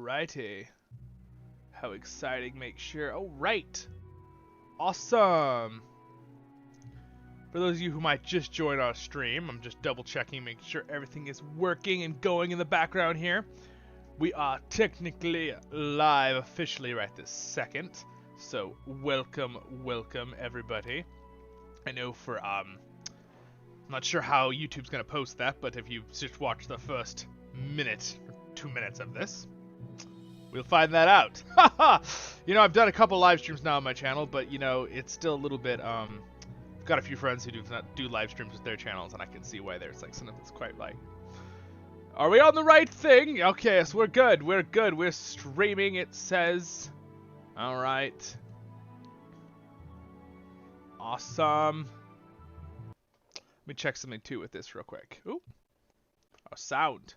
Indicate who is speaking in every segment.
Speaker 1: Alrighty. How exciting, make sure. Oh, right. Awesome. For those of you who might just join our stream, I'm just double checking, making sure everything is working and going in the background here. We are technically live officially right this second. So welcome everybody. I know for I'm not sure how YouTube's gonna post that, but if you just watch the first minute or 2 minutes of this, we'll find that out. Haha! You know, I've done a couple live streams now on my channel, but you know, it's still a little bit I've got a few friends who do live streams with their channels, and I can see why there's like some of it's quite like, are we on the right thing? Okay, so we're good. We're streaming, it says. Alright. Awesome. Let me check something too with this real quick. Ooh. Oh, sound.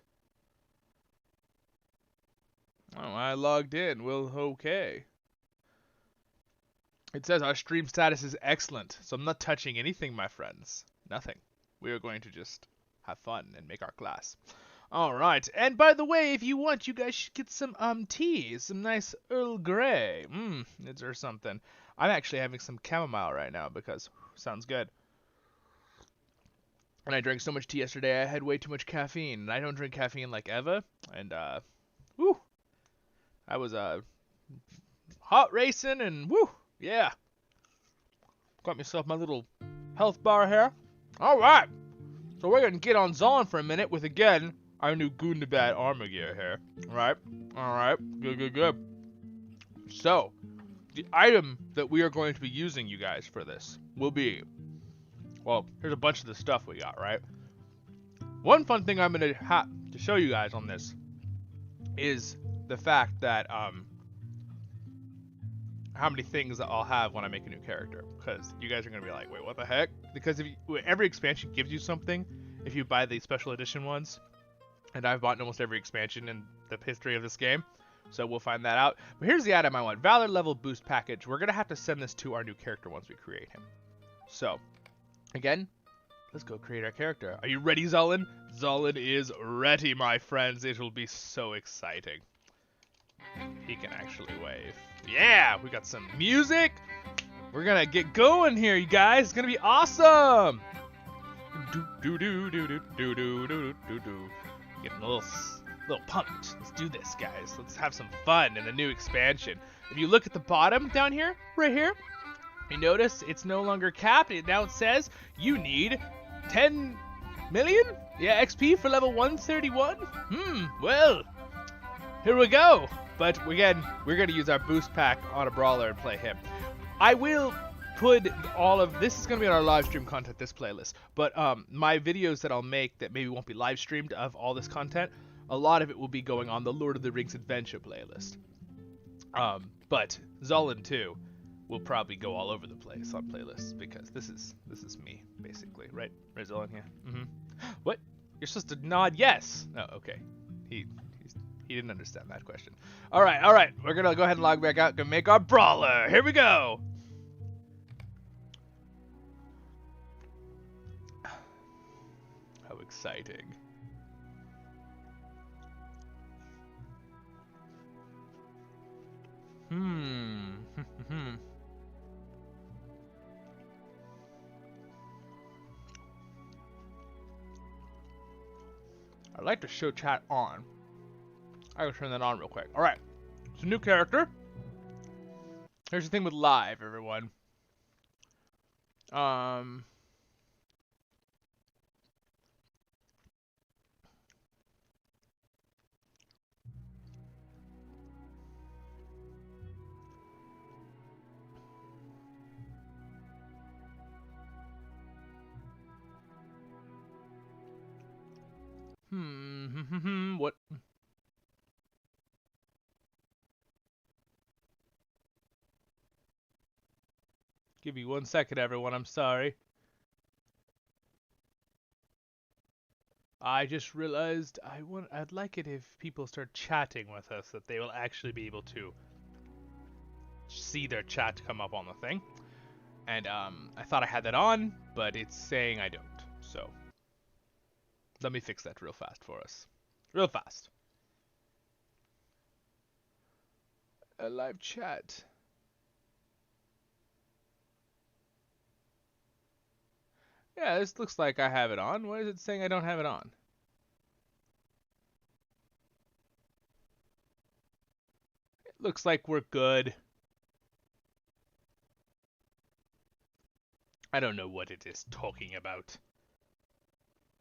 Speaker 1: Oh, I logged in. Well, okay. It says our stream status is excellent, so I'm not touching anything, my friends. Nothing. We are going to just have fun and make our class. Alright, and by the way, if you want, you guys should get some tea. Some nice Earl Grey. Or something. I'm actually having some chamomile right now because sounds good. And I drank so much tea yesterday, I had way too much caffeine. And I don't drink caffeine like ever. And, woo. I was, hot racing and woo. Yeah. Got myself my little health bar here. Alright. So we're going to get on Zollin for a minute with, again, our new Gundabad armor gear here. Alright. Good. So, the item that we are going to be using, you guys, for this will be, well, here's a bunch of the stuff we got, right? One fun thing I'm going to have to show you guys on this is the fact that, how many things that I'll have when I make a new character. Because you guys are going to be like, wait, what the heck? Because every expansion gives you something if you buy the special edition ones. And I've bought almost every expansion in the history of this game. So we'll find that out. But here's the item I want. Valor level boost package. We're going to have to send this to our new character once we create him. So, again, let's go create our character. Are you ready, Zollin? Zollin is ready, my friends. It will be so exciting. He can actually wave. Yeah, we got some music. We're going to get going here, you guys. It's going to be awesome. Getting a little pumped. Let's do this, guys. Let's have some fun in the new expansion. If you look at the bottom down here, right here, you notice it's no longer capped. Now it says you need 10 million? Yeah, XP for level 131? Well, here we go. But again, we're going to use our boost pack on a brawler and play him. I will put all of this is going to be on our live stream content, this playlist, but my videos that I'll make that maybe won't be live streamed of all this content, a lot of it will be going on the Lord of the Rings Adventure playlist. But Zollin 2 will probably go all over the place on playlists because this is me basically, right Zollin here. What? You're supposed to nod yes. Oh, okay. He didn't understand that question. All right. We're gonna go ahead and log back out. Gonna make our brawler. Here we go. How exciting. I'd like to show chat on. I will turn that on real quick. Alright. It's a new character. Here's the thing with live, everyone. What? Give me 1 second, everyone. I'm sorry. I just realized I'd like it if people start chatting with us, that they will actually be able to see their chat come up on the thing. And I thought I had that on, but it's saying I don't. So let me fix that real fast for us. Real fast. a live chat. Yeah, this looks like I have it on. Why is it saying I don't have it on? It looks like we're good. I don't know what it is talking about.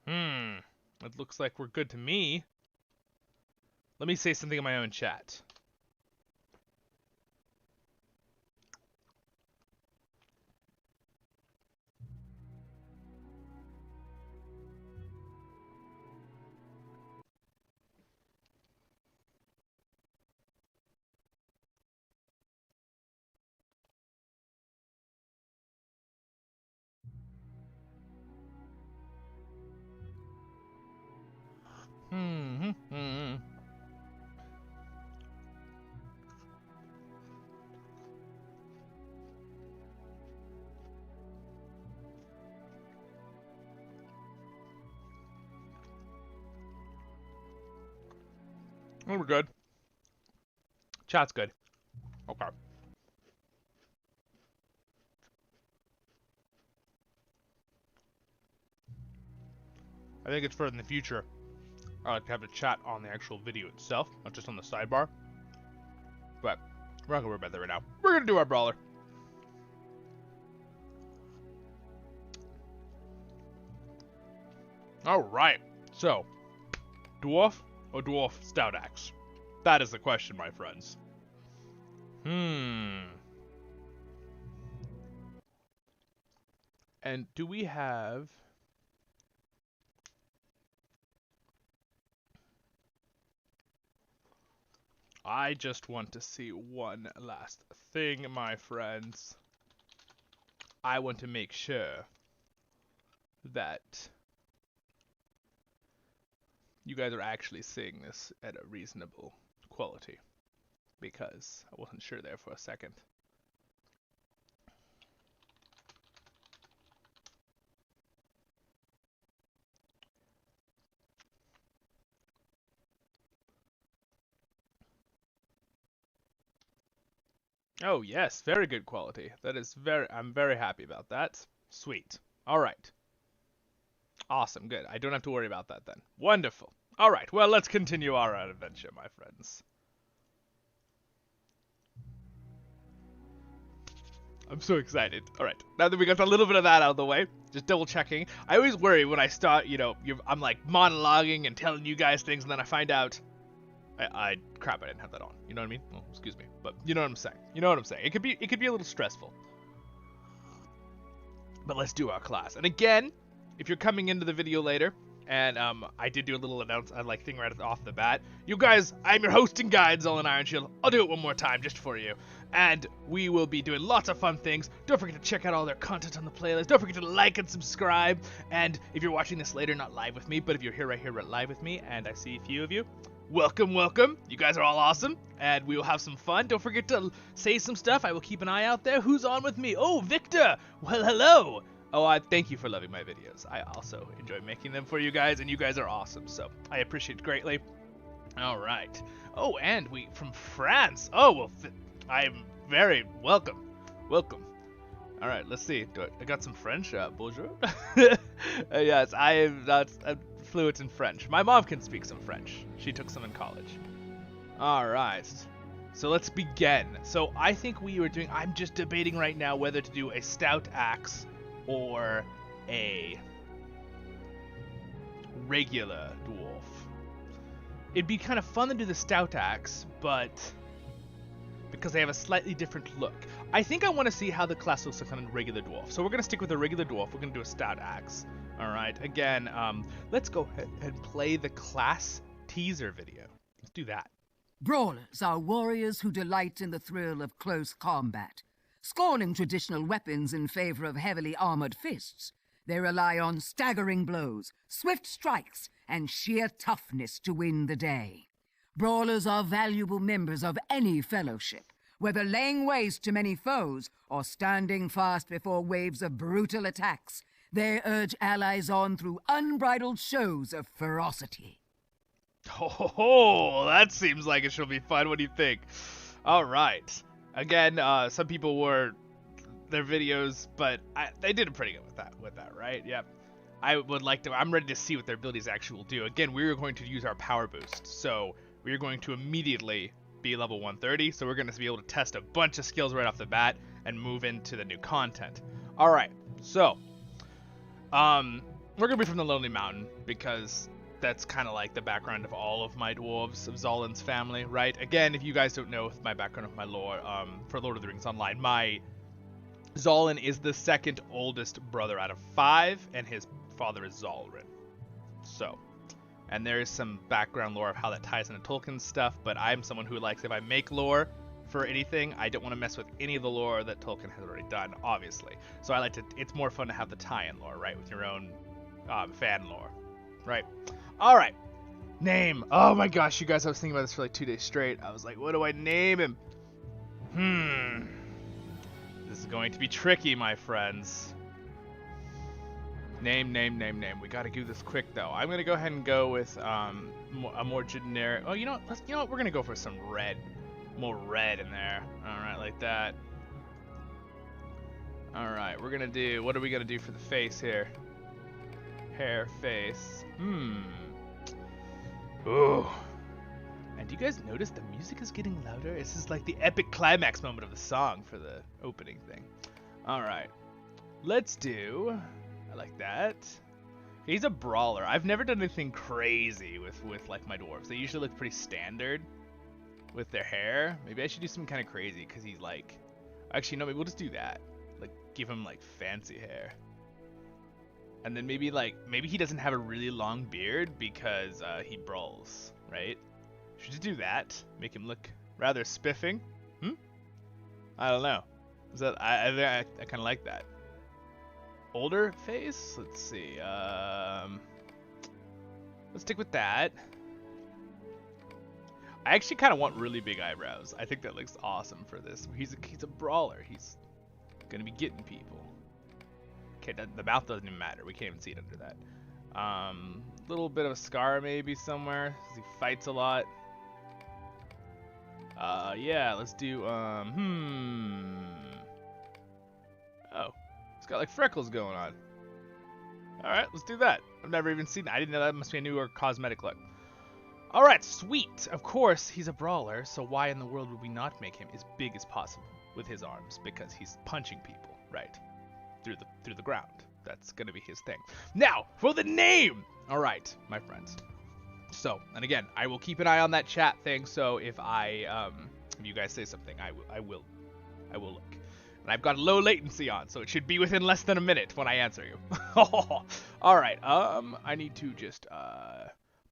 Speaker 1: It looks like we're good to me. Let me say something in my own chat. We're good. Chat's good. Okay. I think it's for in the future. I like to have a chat on the actual video itself, not just on the sidebar. But we're not gonna worry about that right now. We're gonna do our brawler. Alright, so dwarf or dwarf stout axe? That is the question, my friends. And do we have... I just want to see one last thing, my friends. I want to make sure that you guys are actually seeing this at a reasonable quality, because I wasn't sure there for a second. Oh yes, very good quality. That is I'm very happy about that. Sweet. All right. Awesome, good. I don't have to worry about that then. Wonderful. All right, well, let's continue our adventure, my friends. I'm so excited. All right, now that we got a little bit of that out of the way, just double checking. I always worry when I start, I'm like monologuing and telling you guys things, and then I find out, crap, I didn't have that on. You know what I mean? Well, excuse me, but you know what I'm saying. You know what I'm saying. It could be a little stressful. But let's do our class. And again, if you're coming into the video later, and I did do a little thing right off the bat. You guys, I'm your host and guide, Zollin Ironshield. I'll do it one more time just for you. And we will be doing lots of fun things. Don't forget to check out all their content on the playlist. Don't forget to like and subscribe. And if you're watching this later, not live with me, but if you're here right here live with me, and I see a few of you, welcome, welcome. You guys are all awesome, and we will have some fun. Don't forget to say some stuff. I will keep an eye out there. Who's on with me? Oh, Victor. Well, hello. Oh, I thank you for loving my videos. I also enjoy making them for you guys, and you guys are awesome, so I appreciate it greatly. All right. Oh, and we from France. Oh, well, I am very welcome. Welcome. All right, let's see. I got some French. Bonjour. Yes, I'm fluent in French. My mom can speak some French. She took some in college. All right. So let's begin. So I think I'm just debating right now whether to do a stout axe or a regular dwarf. It'd be kind of fun to do the stout axe, but because they have a slightly different look. I think I want to see how the class looks like on a regular dwarf. So we're going to stick with a regular dwarf. We're going to do a stout axe. All right. Again, let's go ahead and play the class teaser video. Let's do that.
Speaker 2: Brawlers are warriors who delight in the thrill of close combat. Scorning traditional weapons in favor of heavily armored fists, they rely on staggering blows, swift strikes, and sheer toughness to win the day. Brawlers are valuable members of any fellowship, whether laying waste to many foes or standing fast before waves of brutal attacks. They urge allies on through unbridled shows of ferocity.
Speaker 1: Oh, that seems like it should be fun. What do you think? All right. Again, some people were their videos, but they did pretty good with that, right? Yep. I would like to. I'm ready to see what their abilities actually will do. Again, we are going to use our power boost, so we are going to immediately be level 130. So we're going to be able to test a bunch of skills right off the bat and move into the new content. All right. So, we're gonna be from the Lonely Mountain because that's kind of like the background of all of my dwarves of Zollin's family, right? Again, if you guys don't know my background of my lore, for Lord of the Rings Online, my Zollin is the second oldest brother out of 5, and his father is Zollin. So, and there is some background lore of how that ties into Tolkien's stuff, but I'm someone who likes, if I make lore for anything, I don't want to mess with any of the lore that Tolkien has already done, obviously. So I like to, it's more fun to have the tie-in lore, right, with your own fan lore, right? All right, name. Oh my gosh, you guys, I was thinking about this for like 2 days straight. I was like, what do I name him? This is going to be tricky, my friends. Name. We gotta do this quick though. I'm gonna go ahead and go with a more generic. Oh, you know what? We're gonna go for some red, more red in there. All right, like that. All right, we're gonna do. What are we gonna do for the face here? Hair, face. Ooh. And do you guys notice the music is getting louder? This is like the epic climax moment of the song for the opening thing. All right, let's do. I like that. He's a brawler. I've never done anything crazy with like my dwarves. They usually look pretty standard with their hair. Maybe I should do something kind of crazy because he's like. Actually, no. Maybe we'll just do that. Like give him like fancy hair. And then maybe he doesn't have a really long beard because he brawls, right? Should just do that. Make him look rather spiffing. I don't know. Is that I kind of like that. Older face. Let's see. Let's stick with that. I actually kind of want really big eyebrows. I think that looks awesome for this. He's a brawler. He's gonna be getting people. Okay, the mouth doesn't even matter. We can't even see it under that. Little bit of a scar maybe somewhere. He fights a lot. Yeah, let's do, Oh, he's got like freckles going on. Alright, let's do that. I've never even seen that. I didn't know that must be a newer cosmetic look. Alright, sweet. Of course, he's a brawler, so why in the world would we not make him as big as possible with his arms? Because he's punching people, right? Through the ground. That's gonna be his thing. Now, for the name! Alright, my friends. So, and again, I will keep an eye on that chat thing, so if if you guys say something, I will look. And I've got low latency on, so it should be within less than a minute when I answer you. Alright, I need to just,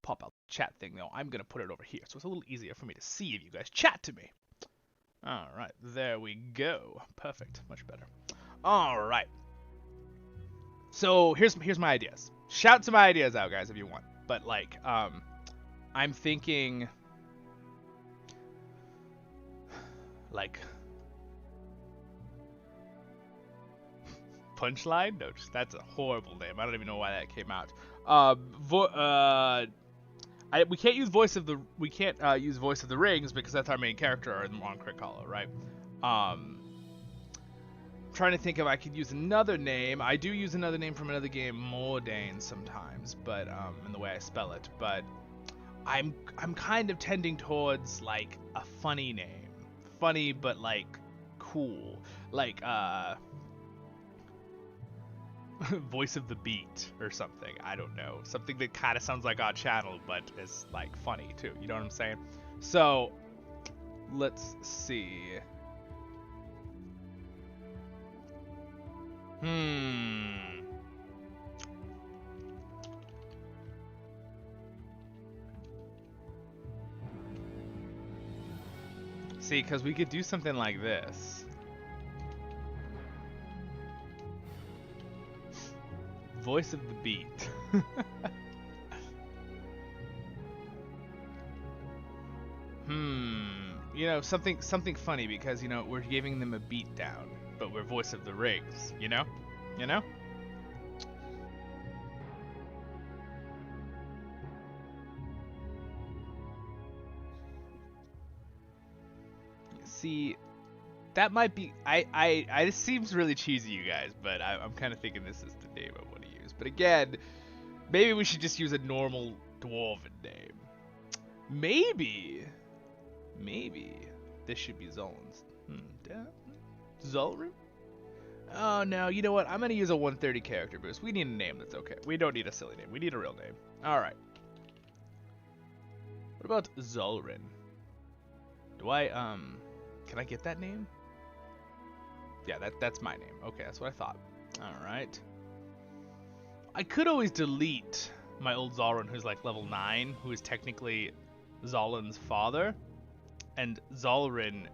Speaker 1: pop out the chat thing, though. I'm gonna put it over here, so it's a little easier for me to see if you guys chat to me. Alright, there we go. Perfect, much better. Alright. So, here's my ideas. Shout some ideas out, guys, if you want. But, like, I'm thinking, like, Punchline? No, that's a horrible name. I don't even know why that came out. We can't use Voice of the Rings because that's our main character on Crit Hollow, right? Trying to think if I could use another name. I do use another name from another game, Mordain, sometimes, but in the way I spell it. But I'm kind of tending towards like a funny name, funny but like cool, like Voice of the Beat or something. I don't know, something that kind of sounds like Odd Channel but is like funny too. You know what I'm saying? So let's see. See, because we could do something like this. Voice of the Beat. You know, something funny because, you know, we're giving them a beat down, but we're Voice of the Rings, you know? You know? see, that might be, it seems really cheesy, you guys, but I'm kind of thinking this is the name I want to use. But again, maybe we should just use a normal dwarven name. Maybe this should be Zollin's. Zollin? Oh no, you know what? I'm gonna use a 130 character boost. We need a name that's okay. We don't need a silly name. We need a real name. Alright. What about Zollin? Do I, can I get that name? Yeah, that's my name. Okay, that's what I thought. Alright. I could always delete my old Zollin, who's like level 9, who is technically Zollin's father. And Zollin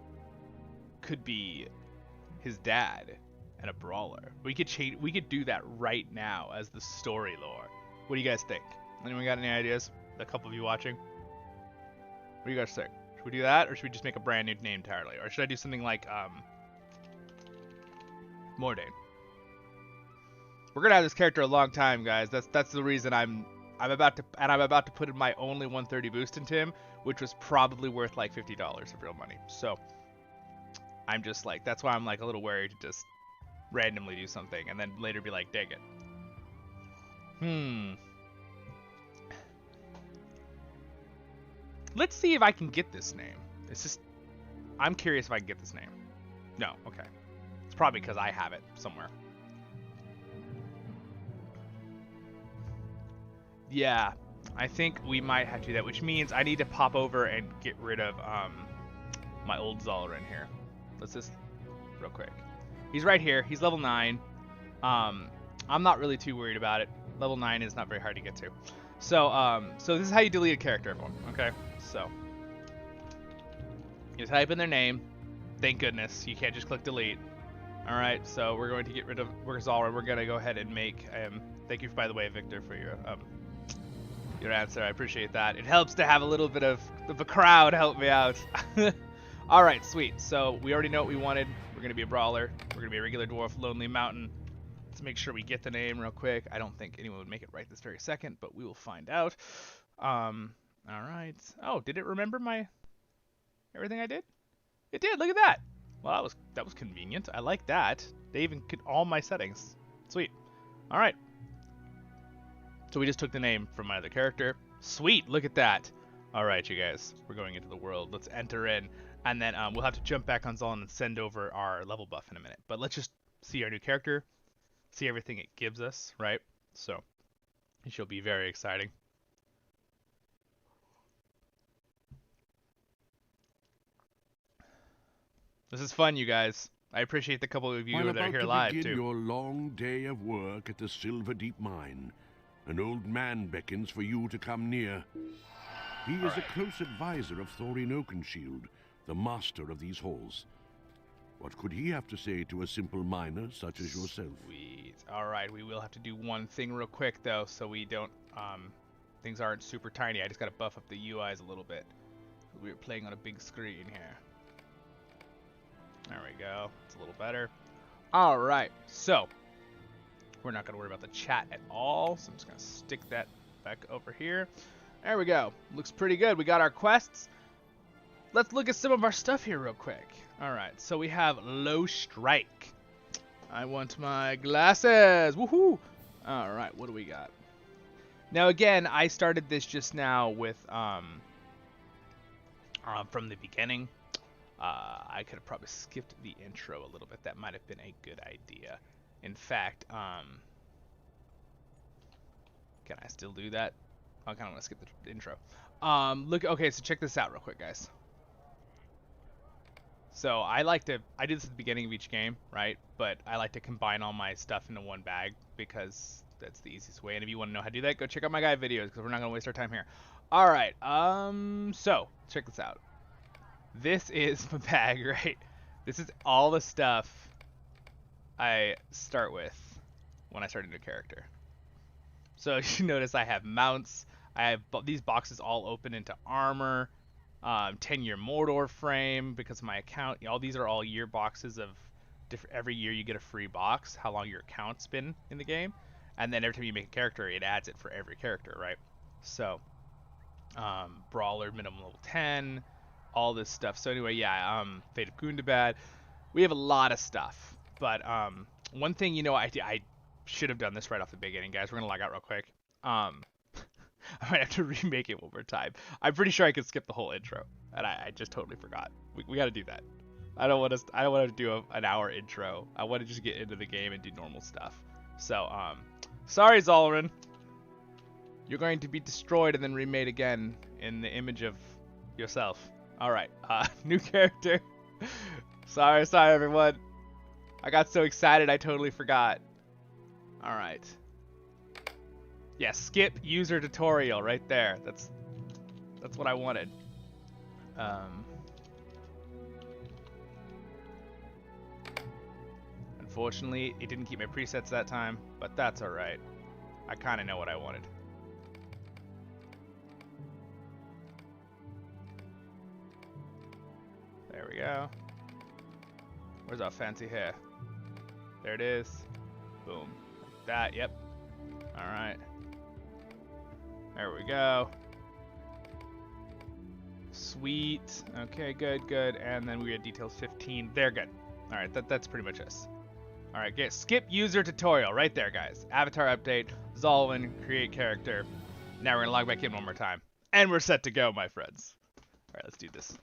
Speaker 1: could be his dad and a brawler. We could do that right now as the story lore. What do you guys think? Anyone got any ideas? A couple of you watching? What do you guys think? Should we do that, or should we just make a brand new name entirely? Or should I do something like Mordain? We're gonna have this character a long time, guys. That's the reason I'm about to put in my only 130 boost into him, which was probably worth like $50 of real money. So I'm just like, that's why I'm like a little worried to just randomly do something and then later be like, dang it. Let's see if I can get this name. It's just, I'm curious if I can get this name. No, okay. It's probably because I have it somewhere. Yeah, I think we might have to do that, which means I need to pop over and get rid of my old Zollin here. Let's just, real quick. He's right here. He's level 9. I'm not really too worried about it. Level 9 is not very hard to get to. So, so this is how you delete a character, everyone. Okay, so you type in their name. Thank goodness you can't just click delete. All right, so we're going to get rid of Zollin. We're gonna go ahead and make. Thank you, by the way, Victor, for your answer. I appreciate that. It helps to have a little bit of a crowd help me out. All right, sweet. So we already know what we wanted. We're gonna be a brawler. We're gonna be a regular dwarf, lonely mountain. Let's make sure we get the name real quick. I don't think anyone would make it right this very second, but we will find out. All right. Oh, did it remember everything I did? It did. Look at that. Well, that was convenient. I like that. They even could all my settings. Sweet. All right. So we just took the name from my other character. Sweet. Look at that. All right, you guys. We're going into the world. Let's enter in, and then we'll have to jump back on Zollin and send over our level buff in a minute. But let's just see our new character. See everything it gives us, right? So it should be very exciting. This is fun, you guys. I appreciate the couple of you that are here live, too.
Speaker 3: Begin your long day of work at the Silver Deep Mine. An old man beckons for you to come near. He is a close advisor of Thorin Oakenshield, the master of these halls. What could he have to say to a simple miner such as yourself?
Speaker 1: Sweet. All right, we will have to do one thing real quick, though, so we don't, things aren't super tiny. I just got to buff up the UIs a little bit. We were playing on a big screen here. There we go. It's a little better. All right, so we're not going to worry about the chat at all, so I'm just going to stick that back over here. There we go. Looks pretty good. We got our quests. Let's look at some of our stuff here real quick. All right, so we have low strike. I want my glasses. Woohoo! All right, what do we got? Now again, I started this just now with from the beginning. I could have probably skipped the intro a little bit. That might have been a good idea. In fact, can I still do that? I kind of want to skip the intro. Look, okay, so check this out real quick, guys. So I do this at the beginning of each game, right? But I like to combine all my stuff into one bag because that's the easiest way. And if you want to know how to do that, go check out my guide videos because we're not going to waste our time here. All right, so check this out. This is my bag, right? This is all the stuff I start with when I start a new character. So you notice I have mounts. I have these boxes all open into armor. 10-year Mordor frame because of my account. All these are all year boxes of every year you get a free box, how long your account's been in the game. And then every time you make a character, it adds it for every character, right? So, Brawler, minimum level 10. all this stuff. So anyway, yeah, Fate of Gundabad. We have a lot of stuff, but one thing, you know, I should have done this right off the beginning, guys. We're gonna log out real quick. I might have to remake it one more time. I'm pretty sure I could skip the whole intro, and I just totally forgot. We got to do that. I don't want to do an hour intro. I want to just get into the game and do normal stuff. So sorry, Zollin. You're going to be destroyed and then remade again in the image of yourself. All right, new character. Sorry, everyone. I got so excited I totally forgot. All right. Yeah, skip user tutorial right there. That's what I wanted. Unfortunately, it didn't keep my presets that time, but that's all right. I kind of know what I wanted. There we go. Where's our fancy hair? There it is. Boom. Like that, yep. Alright. There we go. Sweet. Okay, good. And then we had details 15. They're good. Alright, that's pretty much us. Alright, skip user tutorial right there, guys. Avatar update, Zollin, create character. Now we're gonna log back in one more time. And we're set to go, my friends. Alright, let's do this.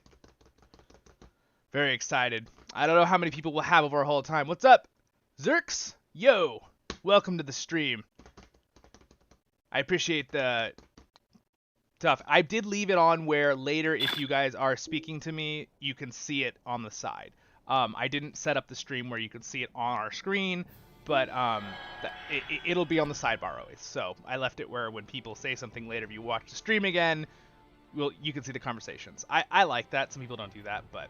Speaker 1: Very excited. I don't know how many people we'll have over our whole time. What's up? Zerks? Yo! Welcome to the stream. I appreciate the stuff. I did leave it on where later, if you guys are speaking to me, you can see it on the side. I didn't set up the stream where you can see it on our screen, but it'll be on the sidebar always. So I left it where when people say something later, if you watch the stream again, you can see the conversations. I like that. Some people don't do that, but...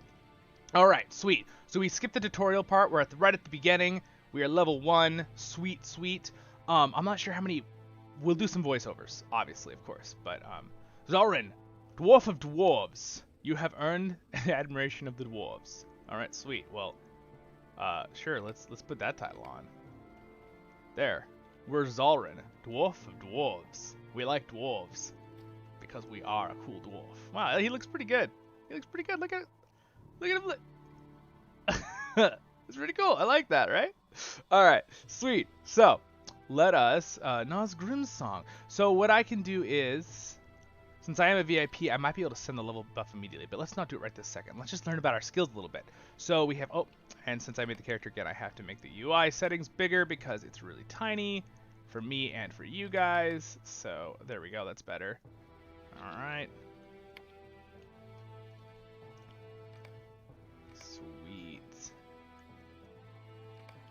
Speaker 1: Alright, sweet. So we skipped the tutorial part. We're right at the beginning. We are level 1. Sweet. I'm not sure how many... We'll do some voiceovers, obviously, of course. But, Zollin, Dwarf of Dwarves. You have earned the admiration of the dwarves. Alright, sweet. Well, sure, let's put that title on. There. We're Zollin, Dwarf of Dwarves. We like dwarves. Because we are a cool dwarf. Wow, he looks pretty good. Look at it. Look at him. It's pretty cool. I like that, right? Alright, sweet. So, let us... Nazgrim's song. So what I can do is... Since I am a VIP, I might be able to send the level buff immediately. But let's not do it right this second. Let's just learn about our skills a little bit. So we have... Oh, and since I made the character again, I have to make the UI settings bigger because it's really tiny for me and for you guys. So there we go. That's better. Alright.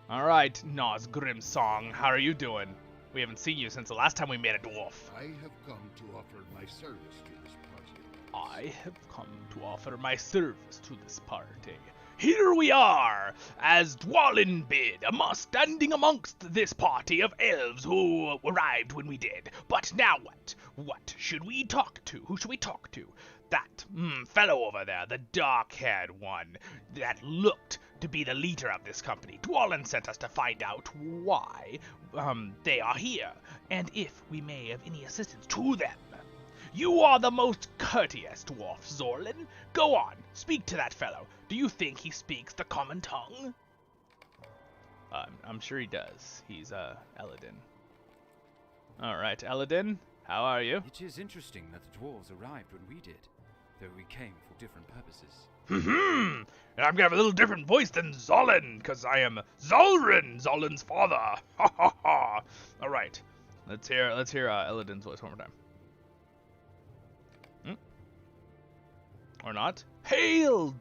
Speaker 1: Alright, Nazgrim song, how are you doing? We haven't seen you since the last time we made a dwarf.
Speaker 4: I have come to offer my service to this party.
Speaker 1: I have come to offer my service to this party. Here we are, as Dwalin bid, standing amongst this party of elves who arrived when we did. But now what? What should we talk to? Who should we talk to? That fellow over there, the dark-haired one, that looked to be the leader of this company. Dwalin sent us to find out why they are here, and if we may have any assistance to them. You are the most courteous dwarf, Zollin. Go on, speak to that fellow. Do you think he speaks the common tongue? I'm sure he does. He's, Eladin. Alright, Eladin, how are you?
Speaker 5: It is interesting that the dwarves arrived when we did, though we came for different purposes.
Speaker 1: And I'm gonna have a little different voice than Zollin, because I am Zollin, Zollin's father. Ha ha ha. Alright, let's hear Eladin's voice one more time. Or not? Hail,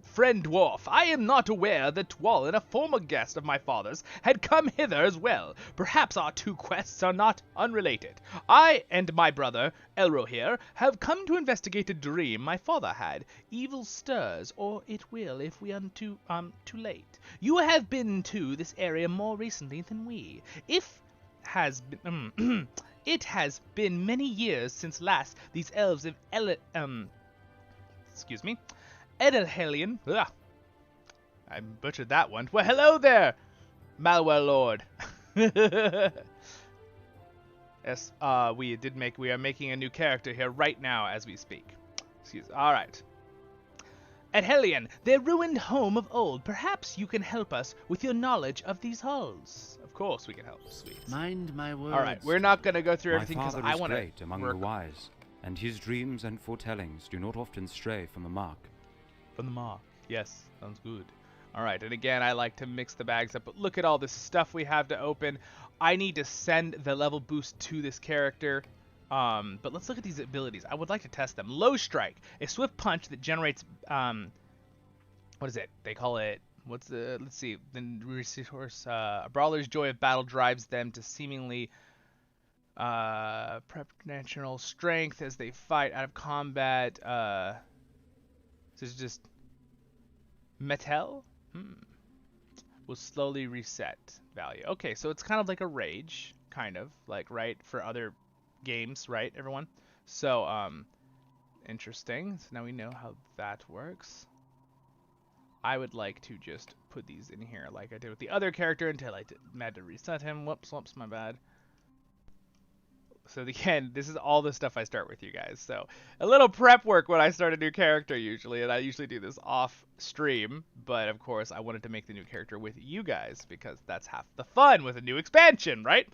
Speaker 1: friend dwarf! I am not aware that Dwalin, a former guest of my father's, had come hither as well. Perhaps our two quests are not unrelated. I and my brother, Elro here, have come to investigate a dream my father had. Evil stirs, or it will if we are too late. You have been to this area more recently than we. It has been many years since last these elves of Edelhelion. I butchered that one. Well, hello there, Malwell Lord. Yes, we are making a new character here right now as we speak. All right. At Hellion, their ruined home of old. Perhaps you can help us with your knowledge of these halls. Of course we can help, sweet.
Speaker 6: Mind my words.
Speaker 1: All right, we're not going to go through
Speaker 5: My
Speaker 1: everything because
Speaker 5: father
Speaker 1: I
Speaker 5: is
Speaker 1: want
Speaker 5: great
Speaker 1: to
Speaker 5: among
Speaker 1: work
Speaker 5: the wise, and his dreams and foretellings do not often stray from the mark.
Speaker 1: from the mark. Yes, sounds good. All right, and again, I like to mix the bags up, but look at all this stuff we have to open. I need to send the level boost to this character. But let's look at these abilities. I would like to test them. Low Strike, a swift punch that generates, what is it? They call it, let's see, the resource, a brawler's joy of battle drives them to seemingly, preferential strength as they fight out of combat. This is just metal? Will slowly reset value. Okay, so it's kind of like a rage, kind of, like, right, for other games, right, everyone? So, interesting. So now we know how that works. I would like to just put these in here like I did with the other character until I had to reset him. Whoops, my bad. So again, this is all the stuff I start with you guys. So a little prep work when I start a new character usually, and I usually do this off stream, but of course I wanted to make the new character with you guys because that's half the fun with a new expansion, right?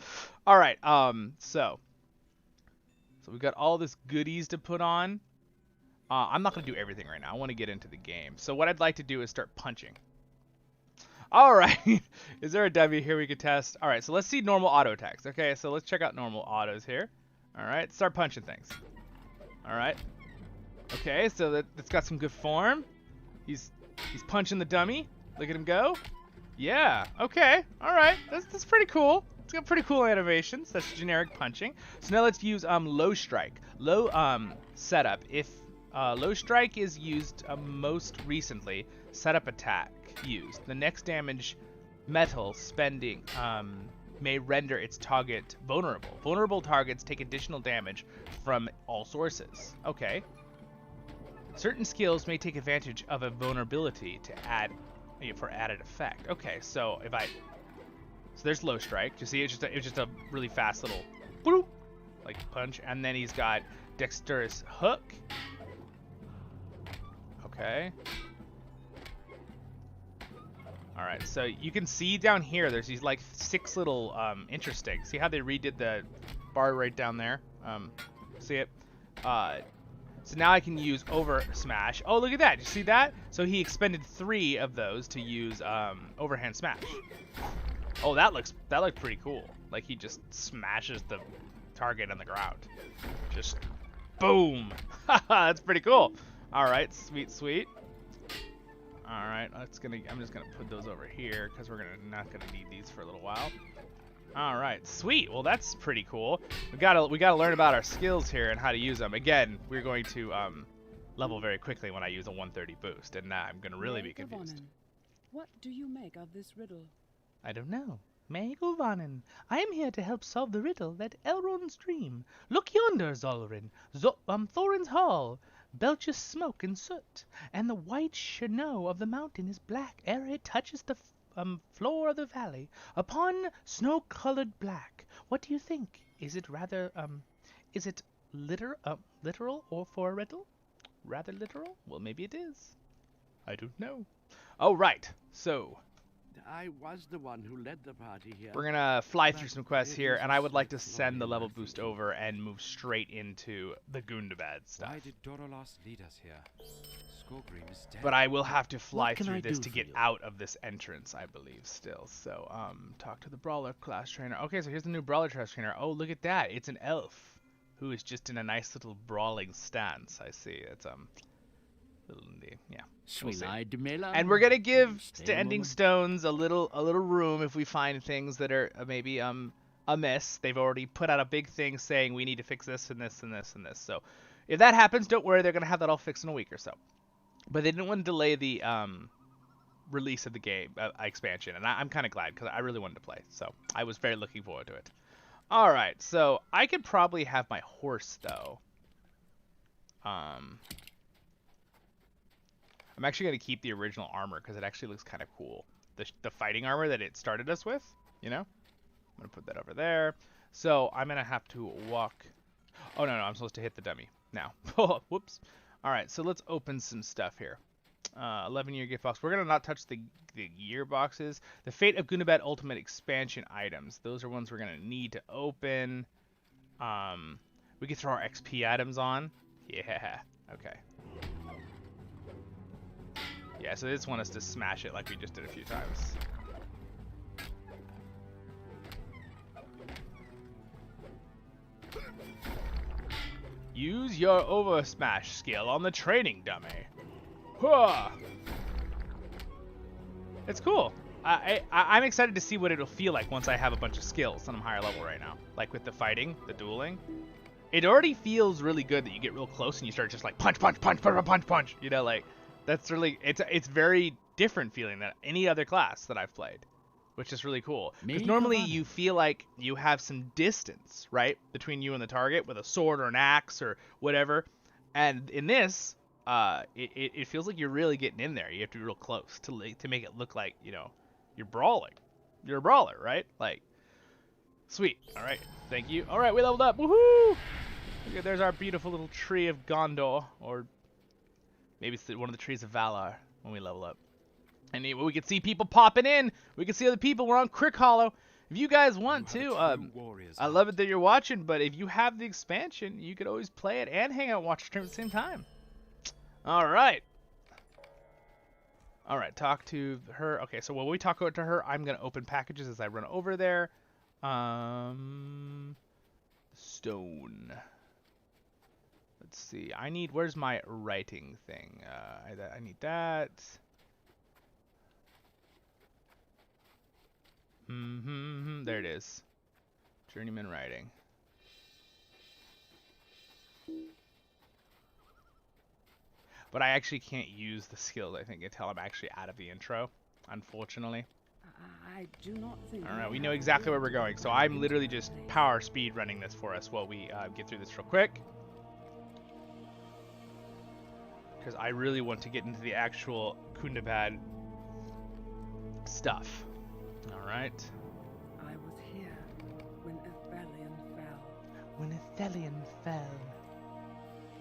Speaker 1: All right, so we've got all this goodies to put on. I'm not going to do everything right now. I want to get into the game. So what I'd like to do is start punching. All right. Is there a dummy here we could test? All right, so let's see normal auto attacks. Okay, so let's check out normal autos here. All right, start punching things. All right. Okay, so that's got some good form. He's punching the dummy. Look at him go. Yeah, okay. All right, that's pretty cool. It's got pretty cool animations. That's generic punching. So now let's use low strike. Low setup. If low strike is used most recently, setup attack used. The next damage metal spending may render its target vulnerable. Vulnerable targets take additional damage from all sources. Okay. Certain skills may take advantage of a vulnerability to add for added effect. Okay, so if so there's low strike. You see, it's just a really fast little boop, like punch, and then he's got dexterous hook. Okay. All right, so you can see down here, there's these like 6 little interesting. See how they redid the bar right down there? See it? So now I can use over smash. Oh, look at that! You see that? So he expended 3 of those to use overhand smash. Oh, that looks pretty cool. Like he just smashes the target on the ground. Just boom! That's pretty cool. All right, sweet. All right, I'm just gonna put those over here because we're not gonna need these for a little while. All right, sweet. Well, that's pretty cool. We gotta learn about our skills here and how to use them. Again, we're going to level very quickly when I use a 130 boost, and I'm gonna really be confused.
Speaker 7: What do you make of this riddle?
Speaker 1: I don't know. Megovanen, I am here to help solve the riddle that Elrond's dream. Look yonder, Zollin. Thorin's hall belches smoke and soot, and the white snow of the mountain is black ere it touches the floor of the valley upon snow-colored black. What do you think? Is it rather is it literal or for a riddle? Rather literal? Well, maybe it is. I don't know. Oh, right. So
Speaker 3: I was the one who led the party here.
Speaker 1: we're gonna fly through some quests here, and I would like to send the level boost over and move straight into the Gundabad stuff.
Speaker 5: Why did Dorolas lead us here? Skorgrim is dead.
Speaker 1: But I will have to fly
Speaker 6: What can
Speaker 1: through
Speaker 6: I
Speaker 1: this
Speaker 6: do
Speaker 1: to
Speaker 6: for
Speaker 1: get
Speaker 6: you?
Speaker 1: out of this entrance, I believe, still. So, talk to the Brawler class trainer. Okay, so here's the new Brawler class trainer. Oh, look at that. It's an elf who is just in a nice little brawling stance. I see. It's, yeah. We'll see.
Speaker 6: Sweet-eyed Mela.
Speaker 1: And we're gonna give
Speaker 6: Stay a
Speaker 1: standing
Speaker 6: moment.
Speaker 1: stones a little room if we find things that are maybe amiss. They've already put out a big thing saying we need to fix this and this and this and this. So if that happens, don't worry, they're gonna have that all fixed in a week or so. But they didn't want to delay the release of the game expansion, and I'm kind of glad because I really wanted to play. So I was very looking forward to it. All right, so I could probably have my horse though. I'm actually going to keep the original armor because it actually looks kind of cool. The fighting armor that it started us with, you know? I'm going to put that over there. So I'm going to have to walk. Oh, no, I'm supposed to hit the dummy now. Whoops. All right, so let's open some stuff here. 11-year gift box. We're gonna not touch the year boxes. The Fate of Gundabad Ultimate expansion items. Those are ones we're gonna need to open. We can throw our XP items on. Yeah. Okay. Yeah. So they just want us to smash it like we just did a few times. Use your over smash skill on the training dummy. Huh. It's cool. I'm excited to see what it'll feel like once I have a bunch of skills and I'm higher level right now. Like with the fighting, the dueling. It already feels really good that you get real close and you start just like punch, punch, punch, punch, punch, punch. You know, like that's really it's very different feeling than any other class that I've played, which is really cool. Because normally you feel like you have some distance, right, between you and the target with a sword or an axe or whatever. And in this, it feels like you're really getting in there. You have to be real close to make it look like, you know, you're brawling. You're a brawler, right? Like, sweet. All right, thank you. All right, we leveled up. Woohoo! Okay, there's our beautiful little tree of Gondor, or maybe it's one of the trees of Valar when we level up. And we can see people popping in. We can see other people. We're on Crick Hollow. If you guys want to, I love it that you're watching, but if you have the expansion, you could always play it and hang out and watch the stream at the same time. All right. All right, talk to her. Okay, so while we talk to her, I'm going to open packages as I run over there. Stone. Let's see. Where's my writing thing? I need that. There it is. Journeyman writing. But I actually can't use the skills, I think, until I'm actually out of the intro, unfortunately.
Speaker 7: I do not think.
Speaker 1: All right, we know exactly where we're going, so I'm literally just power speed running this for us while we get through this real quick. Because I really want to get into the actual Gundabad stuff. All right.
Speaker 7: I was here when Athelion fell.
Speaker 1: When Athelion fell.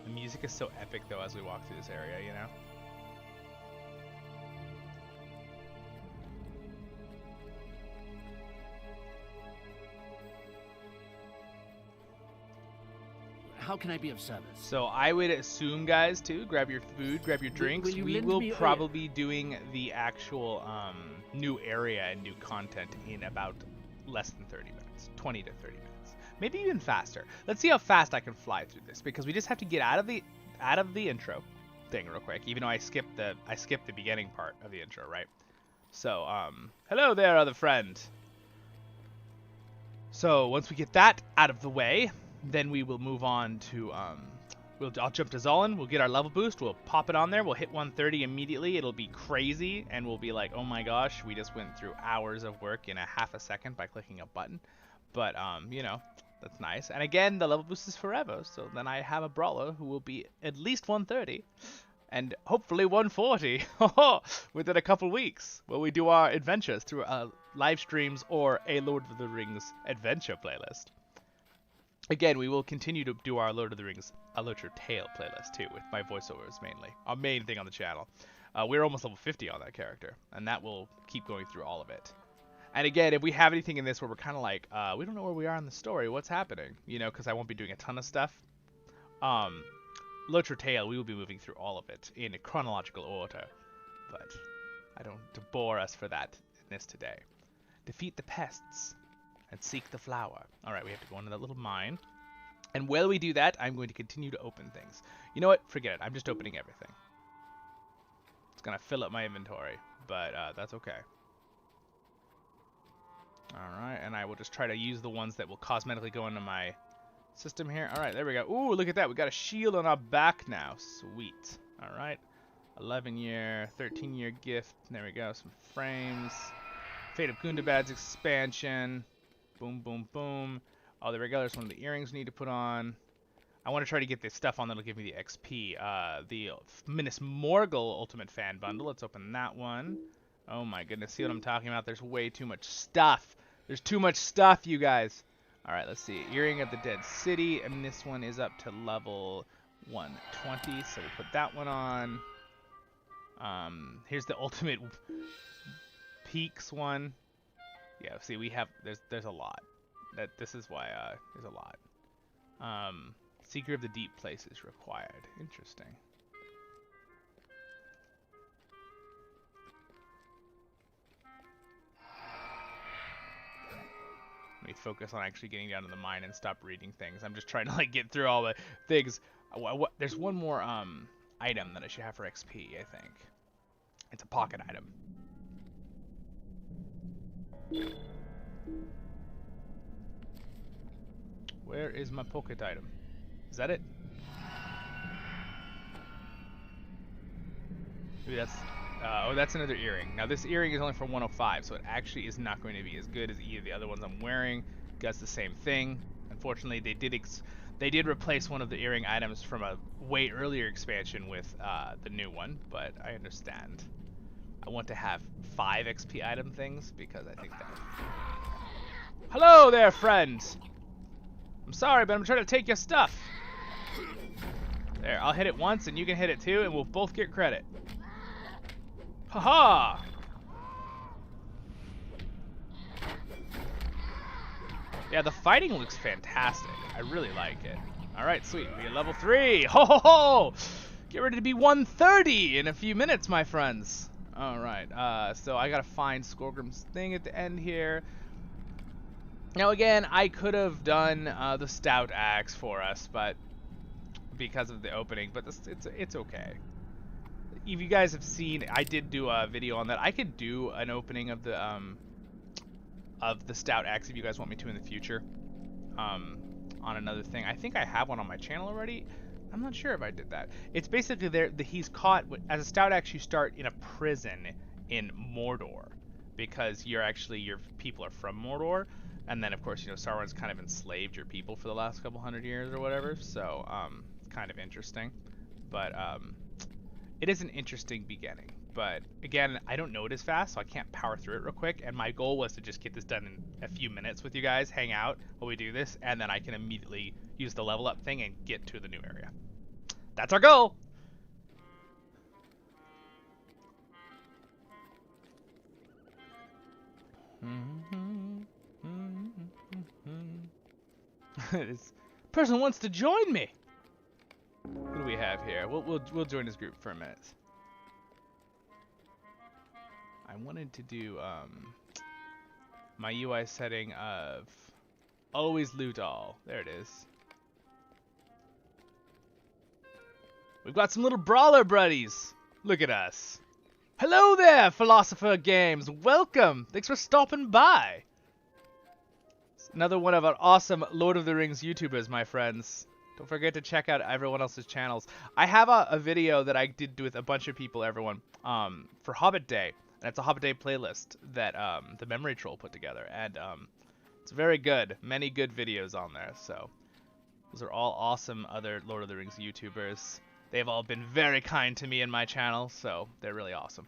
Speaker 1: The music is so epic, though, as we walk through this area, you know?
Speaker 6: How can I be of service?
Speaker 1: So I would assume, guys, too, grab your food, grab your drinks. We will probably be doing the actual new area and new content in about less than 30 minutes, 20 to 30 minutes. Maybe even faster. Let's see how fast I can fly through this, because we just have to get out of the intro thing real quick. Even though I skipped the beginning part of the intro, right? So hello there, other friend. So once we get that out of the way, then we will move on to I'll jump to Zollin. We'll get our level boost. We'll pop it on there. We'll hit 130 immediately. It'll be crazy, and we'll be like, oh my gosh, we just went through hours of work in a half a second by clicking a button. But you know. That's nice. And again, the level boost is forever, so then I have a brawler who will be at least 130, and hopefully 140 within a couple weeks, where we do our adventures through live streams or a Lord of the Rings adventure playlist. Again, we will continue to do our Lord of the Rings A Literature Tale playlist, too, with my voiceovers mainly. Our main thing on the channel. We're almost level 50 on that character, and that will keep going through all of it. And again, if we have anything in this where we're kind of like, we don't know where we are in the story, what's happening? You know, because I won't be doing a ton of stuff. Literature Tale, we will be moving through all of it in a chronological order. But I don't want to bore us for that in this today. Defeat the pests and seek the flower. All right, we have to go into that little mine. And while we do that, I'm going to continue to open things. You know what? Forget it. I'm just opening everything. It's going to fill up my inventory, but that's okay. Alright, and I will just try to use the ones that will cosmetically go into my system here. Alright, there we go. Ooh, look at that. We got a shield on our back now. Sweet. Alright. 11-year, 13-year gift. There we go. Some frames. Fate of Gundabad's expansion. Boom, boom, boom. Oh, there we go. There's one of the earrings we need to put on. I want to try to get this stuff on that'll give me the XP. The Minas Morgul Ultimate Fan Bundle. Let's open that one. Oh my goodness, see what I'm talking about? There's way too much stuff. There's too much stuff, you guys. All right, let's see. Earring of the Dead City, and this one is up to level 120, so we put that one on. Here's the ultimate peaks one. Yeah, see, we have there's a lot. This is why there's a lot. Seeker of the Deep Places required. Interesting. Let me focus on actually getting down to the mine and stop reading things. I'm just trying to like get through all the things. There's one more item that I should have for XP, I think. It's a pocket item. Where is my pocket item? Is that it? Maybe that's... oh, that's another earring. Now this earring is only for 105, so it actually is not going to be as good as either of the other ones I'm wearing. Does the same thing. Unfortunately, they did replace one of the earring items from a way earlier expansion with the new one, but I understand. I want to have 5 XP item things because I think that... Hello there, friend! I'm sorry, but I'm trying to take your stuff. There, I'll hit it once and you can hit it too, and we'll both get credit. Haha! Yeah, the fighting looks fantastic. I really like it. Alright, sweet. We get level 3. Ho ho ho! Get ready to be 130 in a few minutes, my friends. Alright, so I gotta find Skorgrim's thing at the end here. Now again, I could have done the stout axe for us, but because of the opening, but it's okay. If you guys have seen, I did do a video on that. I could do an opening of the stout axe if you guys want me to in the future. On another thing, I think I have one on my channel already. I'm not sure if I did that. It's basically he's caught as a stout axe. You start in a prison in Mordor because your people are from Mordor. And then, of course, you know, Sauron's kind of enslaved your people for the last couple hundred years or whatever, so it's kind of interesting. But it is an interesting beginning. But again, I don't know it as fast, so I can't power through it real quick. And my goal was to just get this done in a few minutes with you guys, hang out while we do this, and then I can immediately use the level up thing and get to the new area. That's our goal! This person wants to join me. What do we have here? We'll join this group for a minute. I wanted to do my UI setting of always loot all. There it is. We've got some little brawler buddies. Look at us. Hello there, Philosopher Games. Welcome. Thanks for stopping by. Another one of our awesome Lord of the Rings YouTubers, my friends. Don't forget to check out everyone else's channels. I have a video that I did with a bunch of people, everyone, for Hobbit Day. And it's a Hobbit Day playlist that the Memory Troll put together. And it's very good. Many good videos on there. So those are all awesome other Lord of the Rings YouTubers. They've all been very kind to me and my channel, so they're really awesome.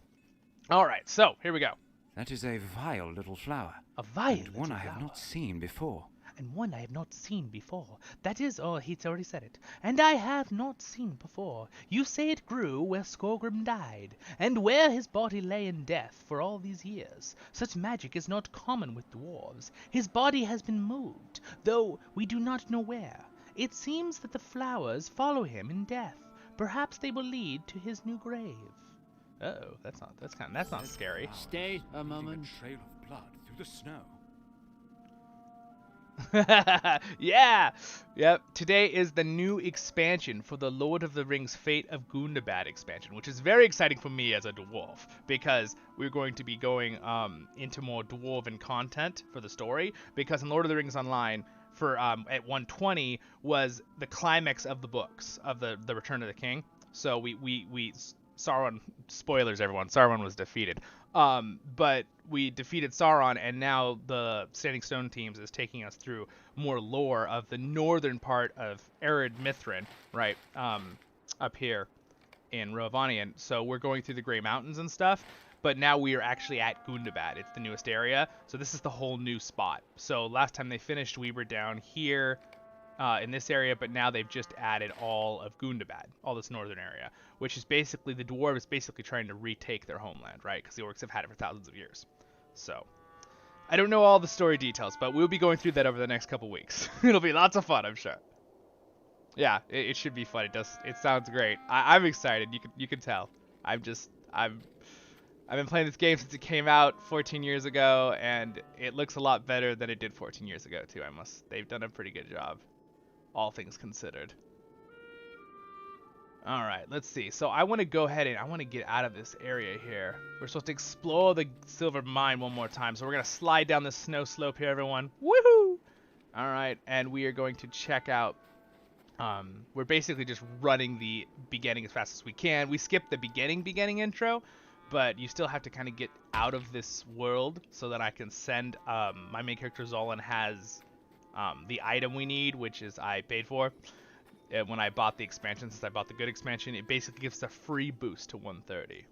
Speaker 1: All right, so here we go.
Speaker 5: That is a vile little flower.
Speaker 1: A vile
Speaker 5: and one I have not seen before.
Speaker 1: And one I have not seen before. That is, oh, he's already said it. And I have not seen before. You say it grew where Skorgrim died, and where his body lay in death for all these years. Such magic is not common with dwarves. His body has been moved, though we do not know where. It seems that the flowers follow him in death. Perhaps they will lead to his new grave. Uh-oh, that's not scary.
Speaker 6: Stay a moment.
Speaker 5: A trail of blood through the snow.
Speaker 1: Yeah! Yep, today is the new expansion for the Lord of the Rings Fate of Gundabad expansion, which is very exciting for me as a dwarf, because we're going to be going into more dwarven content for the story, because in Lord of the Rings Online, for at 120 was the climax of the books, of the Return of the King. So we Sauron, spoilers everyone, Sauron was defeated. But we defeated Sauron, and now the Standing Stone teams is taking us through more lore of the northern part of Ered Mithrin, right, up here in Rovanian. So we're going through the Grey Mountains and stuff, but now we are actually at Gundabad. It's the newest area, so this is the whole new spot. So last time they finished, we were down here, in this area, but now they've just added all of Gundabad, all this northern area, which is basically the dwarves basically trying to retake their homeland, right? Because the orcs have had it for thousands of years. So, I don't know all the story details, but we'll be going through that over the next couple weeks. It'll be lots of fun, I'm sure. Yeah, it should be fun. It sounds great. I'm excited. You can tell. I've been playing this game since it came out 14 years ago, and it looks a lot better than it did 14 years ago too. They've done a pretty good job, all things considered. All right, let's see. So I want to go ahead and I want to get out of this area here. We're supposed to explore the silver mine one more time, so we're gonna slide down the snow slope here, everyone. Woohoo! All right, and we are going to check out. We're basically just running the beginning as fast as we can. We skipped the beginning intro, but you still have to kind of get out of this world so that I can send, my main character Zollin has the item we need, which is I paid for. When I bought the expansion, since I bought the good expansion, it basically gives a free boost to 130.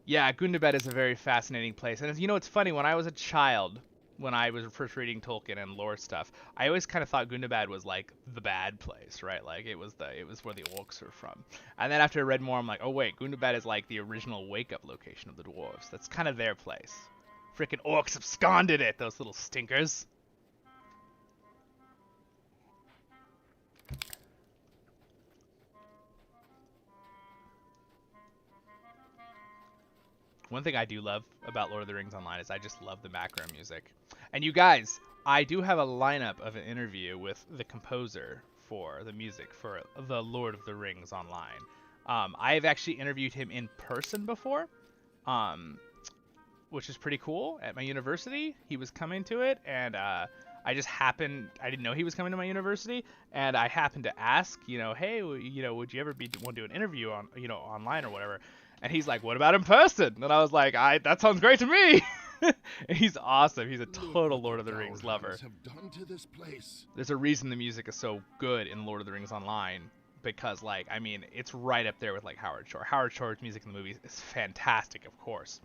Speaker 1: Yeah, Gundabad is a very fascinating place. And you know, it's funny, when I was a child, when I was first reading Tolkien and lore stuff, I always kind of thought Gundabad was like the bad place, right? Like it was where the orcs were from. And then after I read more, I'm like, oh wait, Gundabad is like the original wake-up location of the dwarves. That's kind of their place. Frickin' orcs absconded it, those little stinkers. One thing I do love about Lord of the Rings Online is I just love the background music. And you guys, I do have a lineup of an interview with the composer for the music for the Lord of the Rings Online. I have actually interviewed him in person before, which is pretty cool. At my university, he was coming to it, and I didn't know he was coming to my university, and I happened to ask, hey, would you ever want to do an interview on, online or whatever? And he's like, what about in person? And I was like, that sounds great to me. He's awesome. He's a total Lord of the Rings lover. There's a reason the music is so good in Lord of the Rings Online, because, it's right up there with, Howard Shore. Howard Shore's music in the movies is fantastic, of course.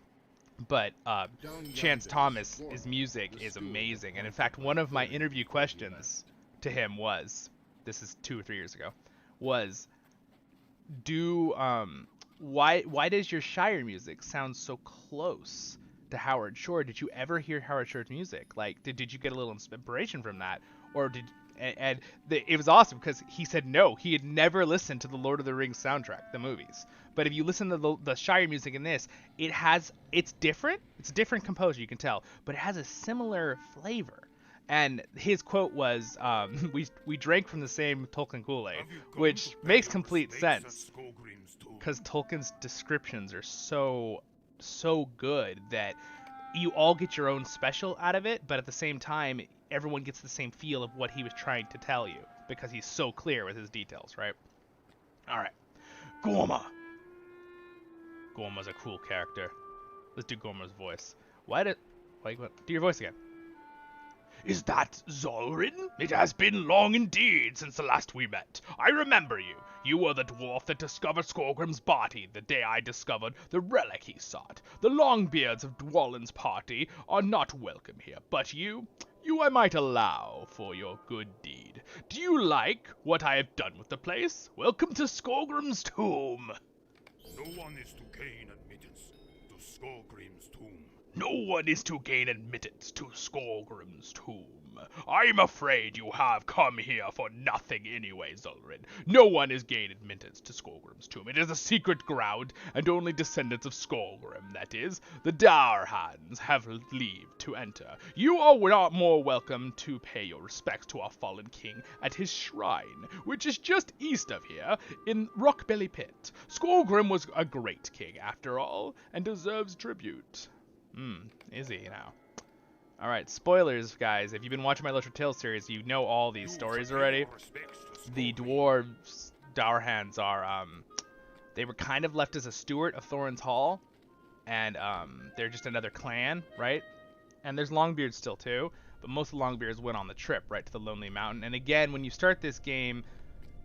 Speaker 1: But Chance Thomas's music is amazing. And, in fact, one of my interview questions to him was, this is 2 or 3 years ago, was, why does your Shire music sound so close to Howard Shore? Did you ever hear Howard Shore's music? Did you get a little inspiration from that? Or it was awesome because he said no, he had never listened to the Lord of the Rings soundtrack, the movies. But if you listen to the Shire music in this, it's different. It's a different composer, you can tell, but it has a similar flavor. And his quote was, we drank from the same Tolkien Kool-Aid, which makes complete sense. Because Tolkien's descriptions are so good that you all get your own special out of it, but at the same time, everyone gets the same feel of what he was trying to tell you, because he's so clear with his details, right? Alright. Gorma! Gorma's a cool character. Let's do Gorma's voice. Do your voice again. Is that Zollin? It has been long indeed since the last we met. I remember you. You were the dwarf that discovered Skorgrim's body the day I discovered the relic he sought. The Longbeards of Dwalin's party are not welcome here, but you I might allow for your good deed. Do you like what I have done with the place? Welcome to Skorgrim's tomb.
Speaker 8: No one is to gain admittance to Skorgrim's tomb.
Speaker 1: No one is to gain admittance to Skorgrim's tomb. I'm afraid you have come here for nothing anyway, Zollin. No one is gained admittance to Skorgrim's tomb. It is a secret ground, and only descendants of Skorgrim, that is, the Dourhands, have leave to enter. You are not more welcome to pay your respects to our fallen king at his shrine, which is just east of here, in Rockbelly Pit. Skorgrim was a great king, after all, and deserves tribute. Is he now? Alright, spoilers, guys. If you've been watching my Literature Tales series, you know all these stories already. The dwarves, Dourhands, are, they were kind of left as a steward of Thorin's Hall, and, they're just another clan, right? And there's Longbeards still, too, but most of the Longbeards went on the trip, right, to the Lonely Mountain. And again, when you start this game,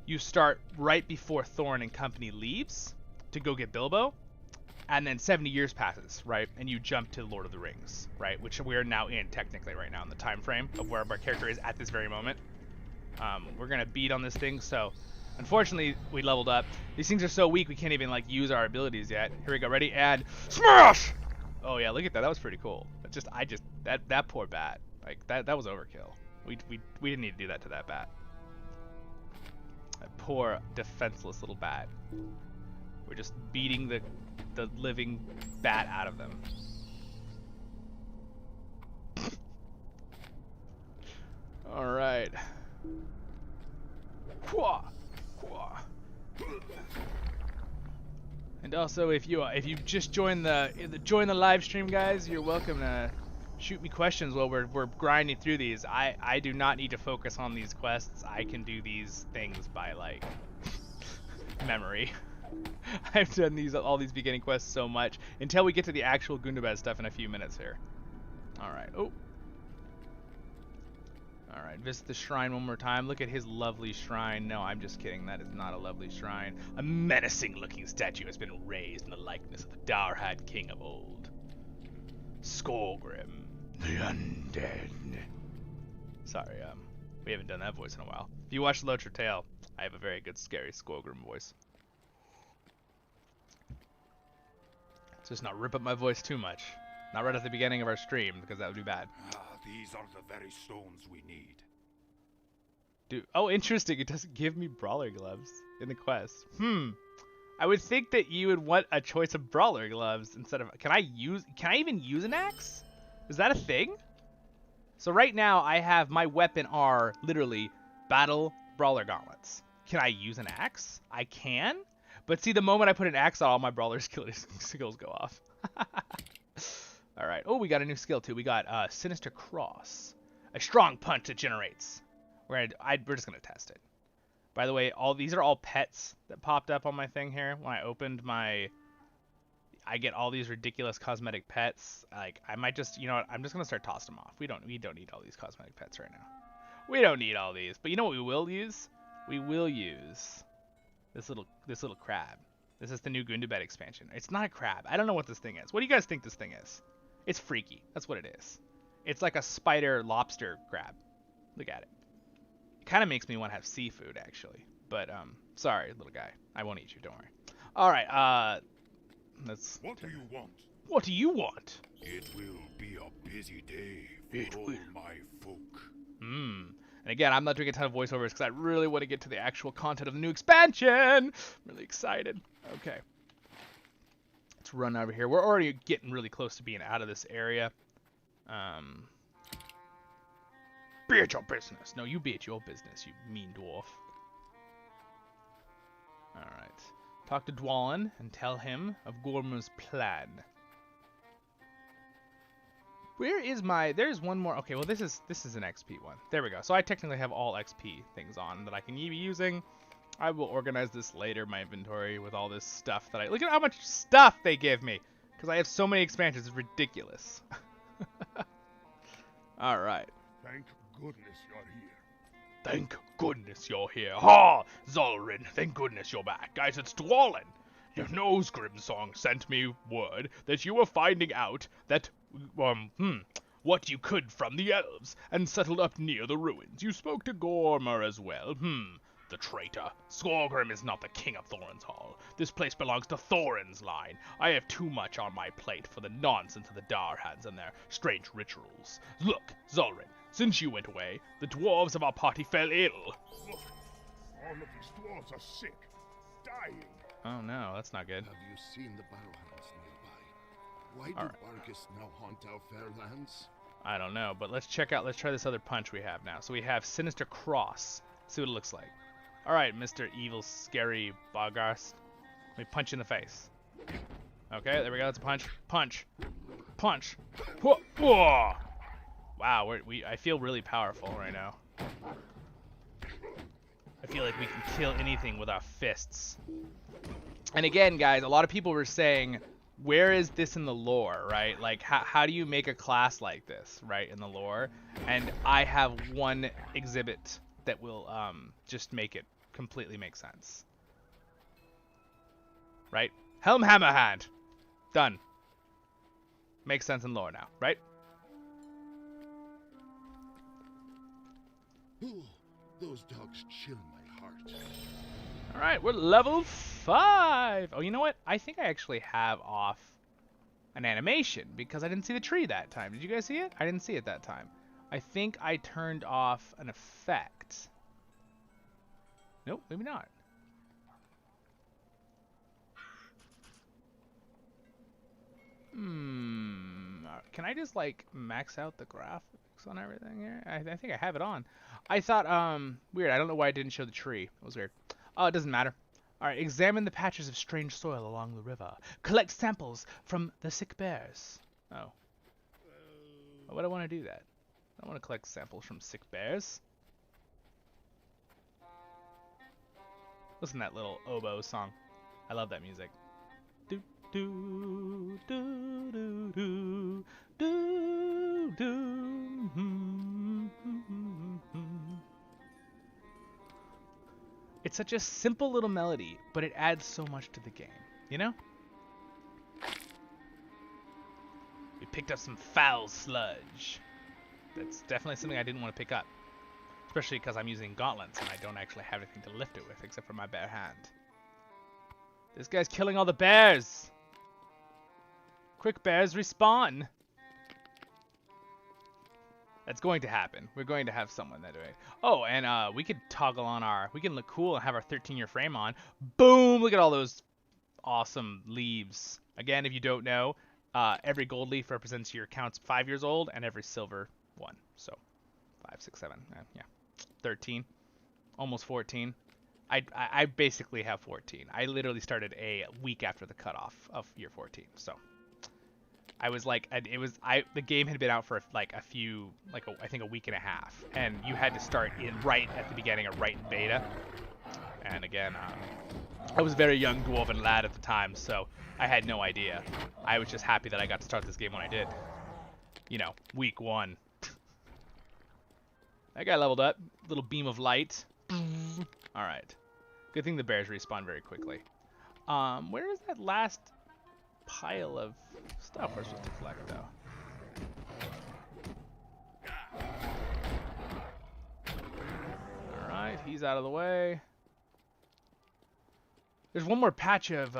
Speaker 1: you start right before Thorin and company leaves to go get Bilbo. And then 70 years passes, right? And you jump to Lord of the Rings, right? Which we are now in, technically, right now, in the time frame of where our character is at this very moment. we're gonna beat on this thing. So, unfortunately, we leveled up. These things are so weak we can't even like use our abilities yet. Here we go. Ready? And smash! Oh yeah, look at that. That was pretty cool. That poor bat. Like that was overkill. We didn't need to do that to that bat. That poor defenseless little bat. We're just beating the living bat out of them. All right. And also, if you just joined the live stream, guys, you're welcome to shoot me questions while we're grinding through these. I do not need to focus on these quests. I can do these things by like memory. I've done all these beginning quests so much until we get to the actual Gundabad stuff in a few minutes here. All right. Oh. All right. Visit the shrine one more time. Look at his lovely shrine. No, I'm just kidding. That is not a lovely shrine. A menacing-looking statue has been raised in the likeness of the Darhad king of old, Skorgrim, the undead. Sorry, we haven't done that voice in a while. If you watch the Locher Tale, I have a very good, scary Skorgrim voice. Just not rip up my voice too much. Not right at the beginning of our stream, because that would be bad.
Speaker 8: These are the very stones we need.
Speaker 1: Dude, oh, interesting. It doesn't give me brawler gloves in the quest. I would think that you would want a choice of brawler gloves instead of... Can I even use an axe? Is that a thing? So right now, I have my weapon are literally battle brawler gauntlets. Can I use an axe? I can? But see, the moment I put an axe on, all my brawler skills go off. All right. Oh, we got a new skill too. We got Sinister Cross, a strong punch that generates. We're just gonna test it. By the way, these are all pets that popped up on my thing here when I opened my. I get all these ridiculous cosmetic pets. Like I might just, you know what? I'm just gonna start tossing them off. We don't need all these cosmetic pets right now. We don't need all these. But you know what we will use? We will use this little crab. This is the new Gundabad expansion. It's not a crab. I don't know what this thing is. What do you guys think this thing is? It's freaky. That's what it is. It's like a spider lobster crab. Look at it. It kind of makes me want to have seafood, actually. But, sorry, little guy. I won't eat you. Don't worry. All right, let's...
Speaker 8: What do you want?
Speaker 1: What do you want?
Speaker 8: It will be a busy day for all my folk.
Speaker 1: And again, I'm not doing a ton of voiceovers because I really want to get to the actual content of the new expansion. I'm really excited. Okay. Let's run over here. We're already getting really close to being out of this area. Be at your business. No, you be at your business, you mean dwarf. Alright. Talk to Zollin and tell him of Gorma's plan. Where is my... There's one more... Okay, well, this is an XP one. There we go. So I technically have all XP things on that I can be using. I will organize this later, my inventory, with all this stuff that I... Look at how much stuff they give me! Because I have so many expansions. It's ridiculous. Alright.
Speaker 8: Thank goodness you're here.
Speaker 1: Thank goodness you're here. Ha! Zollin, thank goodness you're back. Guys, it's Zollin. Your nose Grimsong sent me word that you were finding out that, what you could from the elves and settled up near the ruins. You spoke to Gorma as well. The traitor. Skorgrim is not the king of Thorin's Hall. This place belongs to Thorin's line. I have too much on my plate for the nonsense of the Darhads and their strange rituals. Look, Zollin, since you went away, the dwarves of our party fell ill.
Speaker 8: Look, all of these dwarves are sick, dying.
Speaker 1: Oh no, that's not good.
Speaker 4: Have you seen the Barrowhounds nearby? Why do Bargus now haunt our fair lands?
Speaker 1: I don't know, but let's try this other punch we have now. So we have Sinister Cross. See what it looks like. Alright, Mr. Evil, Scary Boggast. Let me punch you in the face. Okay, there we go. That's a punch. Punch. Punch. Whoa. Whoa. Wow, I feel really powerful right now. I feel like we can kill anything with our fists. And again, guys, a lot of people were saying, where is this in the lore, right? Like, how do you make a class like this, right, in the lore? And I have one exhibit that will just make it completely make sense. Right? Helm Hammerhand. Done. Makes sense in lore now, right?
Speaker 4: The Those dogs chill my heart.
Speaker 1: All right, we're level 5. Oh, you know what? I think I actually have off an animation because I didn't see the tree that time. Did you guys see it? I didn't see it that time. I think I turned off an effect. Nope, maybe not. Can I just like max out the graphics on everything here? I think I have it on. I thought weird. I don't know why I didn't show the tree. It was weird. Oh, it doesn't matter. All right, examine the patches of strange soil along the river. Collect samples from the sick bears. Oh. Why would I want to do that? I want to collect samples from sick bears. Listen to that little oboe song. I love that music. Do do do do do do do. It's such a simple little melody, but it adds so much to the game, you know? We picked up some foul sludge. That's definitely something I didn't want to pick up. Especially because I'm using gauntlets and I don't actually have anything to lift it with except for my bare hand. This guy's killing all the bears! Quick, bears, respawn! That's going to happen. We're going to have someone that way. Oh, and we could toggle on our... We can look cool and have our 13-year frame on. Boom! Look at all those awesome leaves. Again, if you don't know, every gold leaf represents your account's 5 years old, and every silver one. So, 5, 6, 7, yeah. 13. Almost 14. I basically have 14. I literally started a week after the cutoff of year 14, so... I was like, the game had been out for like a few, I think a week and a half, and you had to start in right at the beginning or right in beta. And again, I was a very young dwarven lad at the time, so I had no idea. I was just happy that I got to start this game when I did. You know, week 1. That guy leveled up. Little beam of light. All right. Good thing the bears respawn very quickly. Where is that last pile of stuff we're supposed to collect, though? Alright, he's out of the way. There's one more patch of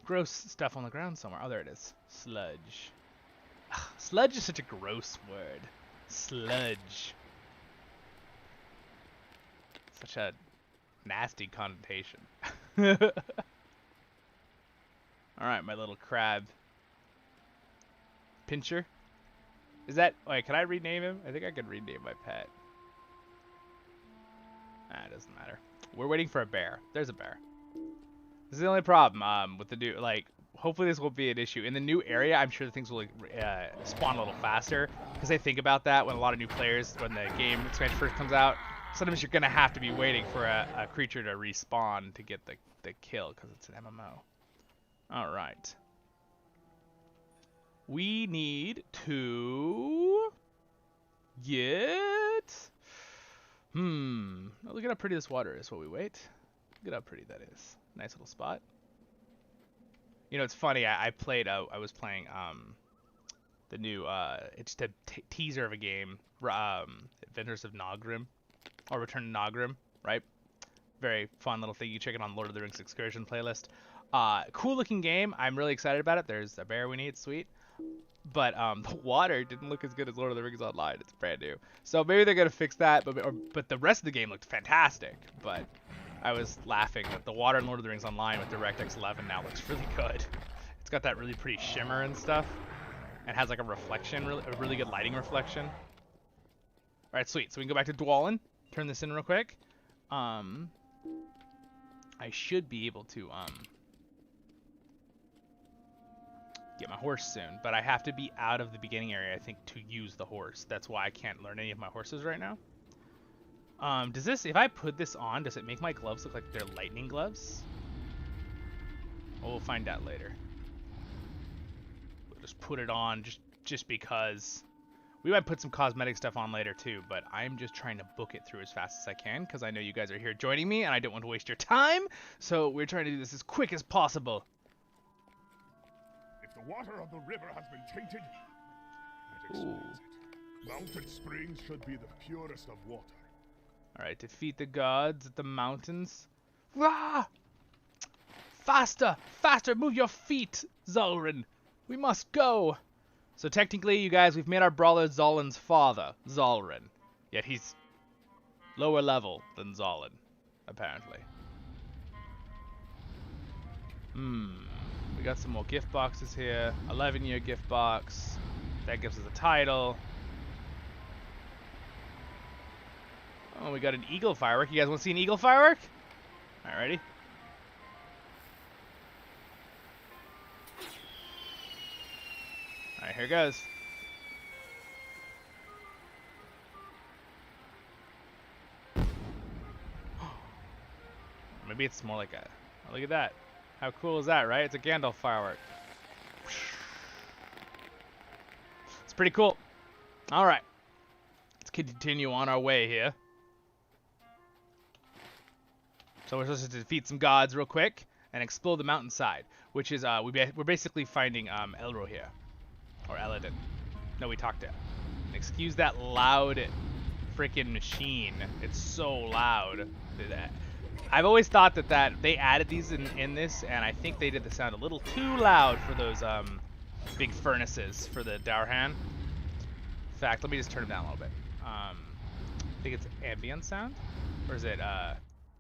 Speaker 1: gross stuff on the ground somewhere. Oh, there it is. Sludge. Ugh, sludge is such a gross word. Sludge. Such a nasty connotation. Alright, my little crab. Pincher? Is that... Wait, can I rename him? I think I could rename my pet. Ah, it doesn't matter. We're waiting for a bear. There's a bear. This is the only problem with the new... Like, hopefully this won't be an issue. In the new area, I'm sure things will spawn a little faster. Because I think about that when a lot of new players, when the game expansion first comes out, sometimes you're going to have to be waiting for a creature to respawn to get the kill because it's an MMO. Alright. We need to get... Oh, look at how pretty this water is while we wait. Look at how pretty that is. Nice little spot. You know, it's funny. I was playing the new... it's just a teaser of a game. Adventures of Nogrim. Or Return to Nogrim, right? Very fun little thing. You check it on Lord of the Rings Excursion playlist. Cool looking game. I'm really excited about it. There's a bear we need. Sweet. But the water didn't look as good as Lord of the Rings Online. It's brand new. So maybe they're going to fix that. But the rest of the game looked fantastic. But I was laughing that the water in Lord of the Rings Online with DirectX 11 now looks really good. It's got that really pretty shimmer and stuff. And has like a reflection, a really good lighting reflection. Alright, sweet. So we can go back to Zollin. Turn this in real quick. I should be able to get my horse soon, but I have to be out of the beginning area, I think, to use the horse. That's why I can't learn any of my horses right now. Does this, if I put this on, does it make my gloves look like they're lightning gloves? Well, we'll find out later. We'll just put it on just because. We might put some cosmetic stuff on later too, but I'm just trying to book it through as fast as I can because I know you guys are here joining me and I don't want to waste your time. So we're trying to do this as quick as possible.
Speaker 8: If the water of the river has been tainted, that explains it. Mountain springs should be the purest of water.
Speaker 1: Alright, defeat the gods at the mountains. Rah! Faster! Faster! Move your feet, Zollin! We must go! So technically, you guys, we've made our brawler Zollin's father, Zollin. Yet he's lower level than Zollin, apparently. We got some more gift boxes here. 11-year gift box. That gives us a title. Oh, we got an eagle firework. You guys want to see an eagle firework? Alright, ready? Alright, here goes. Maybe it's more like a... Oh, look at that. How cool is that, right? It's a Gandalf firework. It's pretty cool. Alright. Let's continue on our way here. So we're supposed to defeat some gods real quick and explore the mountainside, which is we're basically finding Elro here, or Eladin. No, we talked to. Excuse that loud freaking machine. It's so loud. I've always thought that they added these in this, and I think they did the sound a little too loud for those big furnaces for the Daurhan. In fact, let me just turn it down a little bit. I think it's ambient sound, or is it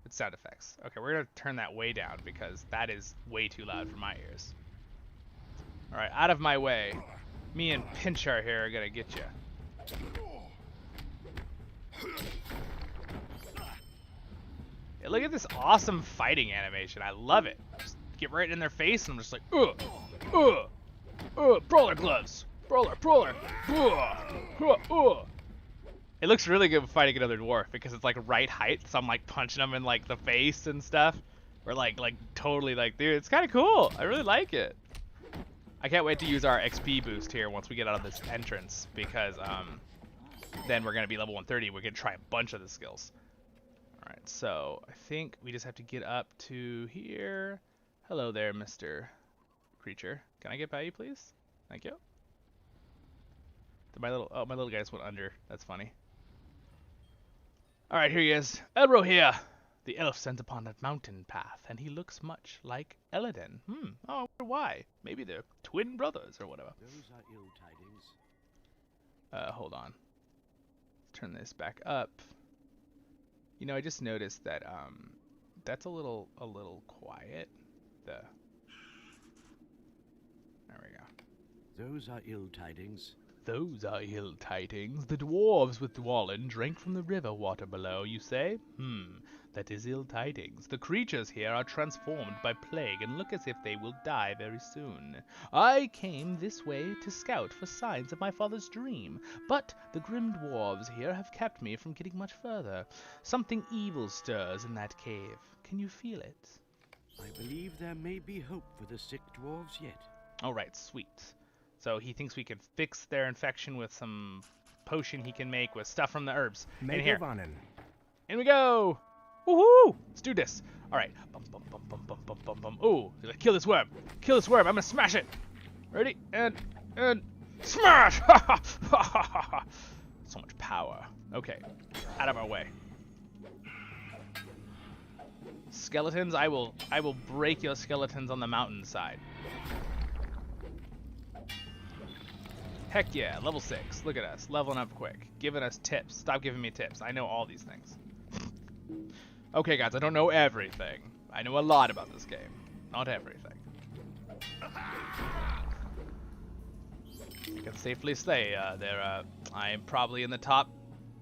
Speaker 1: it's sound effects. Okay, we're gonna turn that way down because that is way too loud for my ears. All right, out of my way. Me and Pinchar here are gonna get you. Yeah, look at this awesome fighting animation. I love it. Just get right in their face, and I'm just like, brawler gloves, brawler, It looks really good fighting another dwarf because it's like right height, so I'm like punching them in like the face and stuff. Or like totally like, dude, it's kind of cool. I really like it. I can't wait to use our XP boost here once we get out of this entrance because then we're gonna be level 130. We're gonna try a bunch of the skills. All right, so I think we just have to get up to here. Hello there, Mr. Creature. Can I get by you, please? Thank you. My little guy just went under. That's funny. Alright, here he is. Elro here! The elf sent upon that mountain path, and he looks much like Eladin. Oh, I wonder why. Maybe they're twin brothers or whatever.
Speaker 6: Those are ill tidings.
Speaker 1: Hold on. Let's turn this back up. You know, I just noticed that, that's a little quiet. There we go.
Speaker 6: Those are ill tidings.
Speaker 1: Those are ill tidings. The dwarves with Zollin drank from the river water below, you say? That is ill tidings. The creatures here are transformed by plague and look as if they will die very soon. I came this way to scout for signs of my father's dream, but the grim dwarves here have kept me from getting much further. Something evil stirs in that cave. Can you feel it?
Speaker 6: I believe there may be hope for the sick dwarves yet.
Speaker 1: Alright, sweet. So he thinks we can fix their infection with some potion he can make with stuff from the herbs. In here. In we go! Woohoo! Let's do this. Alright. Bum, bum, bum, bum, bum, bum, bum, bum. Ooh, kill this worm. Kill this worm. I'm gonna smash it. Ready? And smash! So much power. Okay. Out of our way. Skeletons, I will break your skeletons on the mountainside. Heck yeah, level 6. Look at us, leveling up quick. Giving us tips. Stop giving me tips. I know all these things. Okay, guys, I don't know everything. I know a lot about this game. Not everything. I can safely say I am probably in the top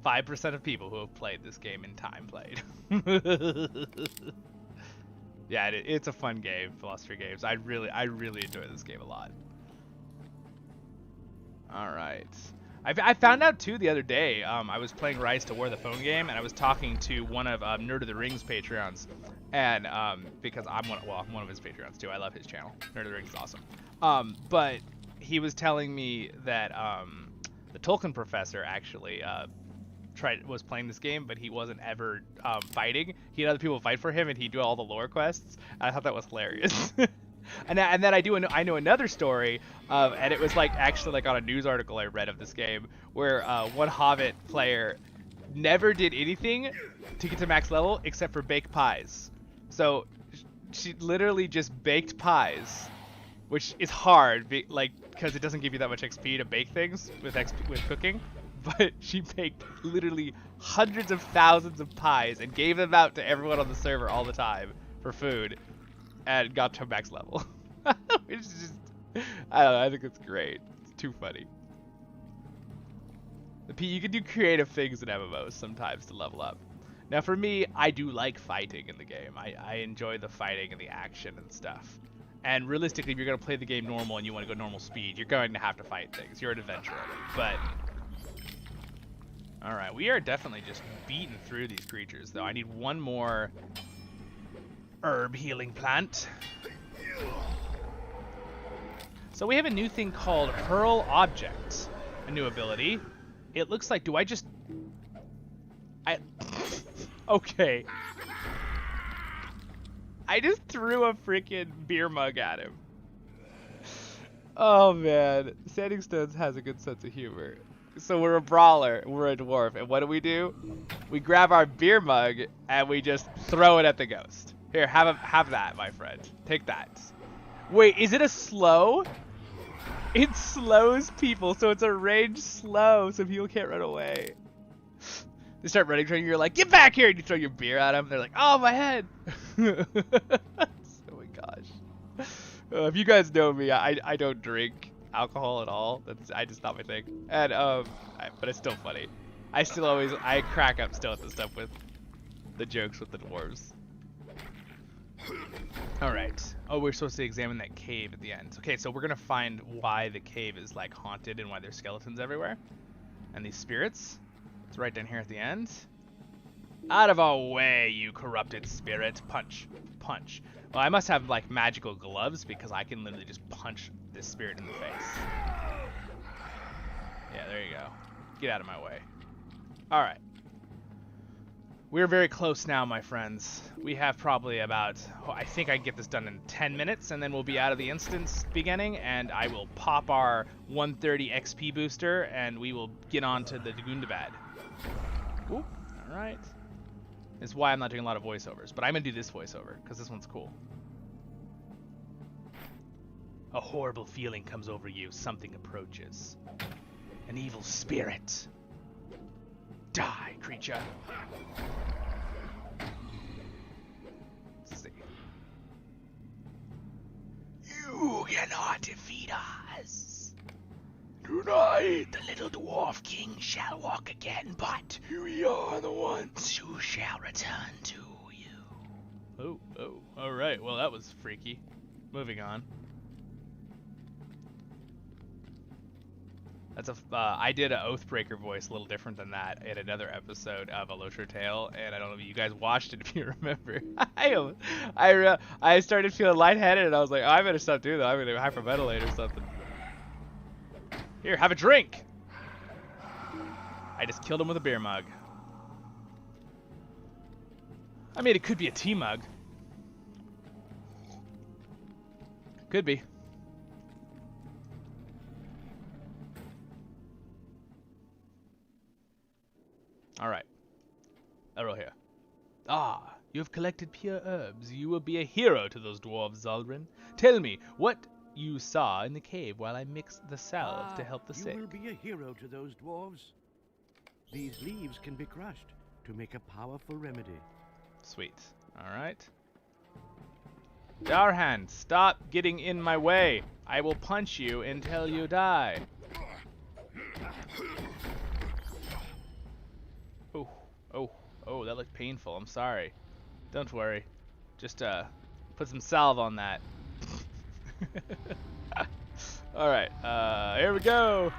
Speaker 1: 5% of people who have played this game in time played. Yeah, it's a fun game, Philosophy Games. I really enjoy this game a lot. Alright. I found out too the other day, I was playing Rise to War, the phone game, and I was talking to one of Nerd of the Rings Patreons, and because I'm one of his Patreons too. I love his channel. Nerd of the Rings is awesome. But he was telling me that the Tolkien professor actually was playing this game, but he wasn't ever fighting. He had other people fight for him, and he'd do all the lore quests. I thought that was hilarious. And then I know another story, and it was like actually like on a news article I read of this game, where one Hobbit player never did anything to get to max level except for bake pies. So she literally just baked pies, which is hard, because it doesn't give you that much XP to bake things with cooking. But she baked literally hundreds of thousands of pies and gave them out to everyone on the server all the time for food, and got to max level. Which is just, I don't know, I think it's great. It's too funny. You can do creative things in MMOs sometimes to level up. Now for me, I do like fighting in the game. I enjoy the fighting and the action and stuff. And realistically, if you're going to play the game normal and you want to go normal speed, you're going to have to fight things. You're an adventurer. But alright, we are definitely just beating through these creatures, though. I need one more herb healing plant. So we have a new thing called Hurl Object, a new ability. It looks like, okay. I just threw a freaking beer mug at him. Oh man, Standing Stones has a good sense of humor. So we're a brawler, we're a dwarf, and what do? We grab our beer mug and we just throw it at the ghost. Here, have that, my friend. Take that. Wait, is it a slow? It slows people, so it's a ranged slow, so people can't run away. They start running, trying. You're like, get back here! And you throw your beer at them. They're like, oh, my head! Oh my gosh. If you guys know me, I don't drink alcohol at all. That's just not my thing. And but it's still funny. I crack up still at the stuff with the jokes with the dwarves. Alright. Oh, we're supposed to examine that cave at the end. Okay, so we're gonna find why the cave is like haunted and why there's skeletons everywhere. And these spirits. It's right down here at the end. Out of our way, you corrupted spirit. Punch. Punch. Well, I must have like magical gloves because I can literally just punch this spirit in the face. Yeah, there you go. Get out of my way. Alright. We're very close now, my friends. We have probably about, I think I can get this done in 10 minutes, and then we'll be out of the instance beginning, and I will pop our 130 XP booster, and we will get on to the Gundabad. Oop, alright. This is why I'm not doing a lot of voiceovers, but I'm going to do this voiceover, because this one's cool. A horrible feeling comes over you. Something approaches. An evil spirit. Die, creature. Let's see. You cannot defeat us. Tonight, the little dwarf king shall walk again, but we are the ones who shall return to you. Oh, alright. Well, that was freaky. Moving on. That's I did an Oathbreaker voice a little different than that in another episode of A Losher Tale, and I don't know if you guys watched it if you remember. I started feeling lightheaded, and I was like, oh, I better stop doing that. I'm gonna hyperventilate or something. Here, have a drink. I just killed him with a beer mug. I mean, it could be a tea mug. Could be. Alright. Arrow here. Ah, you have collected pure herbs. You will be a hero to those dwarves, Zollin. Tell me what you saw in the cave while I mixed the salve to help the sick.
Speaker 6: You will be a hero to those dwarves. These leaves can be crushed to make a powerful remedy.
Speaker 1: Sweet. Alright. Darhan, stop getting in my way. I will punch you until you die. Oh, that looked painful. I'm sorry. Don't worry. Just put some salve on that. Alright, here we go.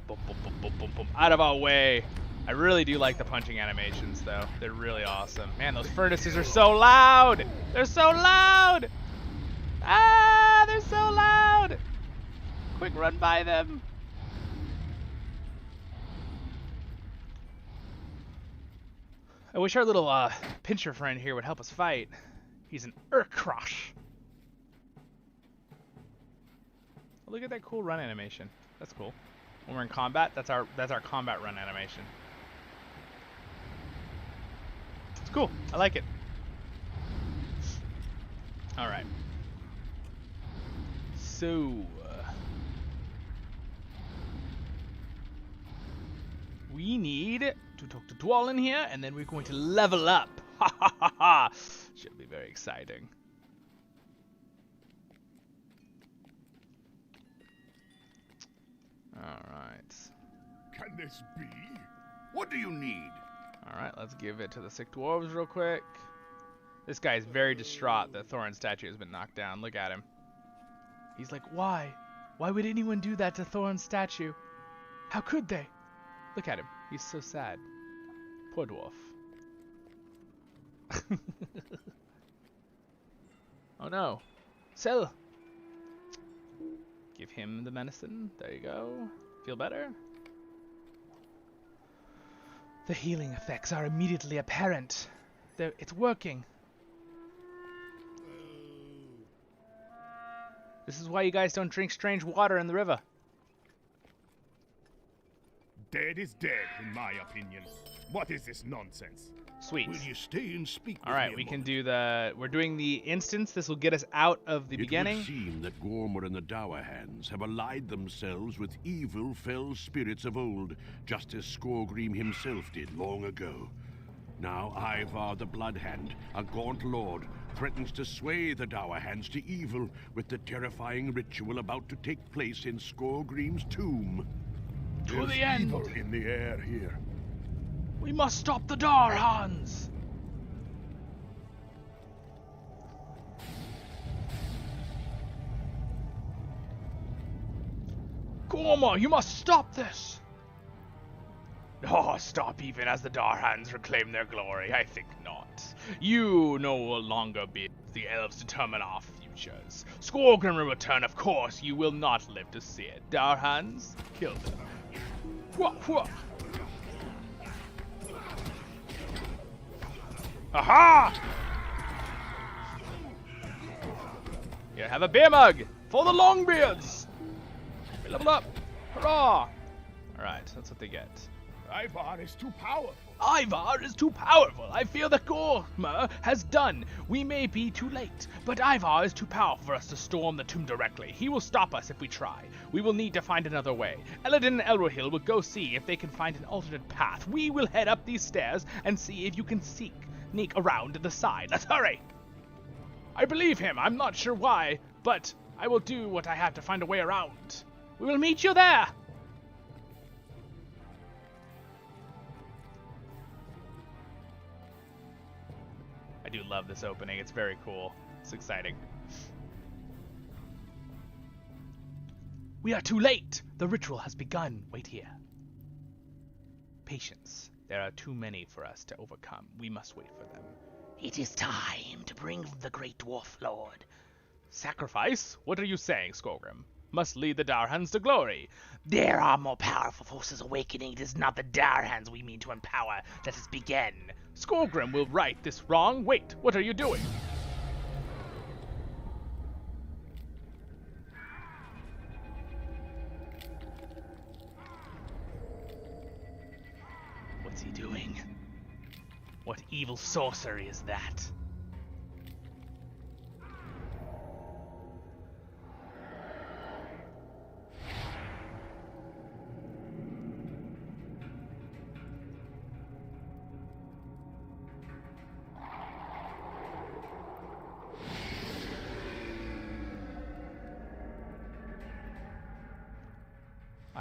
Speaker 1: Boom, boom, boom, boom, boom, boom. Out of our way. I really do like the punching animations, though. They're really awesome. Man, those furnaces are so loud! They're so loud! Ah, they're so loud! Quick run by them. I wish our little pincher friend here would help us fight. He's an Urkrosh. Look at that cool run animation. That's cool. when we're in combat. That's our combat run animation. It's cool. I like it. All right. So we need to talk to Zollin here, and then we're going to level up. Ha ha ha ha! Should be very exciting. Alright.
Speaker 4: Can this be? What do you need?
Speaker 1: Alright, let's give it to the sick dwarves real quick. This guy is very distraught that Thorin's statue has been knocked down. Look at him. He's like, why? Why would anyone do that to Thorin's statue? How could they? Look at him. He's so sad. Poor dwarf. Oh no. Sell. Give him the medicine. There you go. Feel better? The healing effects are immediately apparent. It's working. This is why you guys don't drink strange water in the river.
Speaker 8: Dead is dead, in my opinion. What is this nonsense?
Speaker 1: Sweet.
Speaker 4: Will you stay and speak with
Speaker 1: Alright,
Speaker 4: me a
Speaker 1: we can
Speaker 4: moment?
Speaker 1: do the... We're doing the instance. This will get us out of the beginning.
Speaker 3: It would seem that Gormor and the Dour Hands have allied themselves with evil, fell spirits of old, just as Skorgrim himself did long ago. Now Ivar the Bloodhand, a gaunt lord, threatens to sway the Dour Hands to evil with the terrifying ritual about to take place in Skorgrim's tomb.
Speaker 1: To
Speaker 4: There's
Speaker 1: the end.
Speaker 4: evil in the air here.
Speaker 1: We must stop the Darhans! Gormor, you must stop this! Oh, stop even as the Darhans reclaim their glory. I think not. You no longer be the elves determine our futures. Skorgrim will return, of course. You will not live to see it. Darhans, kill them. Whoa, whoa. Aha! Here, have a beer mug for the Longbeards. We level up. Hurrah! Alright, that's what they get.
Speaker 8: Ivar is too powerful.
Speaker 1: Ivar is too powerful. I fear that Gormor has done. We may be too late, but Ivar is too powerful for us to storm the tomb directly. He will stop us if we try. We will need to find another way. Eladin and Elrohil will go see if they can find an alternate path. We will head up these stairs and see if you can sneak around to the side. Let's hurry. I believe him. I'm not sure why, but I will do what I have to find a way around. We will meet you there. I do love this opening. It's very cool. It's exciting. We are too late. The ritual has begun. Wait here. Patience. There are too many for us to overcome. We must wait for them. It is time to bring the great dwarf lord. Sacrifice? What are you saying, Skorgrim? Must lead the Darhans to glory. There are more powerful forces awakening. It is not the Darhans we mean to empower. Let us begin. Skorgrim will right this wrong. Wait, what are you doing? What's he doing? What evil sorcery is that?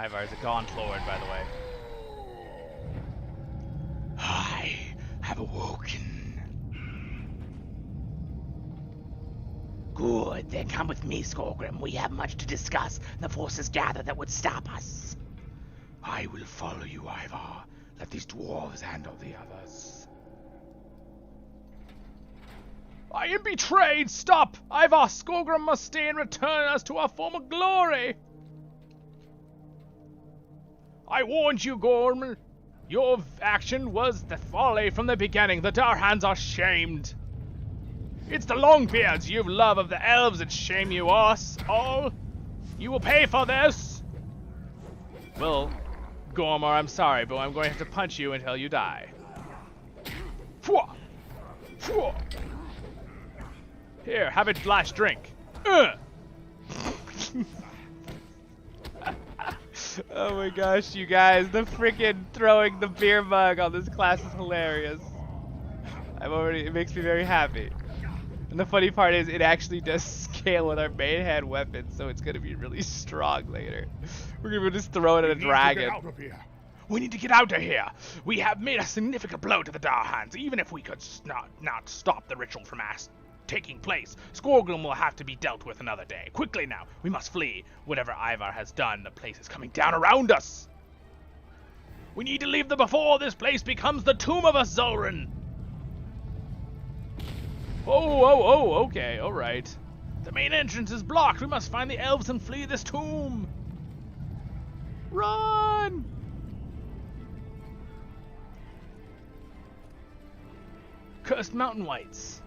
Speaker 1: Ivar is a gaunt lord, by the way. I have awoken. Good, then come with me, Skorgrim. We have much to discuss. The forces gather that would stop us. I will follow you, Ivar. Let these dwarves handle the others. I am betrayed! Stop! Ivar, Skorgrim must stay and return us to our former glory! I warned you, Gorm. Your action was the folly from the beginning. The Darhans are shamed. It's the Longbeards, you love of the elves, that shame you us all. You will pay for this. Well, Gormar, I'm sorry, but I'm going to have to punch you until you die. Fwah! Fwah! Here, have a last drink. Oh my gosh, you guys, the freaking throwing the beer mug on this class is hilarious. It makes me very happy. And the funny part is, it actually does scale with our main hand weapon, so it's gonna be really strong later. We're gonna just throw it at a dragon. We need to get out of here. We have made a significant blow to the Darhans. Even if we could not stop the ritual from taking place, Skorgrim will have to be dealt with another day. Quickly now, we must flee. Whatever Ivar has done, the place is coming down around us. We need to leave them before this place becomes the tomb of a Zollin. Oh, okay, alright. The main entrance is blocked. We must find the elves and flee this tomb. Run! Cursed mountain whites.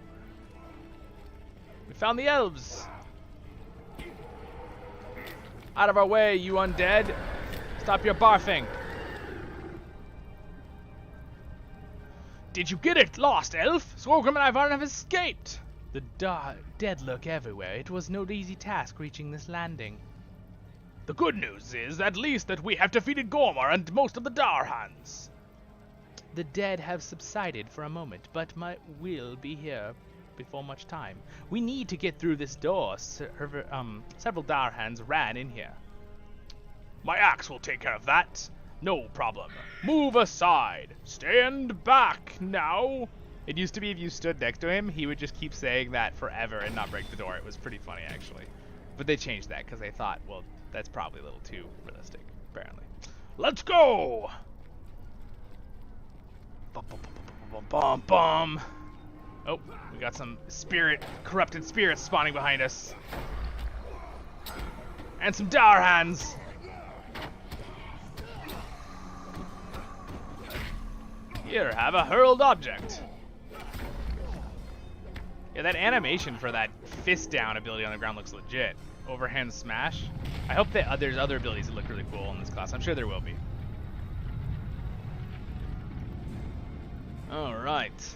Speaker 1: We found the elves. Out of our way, you undead. Stop your barfing. Did you get it, lost elf? Skorgrim and Ivar have escaped. The dead lurk everywhere. It was no easy task reaching this landing. The good news is, at least, that we have defeated Gormar and most of the Darhans. The dead have subsided for a moment, but will be here before much time. We need to get through this door. Several Darhans ran in here. My axe will take care of that. No problem. Move aside. Stand back now. It used to be if you stood next to him, he would just keep saying that forever and not break the door. It was pretty funny, actually. But they changed that because they thought, well, that's probably a little too realistic, apparently. Let's go! Bum, bum, bum, bum, bum, bum. Oh, we got some corrupted spirits spawning behind us. And some Darhans. Here, have a hurled object. Yeah, that animation for that fist down ability on the ground looks legit. Overhand smash. I hope that there's other abilities that look really cool in this class. I'm sure there will be. Alright.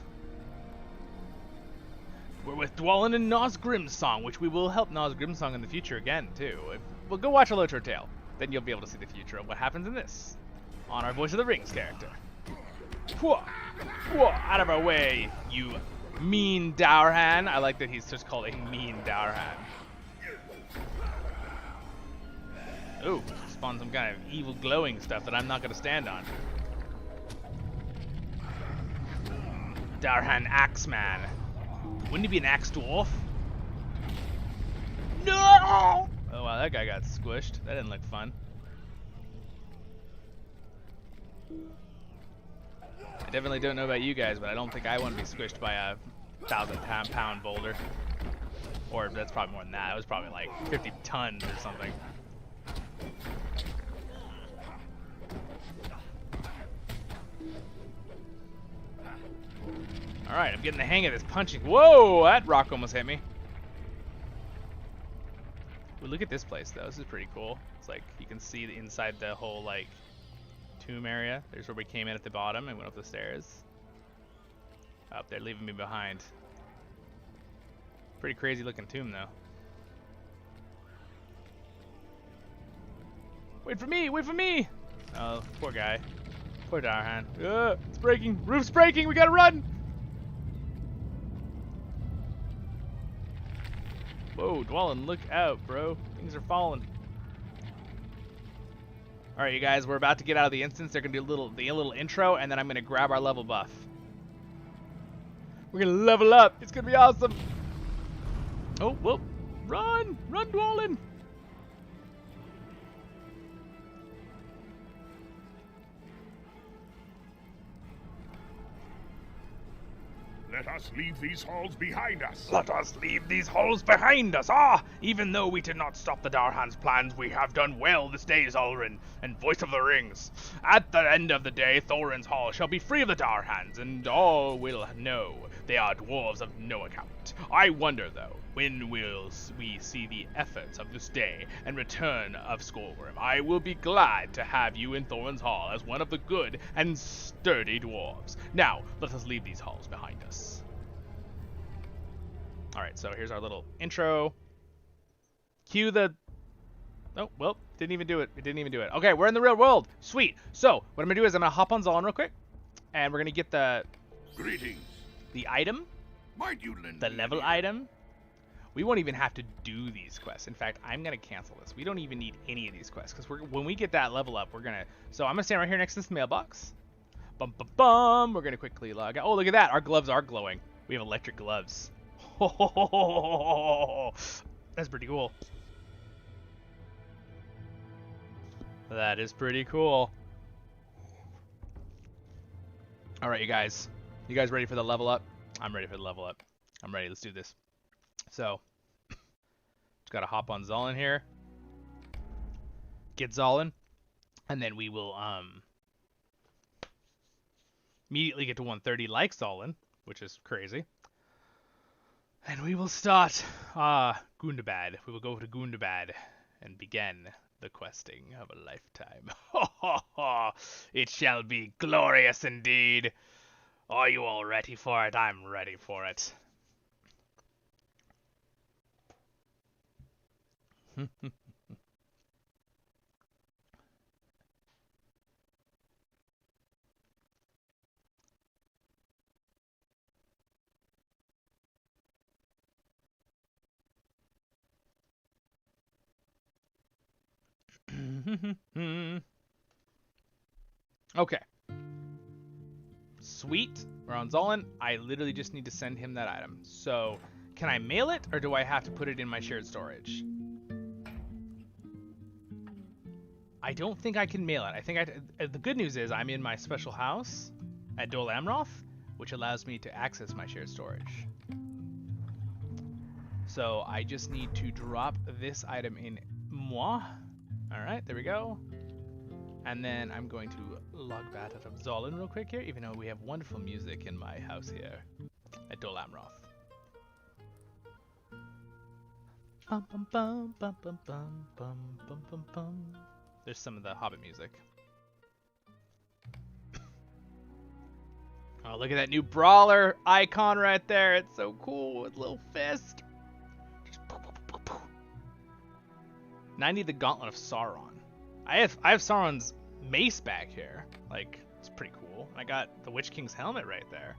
Speaker 1: We're with Dwalin and Nos Grimsong, which we will help Nos Grimsong in the future again, too. We'll go watch a Lotro Tale. Then you'll be able to see the future of what happens in this. On our Voice of the Rings character. Out of our way, you mean Darhan. I like that he's just called a mean Darhan. Ooh, spawned some kind of evil glowing stuff that I'm not going to stand on. Darhan Axeman. Wouldn't he be an axe dwarf? No! Oh wow, that guy got squished. That didn't look fun. I definitely don't know about you guys, but I don't think I want to be squished by a 1,000-pound boulder. Or that's probably more than that. It was probably like 50 tons or something. Alright, I'm getting the hang of this punching. Whoa, that rock almost hit me. Well, look at this place, though. This is pretty cool. It's like, you can see inside the whole, like, tomb area. There's where we came in at the bottom and went up the stairs. Oh, they're leaving me behind. Pretty crazy looking tomb, though. Wait for me! Wait for me! Oh, poor guy. Poor Darhan. It's breaking! Roof's breaking! We gotta run! Whoa, Dwalin, look out, bro. Things are falling. Alright, you guys, we're about to get out of the instance. They're gonna do a little intro, and then I'm gonna grab our level buff. We're gonna level up. It's gonna be awesome. Oh, whoa. Run! Run, Dwalin!
Speaker 8: Let us leave these halls behind us.
Speaker 1: Let us leave these halls behind us. Ah, even though we did not stop the Darhan's plans, we have done well this day, Zollin, and Voice of the Rings. At the end of the day, Thorin's Hall shall be free of the Darhans, and all will know They are dwarves of no account. I wonder, though, when will we see the efforts of this day and return of Skullgrim? I will be glad to have you in Thorin's Hall as one of the good and sturdy dwarves. Now, let us leave these halls behind us. Alright, so here's our little intro. Cue the... Oh, well, didn't even do it. It didn't even do it. Okay, we're in the real world. Sweet. So, what I'm going to do is I'm going to hop on Zollin real quick. And we're going to get
Speaker 3: Greetings.
Speaker 1: the item.
Speaker 3: Might you lend
Speaker 1: The
Speaker 3: me
Speaker 1: level
Speaker 3: an ear?
Speaker 1: item. We won't even have to do these quests. In fact, I'm going to cancel this. We don't even need any of these quests. Because when we get that level up, we're going to... So I'm going to stand right here next to this mailbox. Bum, bum, bum. We're going to quickly log out. Oh, look at that. Our gloves are glowing. We have electric gloves. That's pretty cool. That is pretty cool. Alright, you guys. You guys ready for the level up? I'm ready for the level up. I'm ready. Let's do this. So, just gotta hop on Zollin here. Get Zollin. And then we will immediately get to 130 like Zollin, which is crazy. And we will start Gundabad. We will go to Gundabad and begin the questing of a lifetime. It shall be glorious indeed. Are you all ready for it? I'm ready for it. Okay. Sweet. We're on Zollin. I literally just need to send him that item. So, can I mail it, or do I have to put it in my shared storage? I don't think I can mail it. I think the good news is I'm in my special house at Dol Amroth, which allows me to access my shared storage. So, I just need to drop this item in moi. Alright, there we go. And then I'm going to log that out of Zollin real quick here, even though we have wonderful music in my house here at Dol Amroth. Bum, bum, bum, bum, bum, bum, bum, bum, bum, bum. There's some of the Hobbit music. Oh, look at that new brawler icon right there. It's so cool with a little fist. Just poof, poof, poof, poof. Now I need the Gauntlet of Sauron. I have Sauron's mace back here. Like, it's pretty cool. I got the Witch King's helmet right there.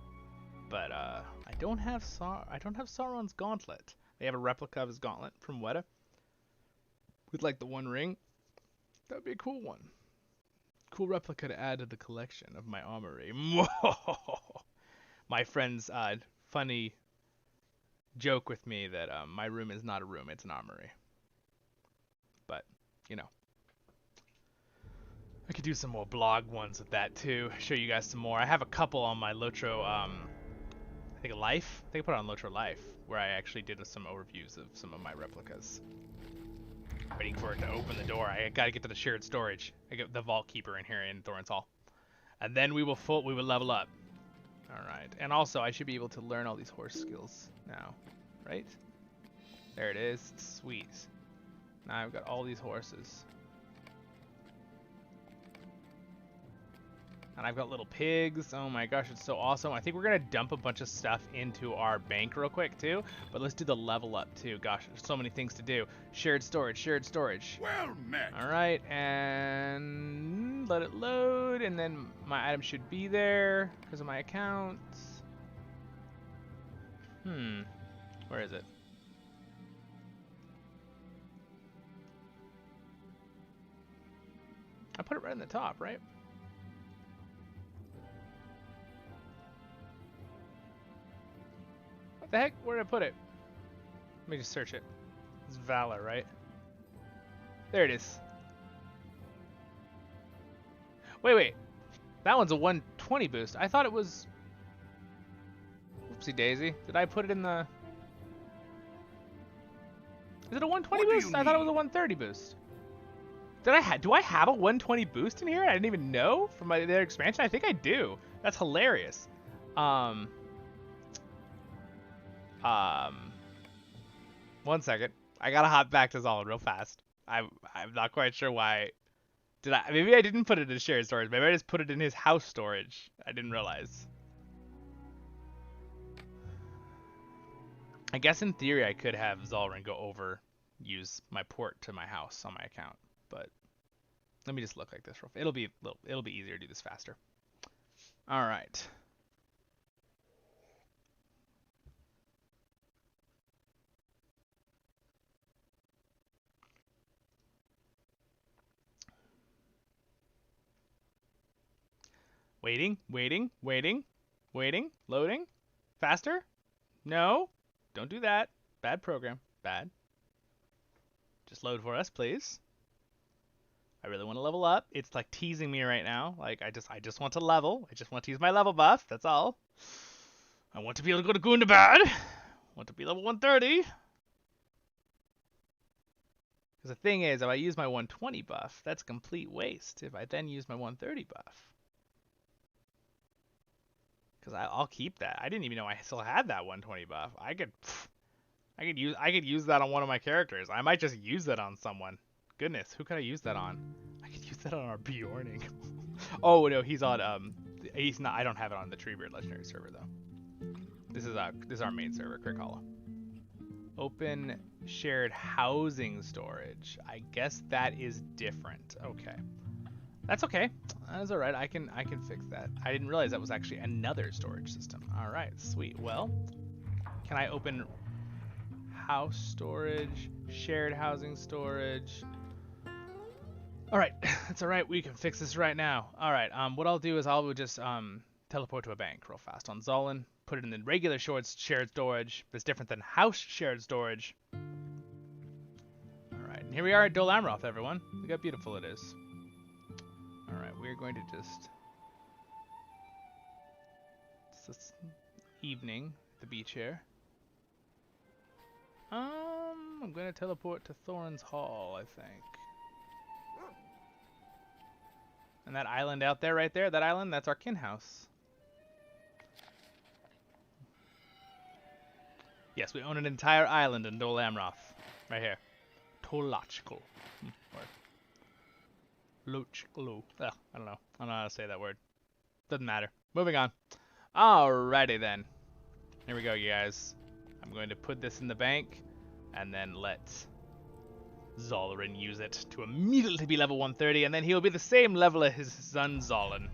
Speaker 1: But I don't have Sauron's gauntlet. They have a replica of his gauntlet from Weta with like the one ring. That'd be a cool one. Cool replica to add to the collection of my armory. My friend's funny joke with me that my room is not a room, it's an armory. But, you know. I could do some more blog ones with that too. Show you guys some more. I have a couple on my Lotro, I think Life. I think I put it on Lotro Life, where I actually did some overviews of some of my replicas. Waiting for it to open the door. I gotta get to the shared storage. I get the Vault Keeper in here in Thorin's Hall. And then we will level up. Alright. And also I should be able to learn all these horse skills now. Right? There it is. Sweet. Now I've got all these horses. And I've got little pigs. Oh my gosh, it's so awesome. I think we're going to dump a bunch of stuff into our bank real quick too. But let's do the level up too. Gosh, there's so many things to do. Shared storage, shared storage.
Speaker 3: Well met.
Speaker 1: Alright, and let it load. And then my item should be there because of my account. Where is it? I put it right in the top, right? What the heck? Where did I put it? Let me just search it. It's Valor, right? There it is. Wait. That one's a 120 boost. I thought it was... Oopsie daisy. Did I put it in the... Is it a 120 boost? I thought it was a 130 boost. Do I have a 120 boost in here? I didn't even know from my other expansion. I think I do. That's hilarious. One second. I gotta hop back to Zollin real fast. I'm not quite sure why. Maybe I didn't put it in shared storage. Maybe I just put it in his house storage. I didn't realize. I guess in theory I could have Zollin go over, use my port to my house on my account, but let me just look like this. It'll be easier to do this faster. All right. Waiting. Loading. Faster? No. Don't do that. Bad program. Bad. Just load for us, please. I really want to level up. It's like teasing me right now. Like I just want to level. I just want to use my level buff. That's all. I want to be able to go to Gundabad. I want to be level 130. Because the thing is, if I use my 120 buff, that's a complete waste. If I then use my 130 buff. Because I'll keep that. I didn't even know I still had that 120 buff. I could use that on one of my characters. I might just use that on someone. Goodness, who could I use that on? I could use that on our Bjorning. Oh no, he's on he's not. I don't have it on the Treebeard Legendary server though. This is our main server, Crick Hollow. Open shared housing storage. I guess that is different. Okay. That's okay. That's all right. I can fix that. I didn't realize that was actually another storage system. All right, sweet. Well, can I open house storage, shared housing storage? All right, that's all right. We can fix this right now. All right. What I'll do is I'll just teleport to a bank real fast on Zollin. Put it in the regular shared storage. It's different than house shared storage. All right. And here we are at Dol Amroth, everyone. Look how beautiful it is. All right, we're going to just. It's this evening at the beach here. I'm going to teleport to Thorin's Hall, I think. And that island out there, right there, that island, that's our kin house. Yes, we own an entire island in Dol Amroth. Right here. Tolachkal. Lochklu. I don't know. I don't know how to say that word. Doesn't matter. Moving on. Alrighty then. Here we go, you guys. I'm going to put this in the bank, and then let Zollin use it to immediately be level 130, and then he'll be the same level as his son Zollin.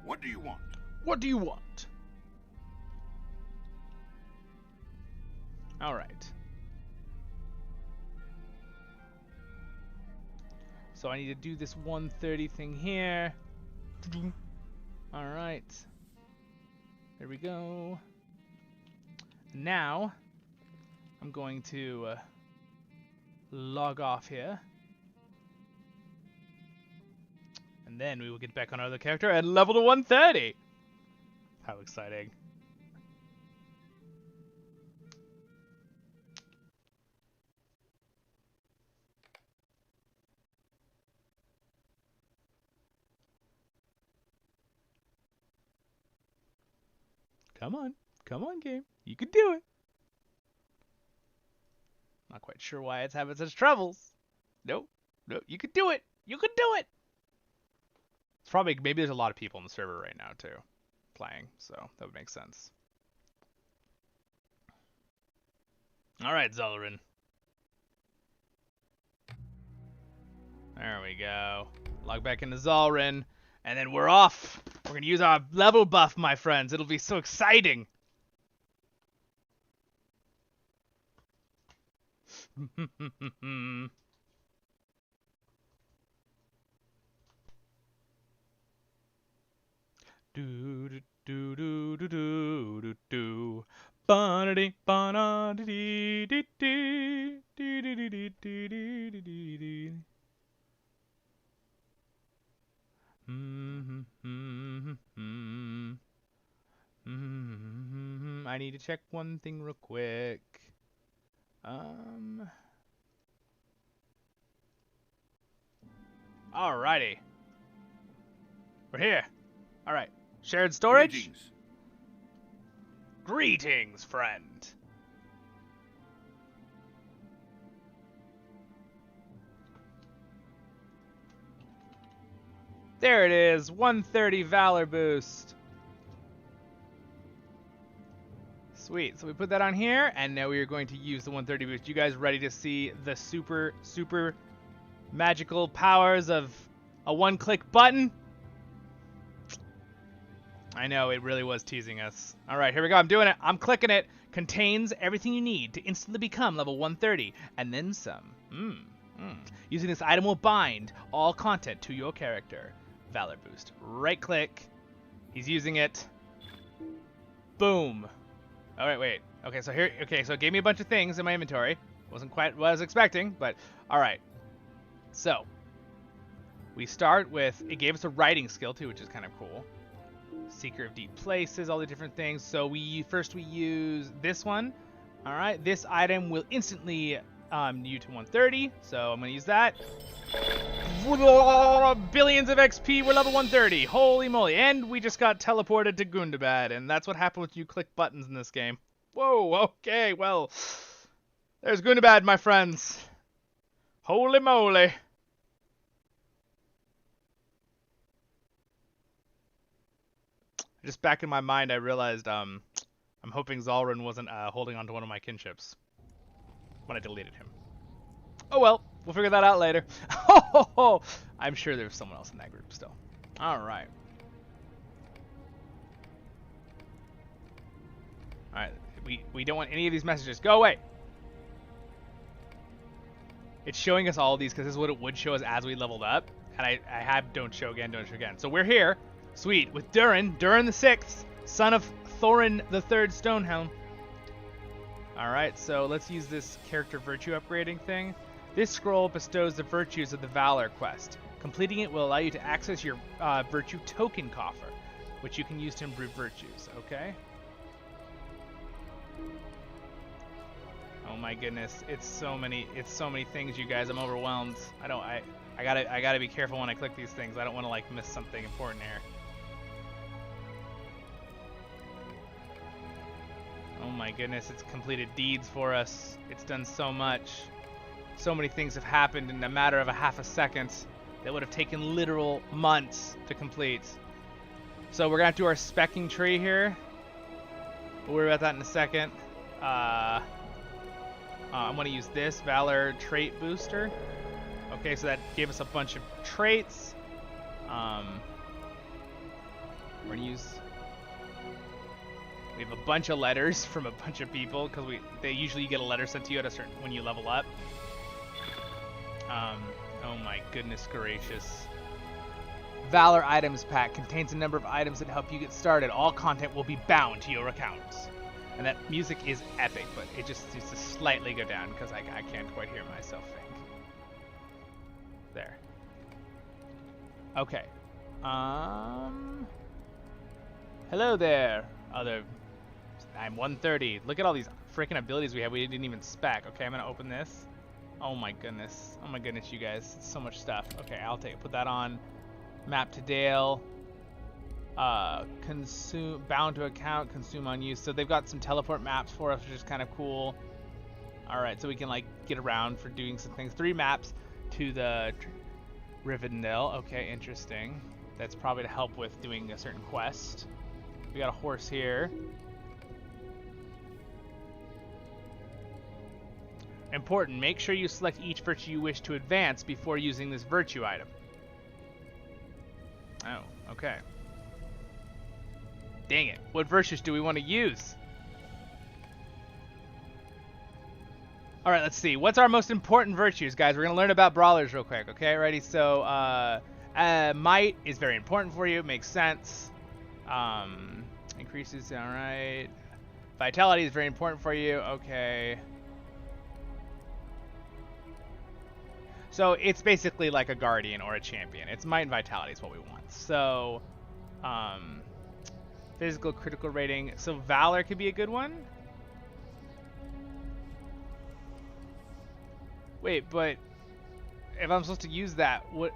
Speaker 8: What do you want?
Speaker 1: What do you want? All right. So I need to do this 130 thing here. All right. There we go. Now I'm going to log off here. And then we will get back on our other character and level to 130. How exciting. Come on. Come on, game. You can do it. Not quite sure why it's having such troubles. Nope. Nope. You can do it. You can do it. It's probably, maybe there's a lot of people in the server right now, too, playing. So that would make sense. All right, Zollin. There we go. Log back into Zollin. And then we're off. We're going to use our level buff, my friends. It'll be so exciting. Do do do do do do do do. Ba-da-dee, ba-da-dee, dee, dee, dee, dee, dee, dee, dee, dee, dee, dee, dee. I need to check one thing real quick. Alrighty. We're here. Alright. Shared storage?
Speaker 3: Greetings.
Speaker 1: Greetings, friend. There it is. 130 Valor boost. Sweet. So we put that on here, and now we are going to use the 130 boost. You guys ready to see the super magical powers of a one-click button? I know, it really was teasing us. Alright, here we go. I'm doing it. I'm clicking it. Contains everything you need to instantly become level 130, and then some. Using this item will bind all content to your character. Valor boost. Right click. He's using it. Boom. Alright, wait. Okay, so here, so it gave me a bunch of things in my inventory. Wasn't quite what I was expecting, but alright. So, we start with, it gave us a writing skill too, which is kind of cool. Seeker of Deep Places, all the different things. So we use this one. Alright, this item will instantly you to 130, so I'm going to use that. Billions of XP, we're level 130. Holy moly. And we just got teleported to Gundabad, and that's what happened when you click buttons in this game. Whoa, okay, well, there's Gundabad, my friends. Holy moly. Just back in my mind, I realized I'm hoping Zollin wasn't holding on to one of my kinships when I deleted him. Oh well, we'll figure that out later. I'm sure there's someone else in that group still. Alright. Alright, we don't want any of these messages. Go away! It's showing us all of these because this is what it would show us as we leveled up. And I have don't show again. So we're here. Sweet, with Durin the 6th, son of Thorin the 3rd Stonehelm. Alright, so let's use this character virtue upgrading thing. This scroll bestows the virtues of the Valor quest. Completing it will allow you to access your virtue token coffer, which you can use to improve virtues, okay? Oh my goodness, it's so many things, you guys. I'm overwhelmed. I gotta be careful when I click these things. I don't want to like miss something important here. Oh my goodness, it's completed deeds for us. It's done so much. So many things have happened in a matter of a half a second that would have taken literal months to complete. So we're gonna have to do our specking tree here. We'll worry about that in a second. I'm gonna use this Valor trait booster. Okay, so that gave us a bunch of traits. We're gonna use. We have a bunch of letters from a bunch of people because they usually get a letter sent to you at a certain when you level up. Oh my goodness gracious. Valor items pack contains a number of items that help you get started. All content will be bound to your accounts. And that music is epic, but it just needs to slightly go down because I can't quite hear myself think. There. Okay. Hello there, other. I'm 130. Look at all these freaking abilities we have. We didn't even spec. Okay, I'm gonna open this. Oh my goodness. Oh my goodness, you guys. It's so much stuff. Okay, I'll put that on. Map to Dale. Consume, bound to account, consume on use. So they've got some teleport maps for us, which is kind of cool. Alright, so we can like get around for doing some things. 3 maps to the Rivendell. Okay, interesting. That's probably to help with doing a certain quest. We got a horse here. Important, make sure you select each virtue you wish to advance before using this virtue item. Oh, okay. Dang it. What virtues do we want to use? Alright, let's see. What's our most important virtues, guys? We're going to learn about brawlers real quick, okay? Ready? So, might is very important for you. Makes sense. Increases, alright. Vitality is very important for you. Okay. So it's basically like a guardian or a champion. It's might and vitality is what we want. So, Physical critical rating. So Valor could be a good one. Wait, but if I'm supposed to use that, what?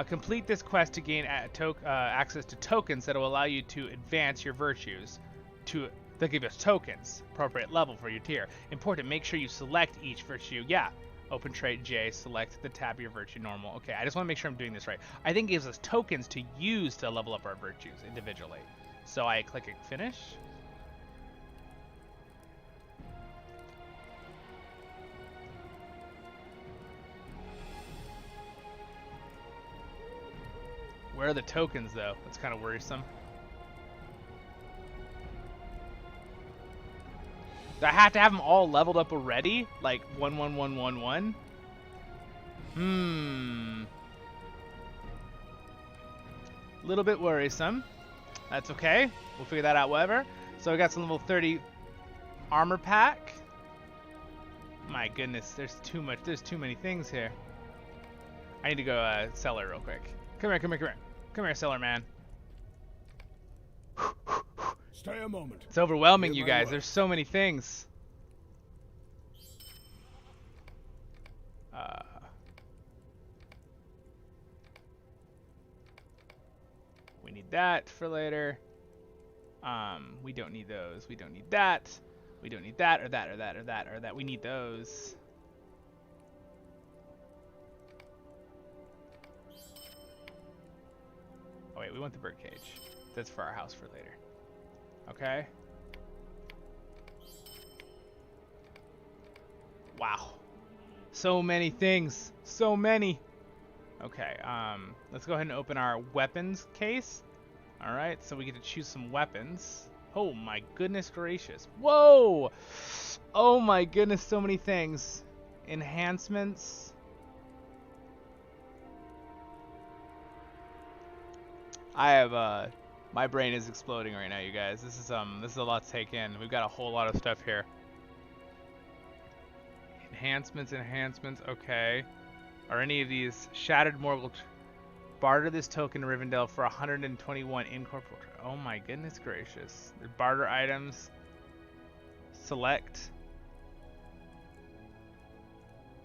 Speaker 1: Complete this quest to gain access to tokens that will allow you to advance your virtues. They'll give us tokens, appropriate level for your tier. Important, make sure you select each virtue. Yeah, open trait J, select the tab of your virtue normal. Okay, I just want to make sure I'm doing this right. I think it gives us tokens to use to level up our virtues individually. So I click finish. Where are the tokens, though? That's kind of worrisome. Do I have to have them all leveled up already? Like 1, 1, 1, 1, 1? A little bit worrisome. That's okay. We'll figure that out, whatever. So we got some level 30 armor pack. My goodness, there's too much. There's too many things here. I need to go cellar real quick. Come here, come here, come here. Come here, cellar man.
Speaker 4: Stay a moment.
Speaker 1: It's overwhelming, you guys. There's so many things. We need that for later. We don't need those. We don't need that. We don't need that, or that, or that, or that, or that. We need those. Oh wait, we want the birdcage. That's for our house for later. Okay. Wow. So many things. So many. Okay, let's go ahead and open our weapons case. Alright, so we get to choose some weapons. Oh my goodness gracious. Whoa! Oh my goodness, so many things. Enhancements. I have, my brain is exploding right now, you guys. This is a lot to take in. We've got a whole lot of stuff here. Enhancements, okay. Are any of these shattered mortal? Barter this token to Rivendell for 121 incorporeal. Oh my goodness gracious. There's barter items. Select.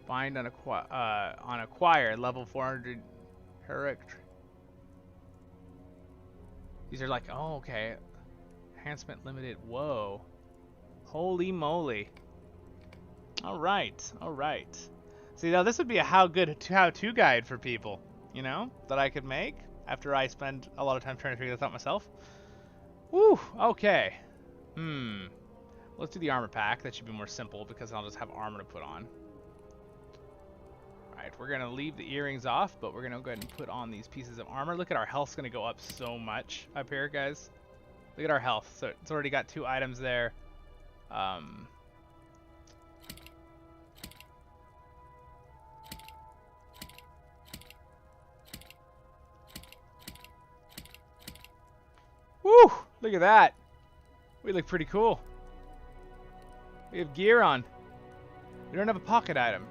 Speaker 1: Bind on acquire level 400 heroic. These are like, oh okay. Enhancement limited. Whoa. Holy moly. Alright, alright. See, now this would be a how-to guide for people, you know, that I could make after I spend a lot of time trying to figure this out myself. Woo, okay. Let's do the armor pack. That should be more simple because I'll just have armor to put on. Alright, we're going to leave the earrings off, but we're going to go ahead and put on these pieces of armor. Look at our health's going to go up so much up here, guys. Look at our health. So it's already got 2 items there. Woo! Look at that. We look pretty cool. We have gear on. We don't have a pocket item.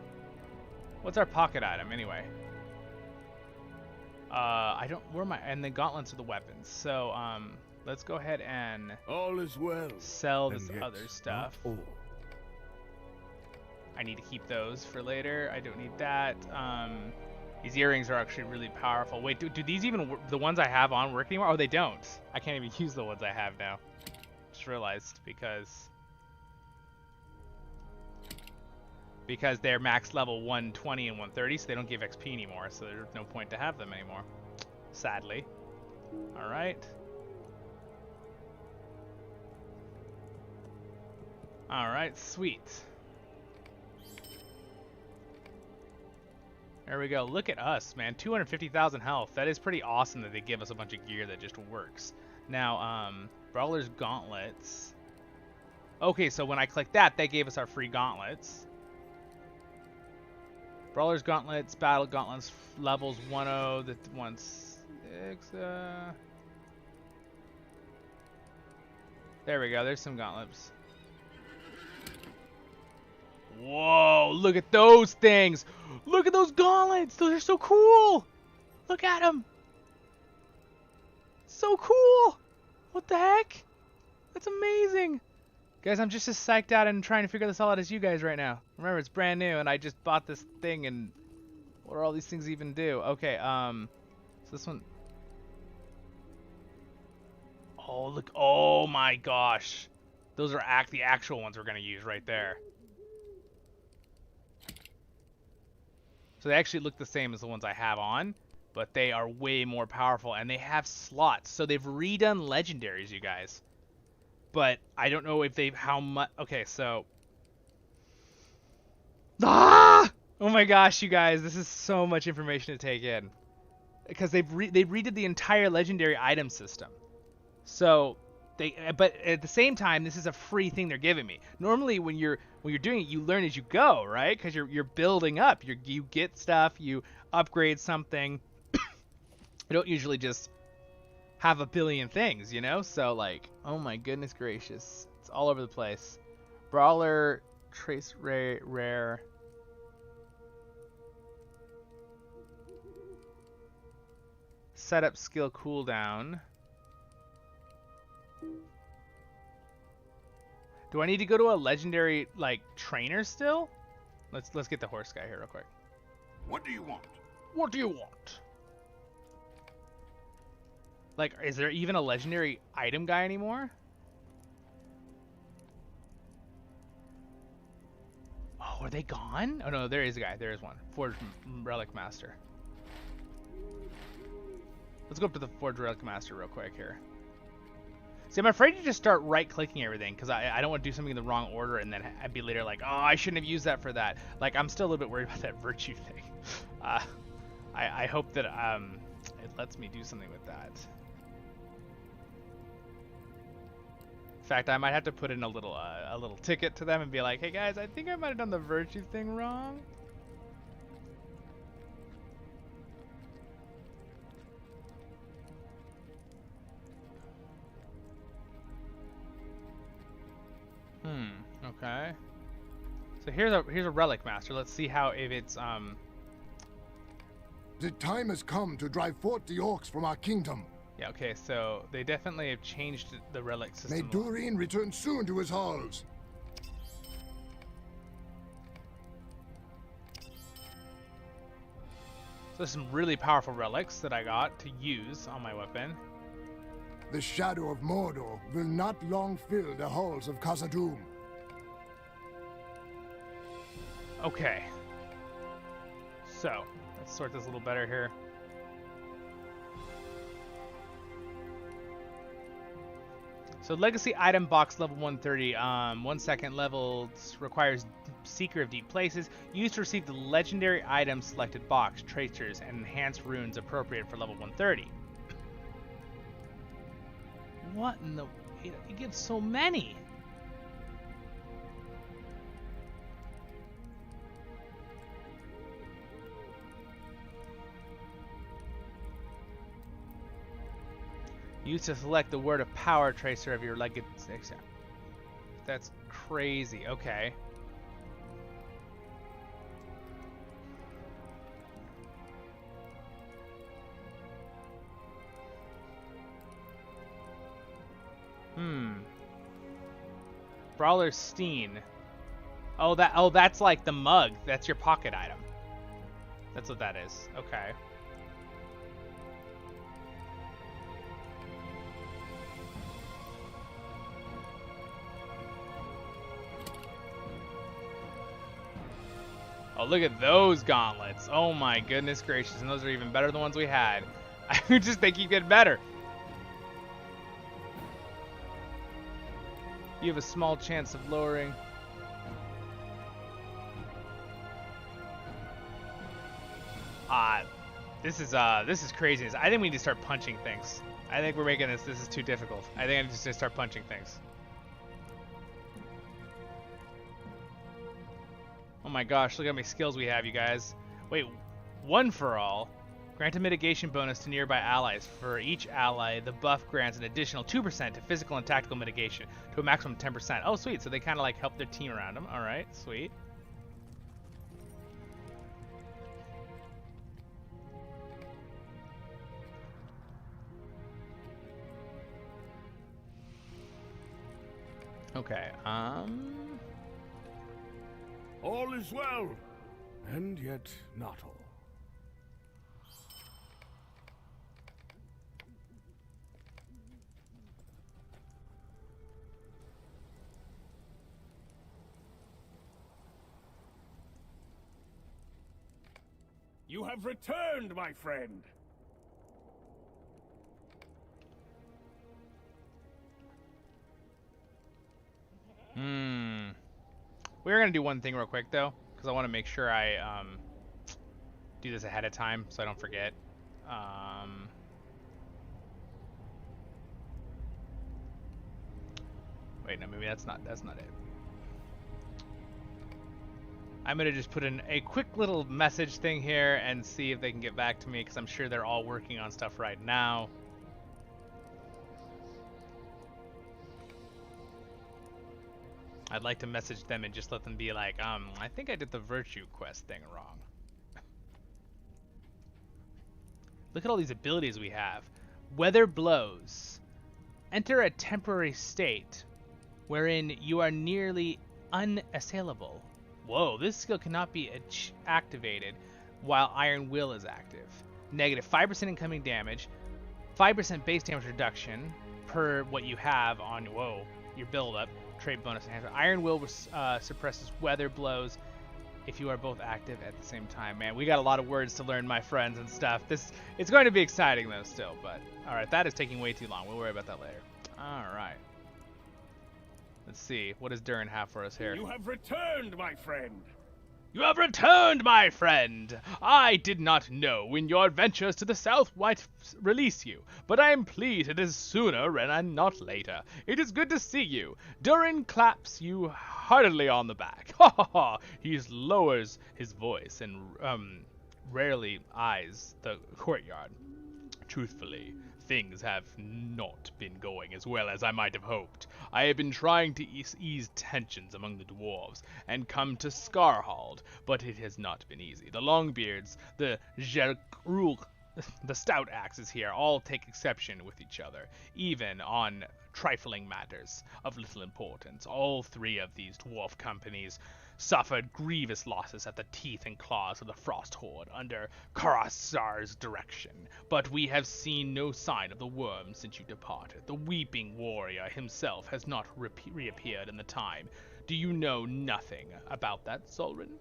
Speaker 1: What's our pocket item anyway? I don't. Where am I? And the gauntlets are the weapons. So let's go ahead and
Speaker 4: all is well.
Speaker 1: Sell this other stuff. I need to keep those for later. I don't need that. These earrings are actually really powerful. Wait, do these even, the ones I have on, work anymore? Oh, they don't. I can't even use the ones I have now. Just realized because they're max level 120 and 130, so they don't give XP anymore, so there's no point to have them anymore. Sadly. Alright. Alright, sweet. There we go. Look at us, man. 250,000 health. That is pretty awesome that they give us a bunch of gear that just works. Now, Brawler's Gauntlets. Okay, so when I click that, they gave us our free gauntlets. Brawler's Gauntlets, Battle Gauntlets, levels 1-0, the 1-6, There we go. There's some gauntlets. Whoa, look at those things. Look at those gauntlets. Those are so cool. Look at them. so cool! What the heck? That's amazing! Guys, I'm just as psyched out and trying to figure this all out as you guys right now. Remember, it's brand new, and I just bought this thing, and what do all these things even do? Okay, so this one... Oh, look. Oh, my gosh. Those are the actual ones we're going to use right there. So they actually look the same as the ones I have on, but they are way more powerful, and they have slots. So they've redone legendaries, you guys. But I don't know if they've how much. Okay, so. Ah! Oh my gosh, you guys, this is so much information to take in, because they've redid the entire legendary item system. So but at the same time, this is a free thing they're giving me. Normally, when you're doing it, you learn as you go, right? Because you're building up. You get stuff, you upgrade something. You don't usually just have a billion things, you know? So, like, oh my goodness gracious. It's all over the place. Brawler, trace rare. Setup skill cooldown. Do I need to go to a legendary, like, trainer still? Let's get the horse guy here real quick.
Speaker 8: What do you want?
Speaker 1: What do you want? Like, is there even a legendary item guy anymore? Oh, are they gone? Oh no, there is a guy. There is one. Forged Relic Master. Let's go up to the Forged Relic Master real quick here. See, I'm afraid to just start right-clicking everything, because I don't want to do something in the wrong order and then I'd be later like, oh, I shouldn't have used that for that. Like, I'm still a little bit worried about that virtue thing. I hope that it lets me do something with that. In fact, I might have to put in a little ticket to them and be like, hey guys, I think I might have done the virtue thing wrong. Okay. So here's a relic master. Let's see how if it's
Speaker 4: The time has come to drive forth the orcs from our kingdom.
Speaker 1: Yeah, okay, so they definitely have changed the relic system.
Speaker 4: May Durin return soon to his halls.
Speaker 1: So there's some really powerful relics that I got to use on my weapon.
Speaker 4: The shadow of Mordor will not long fill the halls of Khazad-dûm.
Speaker 1: Okay. So, let's sort this a little better here. So legacy item box level 130, 1 second level requires Seeker of Deep Places. Used to receive the legendary item selected box, tracers, and enhanced runes appropriate for level 130. What in the... It gives so many! Used to select the word of power tracer of your legacy. That's crazy. Okay. Brawler Steen. Oh, that's like the mug. That's your pocket item. That's what that is. Okay. Oh, look at those gauntlets. Oh my goodness gracious. And those are even better than the ones we had. They keep getting better. You have a small chance of lowering. This is craziness. I think we need to start punching things. I think we're making this is too difficult. I think I just need to start punching things. Oh my gosh, look how many skills we have, you guys. Wait, one for all. Grant a mitigation bonus to nearby allies. For each ally, the buff grants an additional 2% to physical and tactical mitigation to a maximum of 10%. Oh, sweet. So they kind of like help their team around them. All right, sweet. Okay,
Speaker 3: All is well, and yet not all. You have returned, my friend.
Speaker 1: We're gonna do one thing real quick though, because I want to make sure I do this ahead of time so I don't forget. Wait, no, maybe that's not it. I'm gonna just put in a quick little message thing here and see if they can get back to me, because I'm sure they're all working on stuff right now. I'd like to message them and just let them be like, I think I did the virtue quest thing wrong. Look at all these abilities we have. Weather blows. Enter a temporary state wherein you are nearly unassailable. Whoa, this skill cannot be activated while Iron Will is active. Negative 5% incoming damage, 5% base damage reduction per what you have on, your build-up. Trade bonus enhancement. Iron Will suppresses weather blows if you are both active at the same time. Man, we got a lot of words to learn, my friends, and stuff. It's going to be exciting though still, but alright, that is taking way too long. We'll worry about that later. Alright. Let's see. What does Durin have for us here?
Speaker 3: You have returned, my friend.
Speaker 1: You have returned, my friend! I did not know when your adventures to the south might release you, but I am pleased it is sooner and not later. It is good to see you. Durin claps you heartily on the back. Ha ha ha! He lowers his voice and rarely eyes the courtyard. Truthfully, things have not been going as well as I might have hoped. I have been trying to ease tensions among the dwarves and come to Skarhald, but it has not been easy. The Longbeards, the Jerkrul, the Stout Axes here all take exception with each other, even on trifling matters of little importance. All three of these dwarf companies suffered grievous losses at the teeth and claws of the Frost Horde under Karasar's direction, but we have seen no sign of the worm since you departed. The Weeping Warrior himself has not reappeared in the time. Do you know nothing about that, Zollin?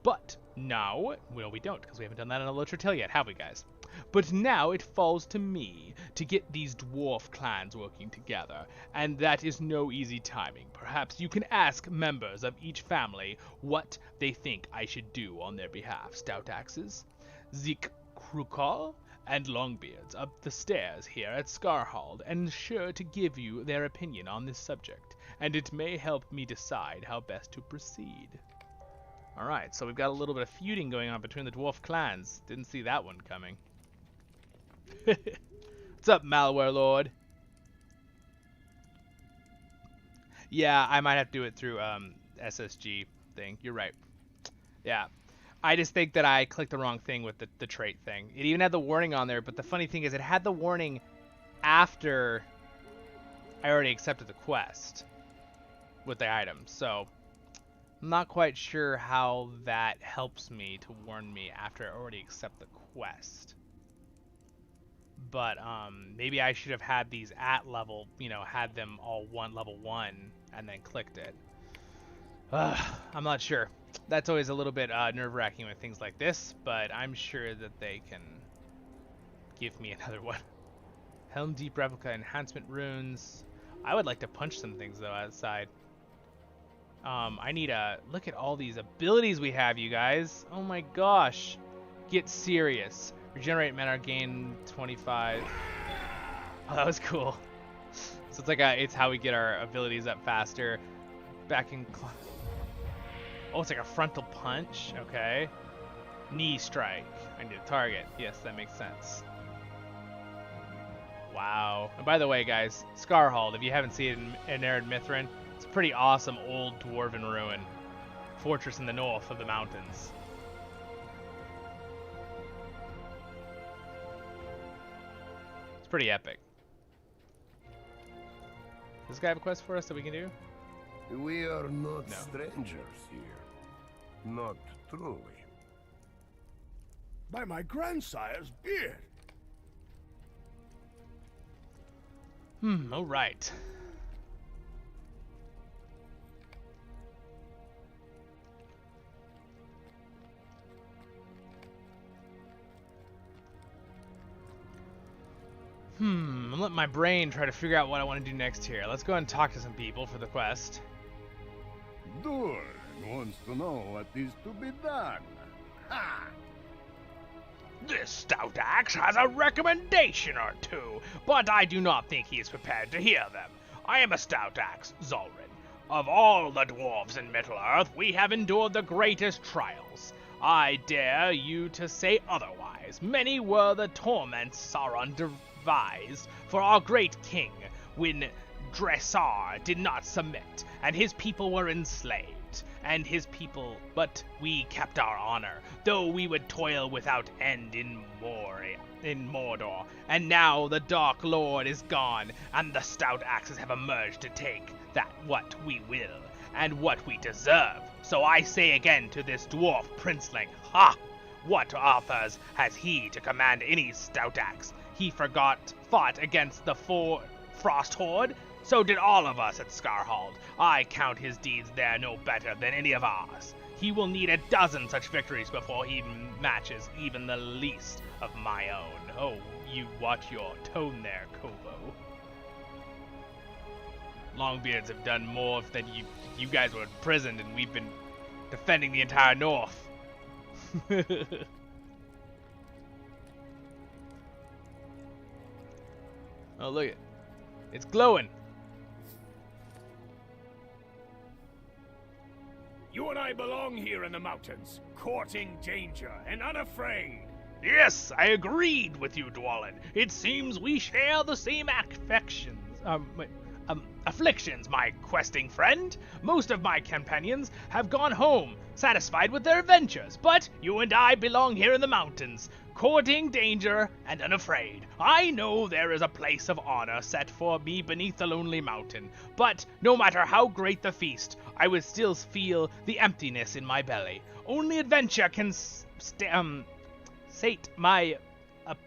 Speaker 1: But now, well, we don't, because we haven't done that in a Literature Tale yet, have we, guys? But now it falls to me to get these dwarf clans working together, and that is no easy timing. Perhaps you can ask members of each family what they think I should do on their behalf. Stout Axes, Zik Krukal, and Longbeards up the stairs here at Skarhald, and sure to give you their opinion on this subject, and it may help me decide how best to proceed. Alright, so we've got a little bit of feuding going on between the dwarf clans. Didn't see that one coming. What's up, Malware Lord? Yeah, I might have to do it through SSG thing. You're right. Yeah. I just think that I clicked the wrong thing with the trait thing. It even had the warning on there, but the funny thing is it had the warning after I already accepted the quest with the items. So I'm not quite sure how that helps me to warn me after I already accept the quest. But maybe I should have had these at level, had them all level 1 and then clicked it. I'm not sure. That's always a little bit nerve-wracking with things like this, but I'm sure that they can give me another one. Helm Deep Replica Enhancement Runes. I would like to punch some things though outside. I need a look at all these abilities we have, you guys. Oh my gosh. Get serious. Regenerate mana, gain 25. Oh, that was cool. So it's like it's how we get our abilities up faster. Back in. Oh, it's like a frontal punch. Okay. Knee strike. I need a target. Yes, that makes sense. Wow. And by the way, guys, Skarhald, if you haven't seen it in Arid Mithrin, it's a pretty awesome old dwarven ruin. Fortress in the north of the mountains. Pretty epic. Does this guy have a quest for us that we can do?
Speaker 4: We are not
Speaker 1: No.
Speaker 4: strangers here. Not truly. By my grandsire's beard.
Speaker 1: All right. I'm letting my brain try to figure out what I want to do next here. Let's go and talk to some people for the quest.
Speaker 4: Durin wants to know what is to be done. Ha!
Speaker 1: This stout axe has a recommendation or two, but I do not think he is prepared to hear them. I am a stout axe, Zollin. Of all the dwarves in Middle-earth, we have endured the greatest trials. I dare you to say otherwise. Many were the torments Sauron devised for our great king when Dressar did not submit, and his people were enslaved. But we kept our honor, though we would toil without end in Mordor. And now the Dark Lord is gone, and the stout axes have emerged to take that what we will, and what we deserve. So I say again to this dwarf princeling, ha! What offers has he to command any stout axe? He fought against the Frost Horde. So did all of us at Skarhald. I count his deeds there no better than any of ours. He will need a dozen such victories before he matches even the least of my own. Oh, you watch your tone there, Kovo. Longbeards have done more than you guys were imprisoned, and we've been defending the entire North. Oh, look it. It's glowing.
Speaker 8: You and I belong here in the mountains, courting danger and unafraid.
Speaker 1: Yes, I agreed with you, Dwalin. It seems we share the same afflictions, my questing friend. Most of my companions have gone home, satisfied with their adventures, but you and I belong here in the mountains, courting danger and unafraid. I know there is a place of honor set for me beneath the lonely mountain, but no matter how great the feast, I would still feel the emptiness in my belly. Only adventure can sate my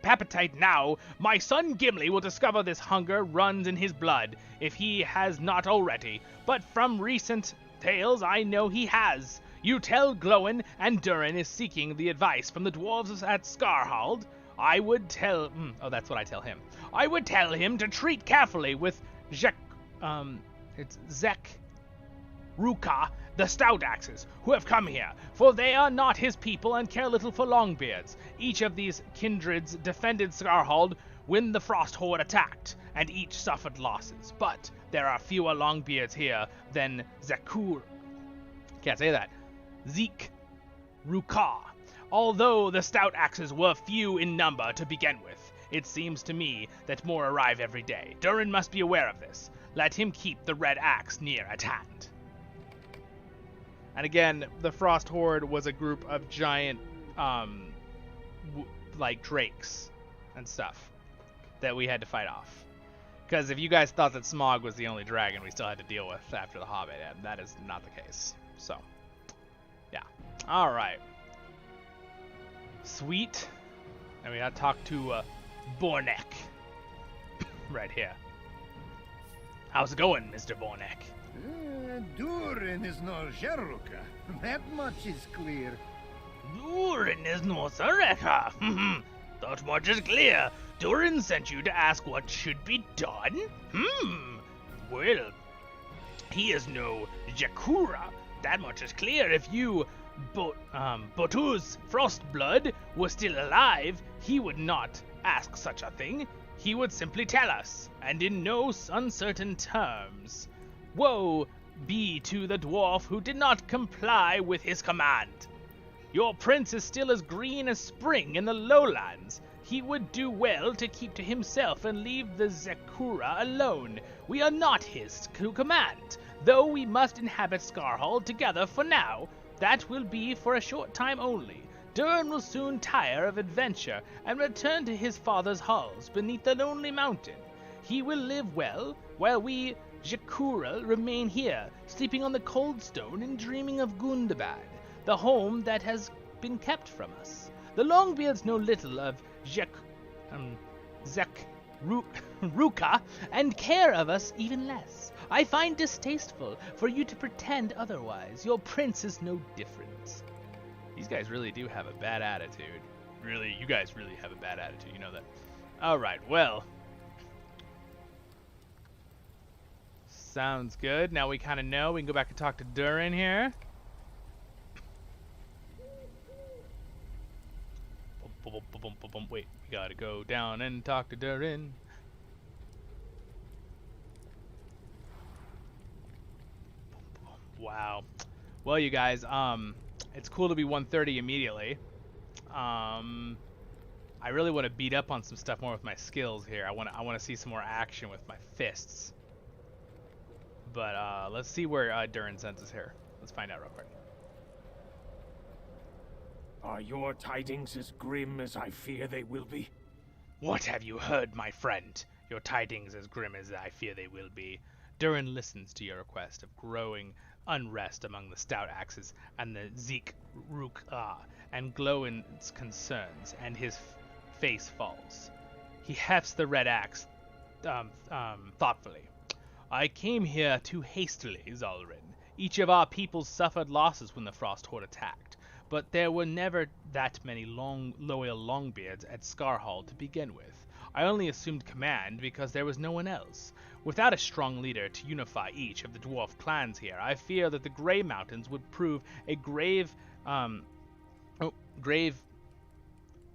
Speaker 1: appetite now. My son Gimli will discover this hunger runs in his blood, if he has not already, but from recent tales I know he has. You tell Glowin, and Durin is seeking the advice from the dwarves at Skarhald. I would tell... that's what I tell him. I would tell him to treat carefully with Ruka, the stout axes, who have come here, for they are not his people and care little for Longbeards. Each of these kindreds defended Skarhald when the Frost Horde attacked, and each suffered losses. But there are fewer Longbeards here than Zeke Ruka. Although the stout axes were few in number to begin with, it seems to me that more arrive every day. Durin must be aware of this. Let him keep the red axe near at hand. And again, the Frost Horde was a group of giant, like drakes and stuff that we had to fight off. Because if you guys thought that Smaug was the only dragon we still had to deal with after the Hobbit, and that is not the case. So, yeah. All right. Sweet. And we gotta talk to Bornek right here. How's it going, Mr. Bornek?
Speaker 6: Durin is no Jeruka. That much is clear.
Speaker 1: Durin is no Sareka. That much is clear. Durin sent you to ask what should be done? Well, he is no Jakura. That much is clear. If you, Botuz Frostblood, were still alive, he would not ask such a thing. He would simply tell us, and in no uncertain terms. Woe be to the dwarf who did not comply with his command. Your prince is still as green as spring in the lowlands. He would do well to keep to himself and leave the Zekura alone. We are not his to command, though we must inhabit Skarhald together for now. That will be for a short time only. Durin will soon tire of adventure and return to his father's halls beneath the lonely mountain. He will live well while we Jakura remain here, sleeping on the cold stone and dreaming of Gundabad, the home that has been kept from us. The Longbeards know little of Ruka, and care of us even less. I find distasteful for you to pretend otherwise. Your prince is no different. These guys really do have a bad attitude. Really, you guys really have a bad attitude, you know that. Alright, well. Sounds good. Now we kind of know. We can go back and talk to Durin here. Wait, we gotta go down and talk to Durin. Wow. Well, you guys, it's cool to be 130 immediately. I really want to beat up on some stuff more with my skills here. I want to see some more action with my fists. But let's see where Durin sends us here. Let's find out real quick.
Speaker 8: Are your tidings as grim as I fear they will be?
Speaker 1: What have you heard, my friend? Your tidings as grim as I fear they will be. Durin listens to your request of growing unrest among the Stout Axes and the Zeke Ruk-ah, and Glowin's concerns, and his face falls. He hefts the red axe thoughtfully. I came here too hastily, Zollin. Each of our peoples suffered losses when the Frost Horde attacked, but there were never that many loyal Longbeards at Scarhall to begin with. I only assumed command because there was no one else. Without a strong leader to unify each of the dwarf clans here, I fear that the Grey Mountains would prove a grave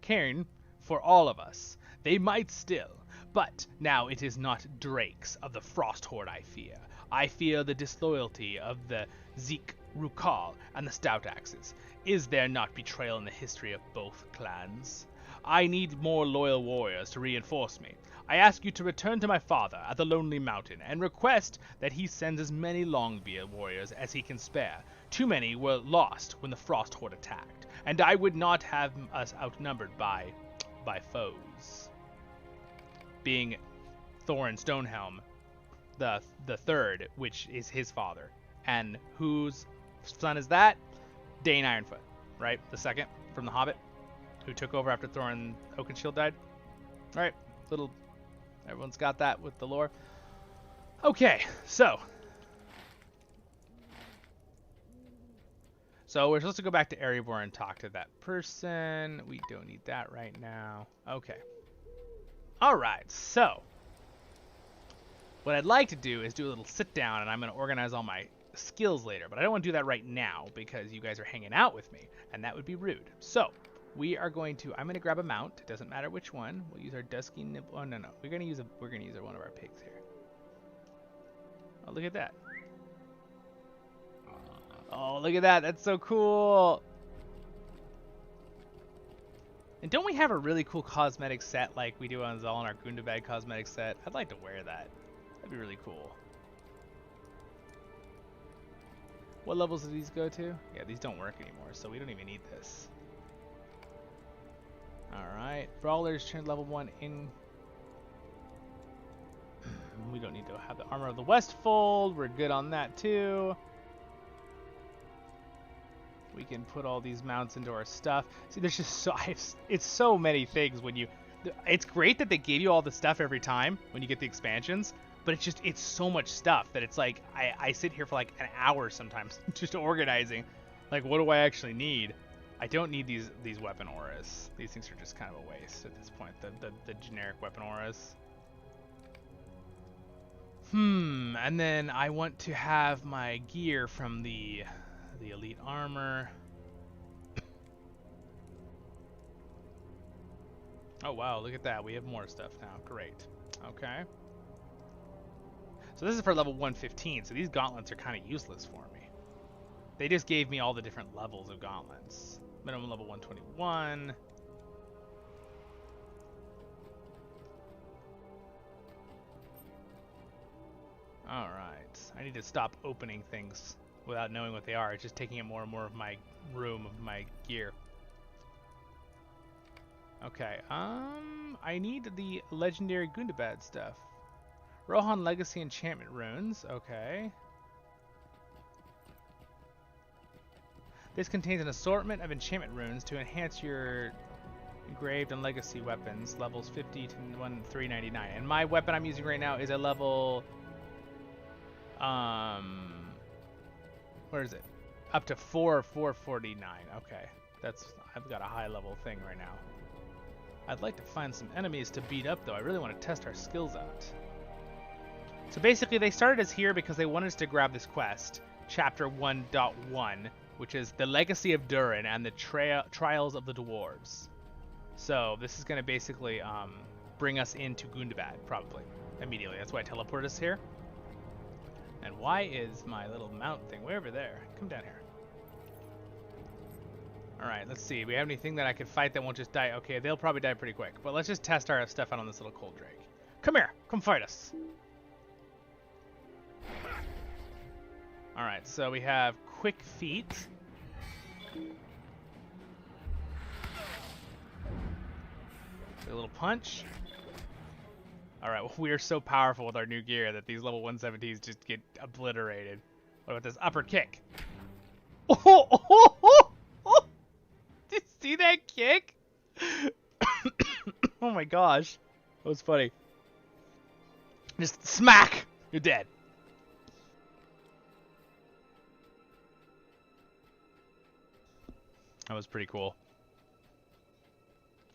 Speaker 1: cairn for all of us. They might still, but now it is not Drakes of the Frost Horde I fear. I fear the disloyalty of the Zeke Rukal and the Stout Axes. Is there not betrayal in the history of both clans? I need more loyal warriors to reinforce me. I ask you to return to my father at the Lonely Mountain and request that he sends as many Longbeard warriors as he can spare. Too many were lost when the Frost Horde attacked, and I would not have us outnumbered by foes. Being Thorin Stonehelm, the third, which is his father. And whose son is that? Dane Ironfoot, right? The second from The Hobbit, who took over after Thorin Oakenshield died. All right, everyone's got that with the lore. Okay, so we're supposed to go back to Erebor and talk to that person. We don't need that right now. Okay. All right, so what I'd like to do is do a little sit down, and I'm going to organize all my skills later, but I don't want to do that right now because you guys are hanging out with me, and that would be rude. So I'm going to grab a mount. It doesn't matter which one. We'll use our dusky nibble. Oh no, we're going to use one of our pigs here. Oh, look at that. Oh, look at that. That's so cool. And don't we have a really cool cosmetic set like we do on Zollin, our Gundabad cosmetic set? I'd like to wear that. That'd be really cool. What levels do these go to? Yeah, these don't work anymore, so we don't even need this. Alright. Brawlers turn level 1 in. We don't need to have the Armor of the Westfold. We're good on that too. We can put all these mounts into our stuff. See, there's just it's so many things when you... It's great that they gave you all the stuff every time when you get the expansions, but it's so much stuff that it's like, I sit here for like an hour sometimes just organizing. Like, what do I actually need? I don't need these weapon auras. These things are just kind of a waste at this point, the generic weapon auras. And then I want to have my gear from the elite armor. Oh wow, look at that. We have more stuff now. Great. Okay. So this is for level 115, so these gauntlets are kind of useless for me. They just gave me all the different levels of gauntlets. Minimum level 121. Alright. I need to stop opening things without knowing what they are. It's just taking up more and more of my room, of my gear. Okay, I need the legendary Gundabad stuff. Rohan Legacy enchantment runes. Okay. This contains an assortment of enchantment runes to enhance your engraved and legacy weapons, levels 50 to 399. And my weapon I'm using right now is a level, where is it? Up to 449. Okay, I've got a high level thing right now. I'd like to find some enemies to beat up though. I really want to test our skills out. So basically, they started us here because they wanted us to grab this quest, Chapter 1.1, which is the Legacy of Durin and the Trials of the Dwarves. So this is going to basically bring us into Gundabad, probably, immediately. That's why I teleported us here. And why is my little mount thing way over there? Come down here. Alright, let's see. We have anything that I could fight that won't just die? Okay, they'll probably die pretty quick. But let's just test our stuff out on this little cold drake. Come here! Come fight us! Alright, so we have quick feet. A little punch. Alright, well, we are so powerful with our new gear that these level 117s just get obliterated. What about this upper kick? Oh! Did you see that kick? Oh my gosh. That was funny. Just smack! You're dead. That was pretty cool.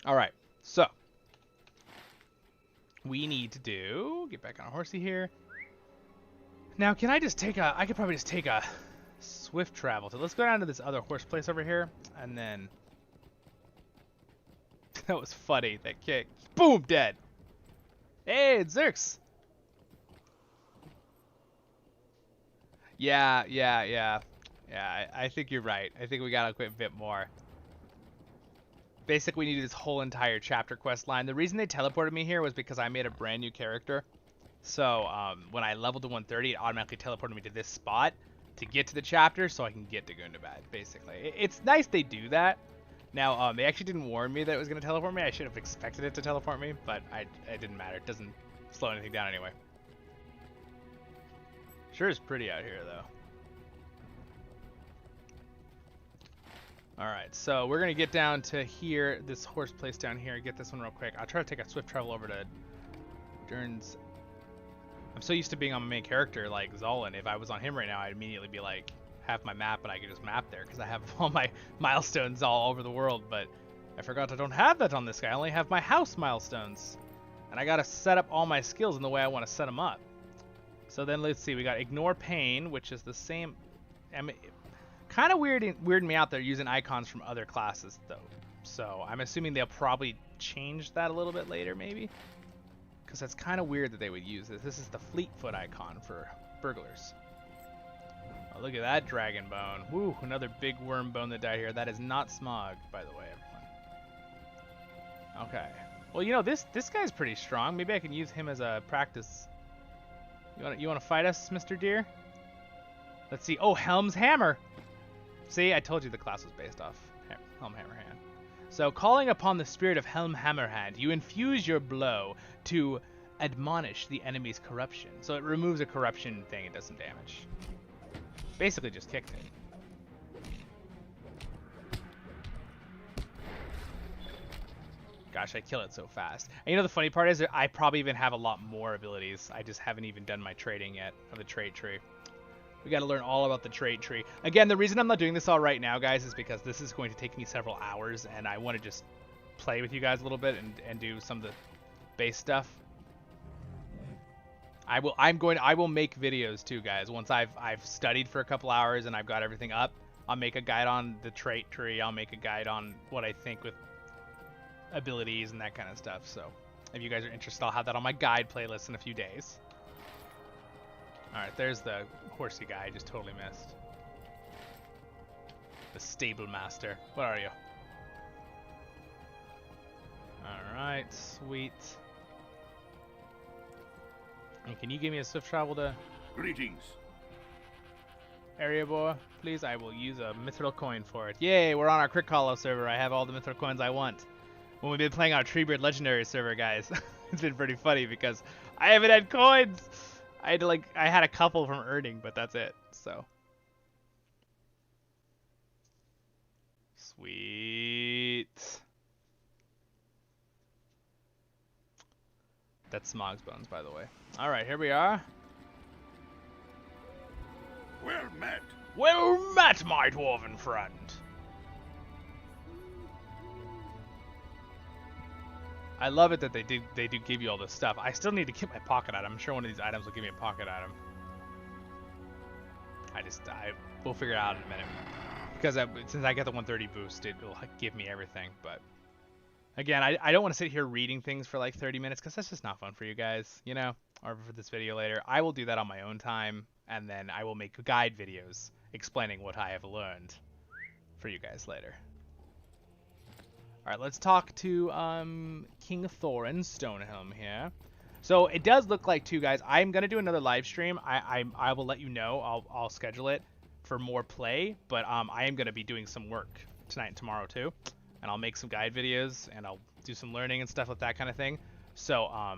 Speaker 1: Alright, so we need to get back on a horsey here. Now, can I just take a... I could probably just take a swift travel. So let's go down to this other horse place over here. And then... That was funny, that kick. Boom, dead. Hey, it's Zerx. Yeah, I think you're right. I think we gotta equip a bit more. Basically, we needed this whole entire chapter quest line. The reason they teleported me here was because I made a brand new character. So, when I leveled to 130, it automatically teleported me to this spot to get to the chapter so I can get to Gundabad, basically. It's nice they do that. Now, they actually didn't warn me that it was going to teleport me. I should have expected it to teleport me, but it didn't matter. It doesn't slow anything down anyway. Sure is pretty out here, though. Alright, so we're going to get down to here, this horse place down here, get this one real quick. I'll try to take a swift travel over to Durn's. I'm so used to being on my main character, like Zollin. If I was on him right now, I'd immediately be like, have my map, and I could just map there, because I have all my milestones all over the world, but I forgot I don't have that on this guy. I only have my house milestones. And I got to set up all my skills in the way I want to set them up. So then let's see, we got Ignore Pain, which is the same... I mean, kind of weirding me out they're using icons from other classes though, so I'm assuming they'll probably change that a little bit later, maybe, because that's kind of weird that they would use this. This is the Fleetfoot icon for burglars. Oh, look at that dragon bone. Woo, another big worm bone that died here. That is not Smog, by the way, everyone. Okay, well, you know, this guy's pretty strong. Maybe I can use him as a practice. You want to fight us, Mr. Deer? Let's see. Oh, Helm's Hammer. See, I told you the class was based off Helm Hammerhand. So, calling upon the spirit of Helm Hammerhand, you infuse your blow to admonish the enemy's corruption. So it removes a corruption thing, it does some damage. Basically just kicked it. Gosh, I kill it so fast. And you know the funny part is that I probably even have a lot more abilities. I just haven't even done my trading yet of the trait tree. We got to learn all about the trait tree. Again, the reason I'm not doing this all right now, guys, is because this is going to take me several hours, and I want to just play with you guys a little bit and do some of the base stuff. I will make videos too, guys. Once I've studied for a couple hours and I've got everything up, I'll make a guide on the trait tree. I'll make a guide on what I think with abilities and that kind of stuff. So if you guys are interested, I'll have that on my guide playlist in a few days. Alright, there's the horsey guy I just totally missed. The stable master. What are you? Alright, sweet. And can you give me a swift travel to...
Speaker 3: Greetings.
Speaker 1: Area boy, please? I will use a mithril coin for it. Yay, we're on our Crit Hollow server. I have all the mithril coins I want. When we've been playing our Treebeard Legendary server, guys, it's been pretty funny because I haven't had coins. I had a couple from earning, but that's it. So sweet. That's Smog's bones, by the way. All right, here we are.
Speaker 4: Well met.
Speaker 1: Well met, my dwarven friend. I love it that they do give you all this stuff. I still need to get my pocket item. I'm sure one of these items will give me a pocket item. We'll figure it out in a minute. Because since I get the 130 boost, it will give me everything. But again, I don't want to sit here reading things for like 30 minutes because that's just not fun for you guys, you know, or for this video later. I will do that on my own time, and then I will make guide videos explaining what I have learned for you guys later. All right, let's talk to King Thorin Stonehelm here. So it does look like, too, guys, I'm gonna do another live stream. I will let you know. I'll schedule it for more play, but I am gonna be doing some work tonight and tomorrow too, and I'll make some guide videos and I'll do some learning and stuff like that kind of thing. So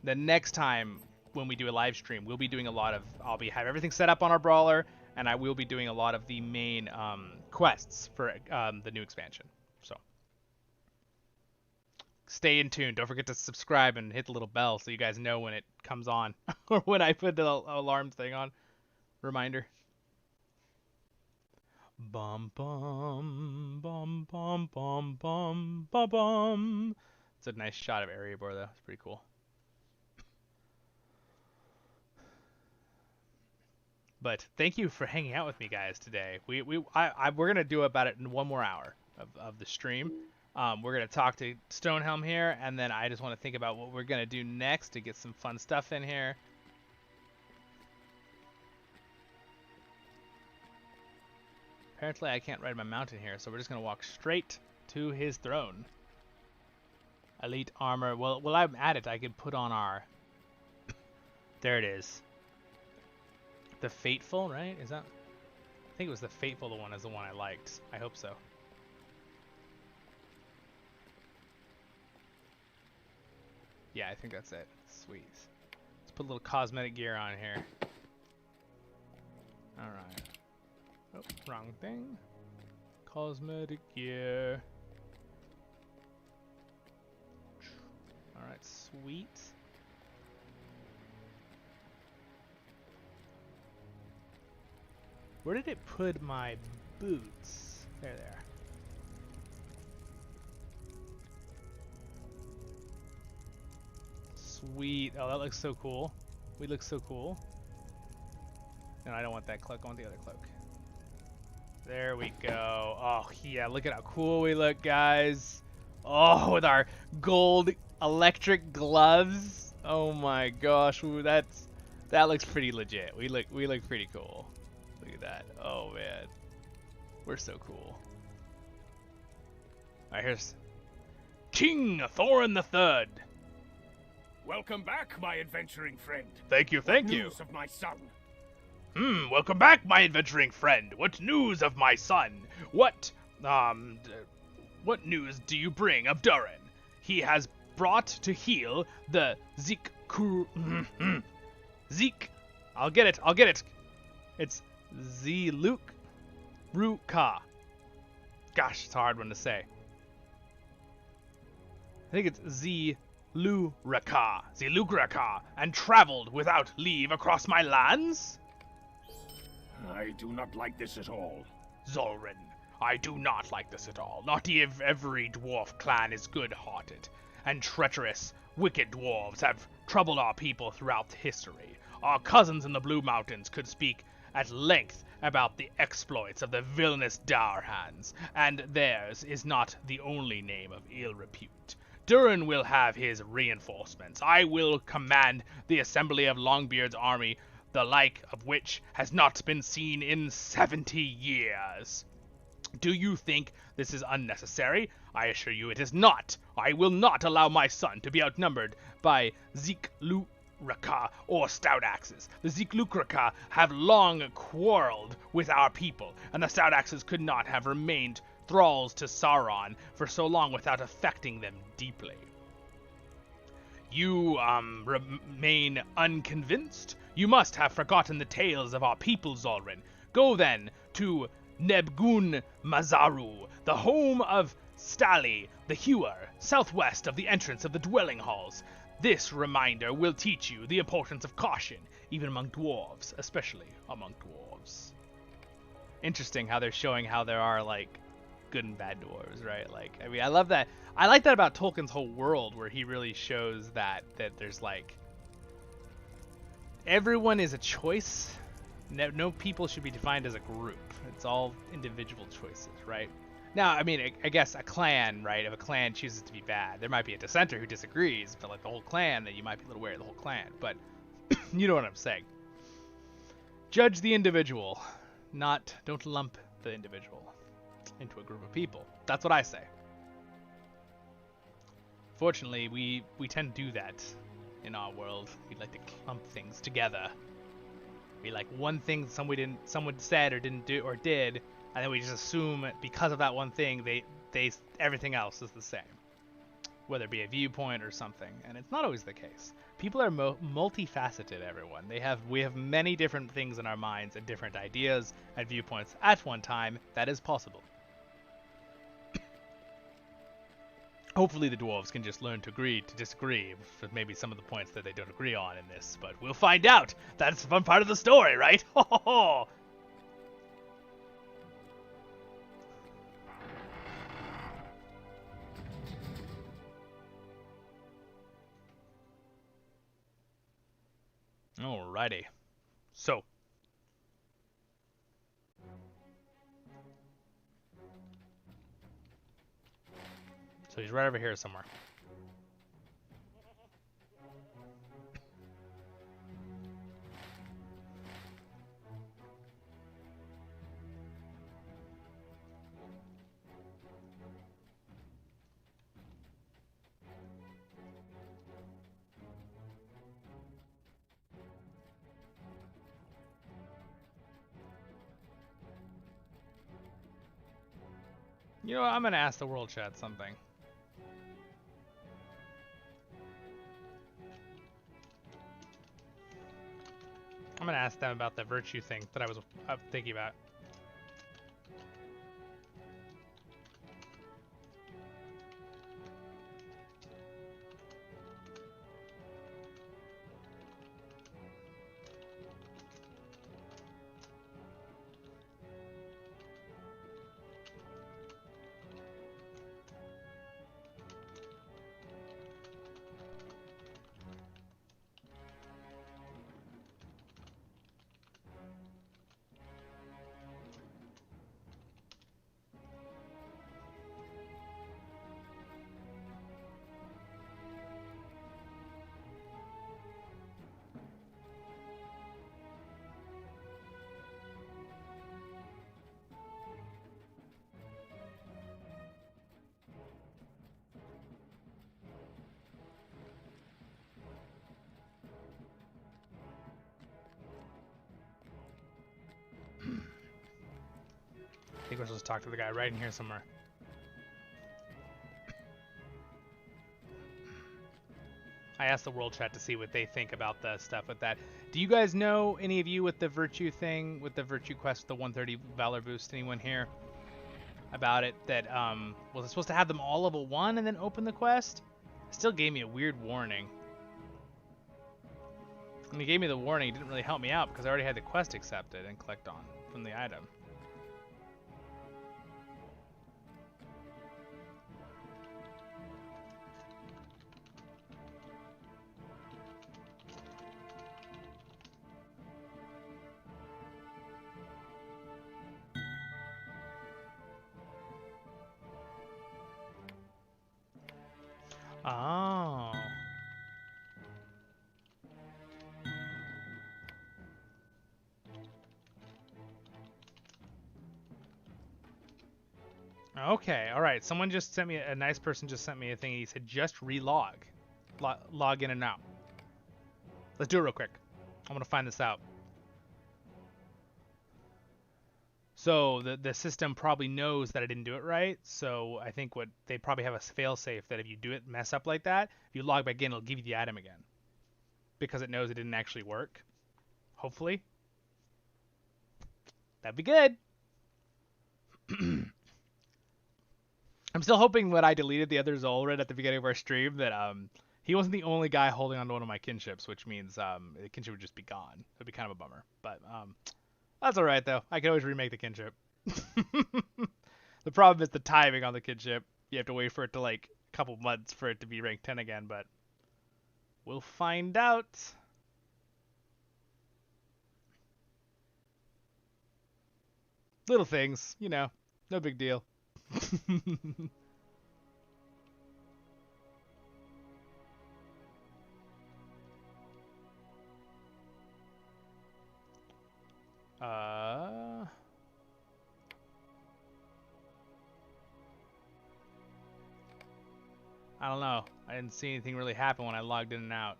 Speaker 1: the next time when we do a live stream, we'll be doing a lot of. Have everything set up on our brawler, and I will be doing a lot of the main quests for the new expansion. So stay in tune. Don't forget to subscribe and hit the little bell so you guys know when it comes on or when I put the alarm thing on. Reminder. Bum bum bum bum bum bum bum bum. It's a nice shot of Erebor though. It's pretty cool. But thank you for hanging out with me, guys, today. We're gonna do about it in 1 more hour of the stream. We're gonna talk to Stonehelm here, and then I just want to think about what we're gonna do next to get some fun stuff in here. Apparently, I can't ride my mountain here, so we're just gonna walk straight to his throne. Elite armor. Well, while I'm at it, I could put on our. There it is. The Fateful, right? Is that? I think it was the Fateful. The one is the one I liked. I hope so. Yeah, I think that's it. Sweet. Let's put a little cosmetic gear on here. Alright. Oh, wrong thing. Cosmetic gear. Alright, sweet. Where did it put my boots? There they are. Sweet. Oh, that looks so cool. We look so cool. No, I don't want that cloak. I want the other cloak. There we go. Oh, yeah. Look at how cool we look, guys. Oh, with our gold electric gloves. Oh my gosh. Ooh, that looks pretty legit. We look pretty cool. Look at that. Oh, man. We're so cool. Alright, here's King Thorin III.
Speaker 8: Welcome back, my adventuring friend.
Speaker 1: Thank you, thank you.
Speaker 8: News of my son.
Speaker 1: Welcome back, my adventuring friend. What news of my son? What news do you bring of Durin? He has brought to heal the Zeke. I'll get it. It's Ziluk Ruka. Gosh, it's a hard one to say. I think it's Zilugraka, and traveled without leave across my lands?
Speaker 8: I do not like this at all.
Speaker 1: Zollin, I do not like this at all. Not if every dwarf clan is good-hearted, and treacherous, wicked dwarves have troubled our people throughout history. Our cousins in the Blue Mountains could speak at length about the exploits of the villainous Dourhands, and theirs is not the only name of ill repute. Durin will have his reinforcements. I will command the assembly of Longbeard's army, the like of which has not been seen in 70 years. Do you think this is unnecessary? I assure you it is not. I will not allow my son to be outnumbered by Ziklukraka or stout axes. The Ziklukraka have long quarreled with our people, and the stout axes could not have remained thralls to Sauron for so long without affecting them deeply. You, remain unconvinced? You must have forgotten the tales of our people, Zollin. Go then to Nebgun Mazaru, the home of Stali, the Hewer, southwest of the entrance of the dwelling halls. This reminder will teach you the importance of caution, even among dwarves, especially among dwarves. Interesting how they're showing how there are, like, good and bad dwarves, right? Like, I mean, I love that. I like that about Tolkien's whole world, where he really shows that there's, like, everyone is a choice. No people should be defined as a group. It's all individual choices, right? Now, I mean, I guess a clan, right? If a clan chooses to be bad, there might be a dissenter who disagrees, but like the whole clan, then you might be a little wary of the whole clan. But you know what I'm saying. Judge the individual, don't lump the individual into a group of people. That's what I say. Fortunately, we tend to do that in our world. We like to clump things together. We like one thing someone said or didn't do or did, and then we just assume because of that one thing they everything else is the same, whether it be a viewpoint or something. And it's not always the case. People are multifaceted, everyone. We have many different things in our minds and different ideas and viewpoints at one time. That is possible. Hopefully the dwarves can just learn to disagree with maybe some of the points that they don't agree on in this, but we'll find out. That's the fun part of the story, right? Ho ho ho! Alrighty. So he's right over here somewhere. You know what? I'm gonna ask the world chat something. I'm gonna ask them about the virtue thing that I was thinking about. I think we're supposed to talk to the guy right in here somewhere. I asked the world chat to see what they think about the stuff with that. Do you guys know, any of you, with the virtue thing, with the virtue quest, the 130 valor boost? Anyone here about it? That was it supposed to have them all level 1 and then open the quest? It still gave me a weird warning. When he gave me the warning, it didn't really help me out because I already had the quest accepted and clicked on from the item. Oh. Okay, alright. Someone just sent me, a nice person just sent me a thing. He said, just relog. Log in and out. Let's do it real quick. I'm gonna find this out. So the system probably knows that I didn't do it right. So I think what they probably have a failsafe that if you do it mess up like that, if you log back in, it'll give you the item again because it knows it didn't actually work. Hopefully, that'd be good. I'm still hoping when I deleted the other Zollin at the beginning of our stream that he wasn't the only guy holding on to one of my kinships, which means the kinship would just be gone. It'd be kind of a bummer, but that's all right though. I can always remake the kinship. The problem is the timing on the kinship. You have to wait for it to like a couple months for it to be ranked 10 again, but we'll find out. Little things, you know, no big deal. I don't know. I didn't see anything really happen when I logged in and out.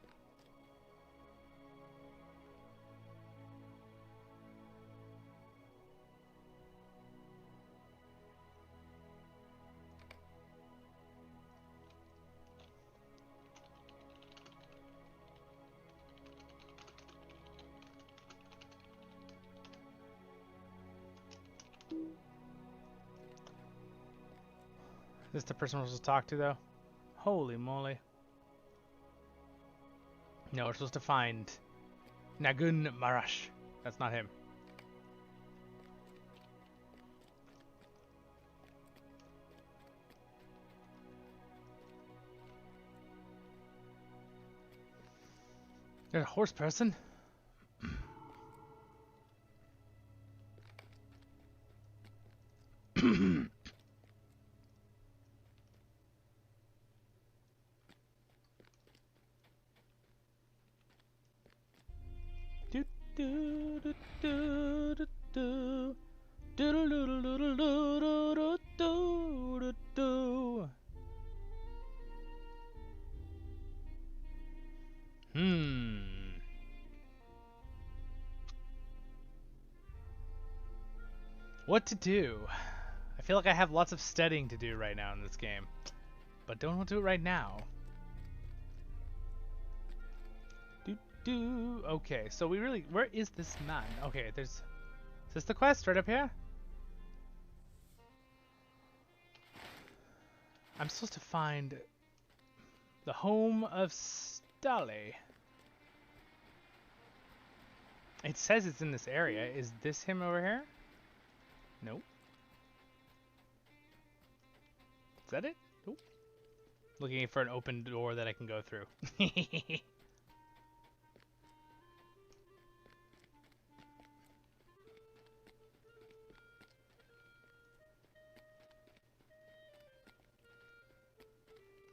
Speaker 1: Is this the person we're supposed to talk to, though? Holy moly. No, we're supposed to find Nagun Marash. That's not him. There's a horse person. What to do? I feel like I have lots of studying to do right now in this game, but don't want to do it right now. Okay, so we really, where is this man? Okay, there's, is this the quest right up here? I'm supposed to find the home of Stale. It says it's in this area. Is this him over here? Nope. Is that it? Nope. Looking for an open door that I can go through.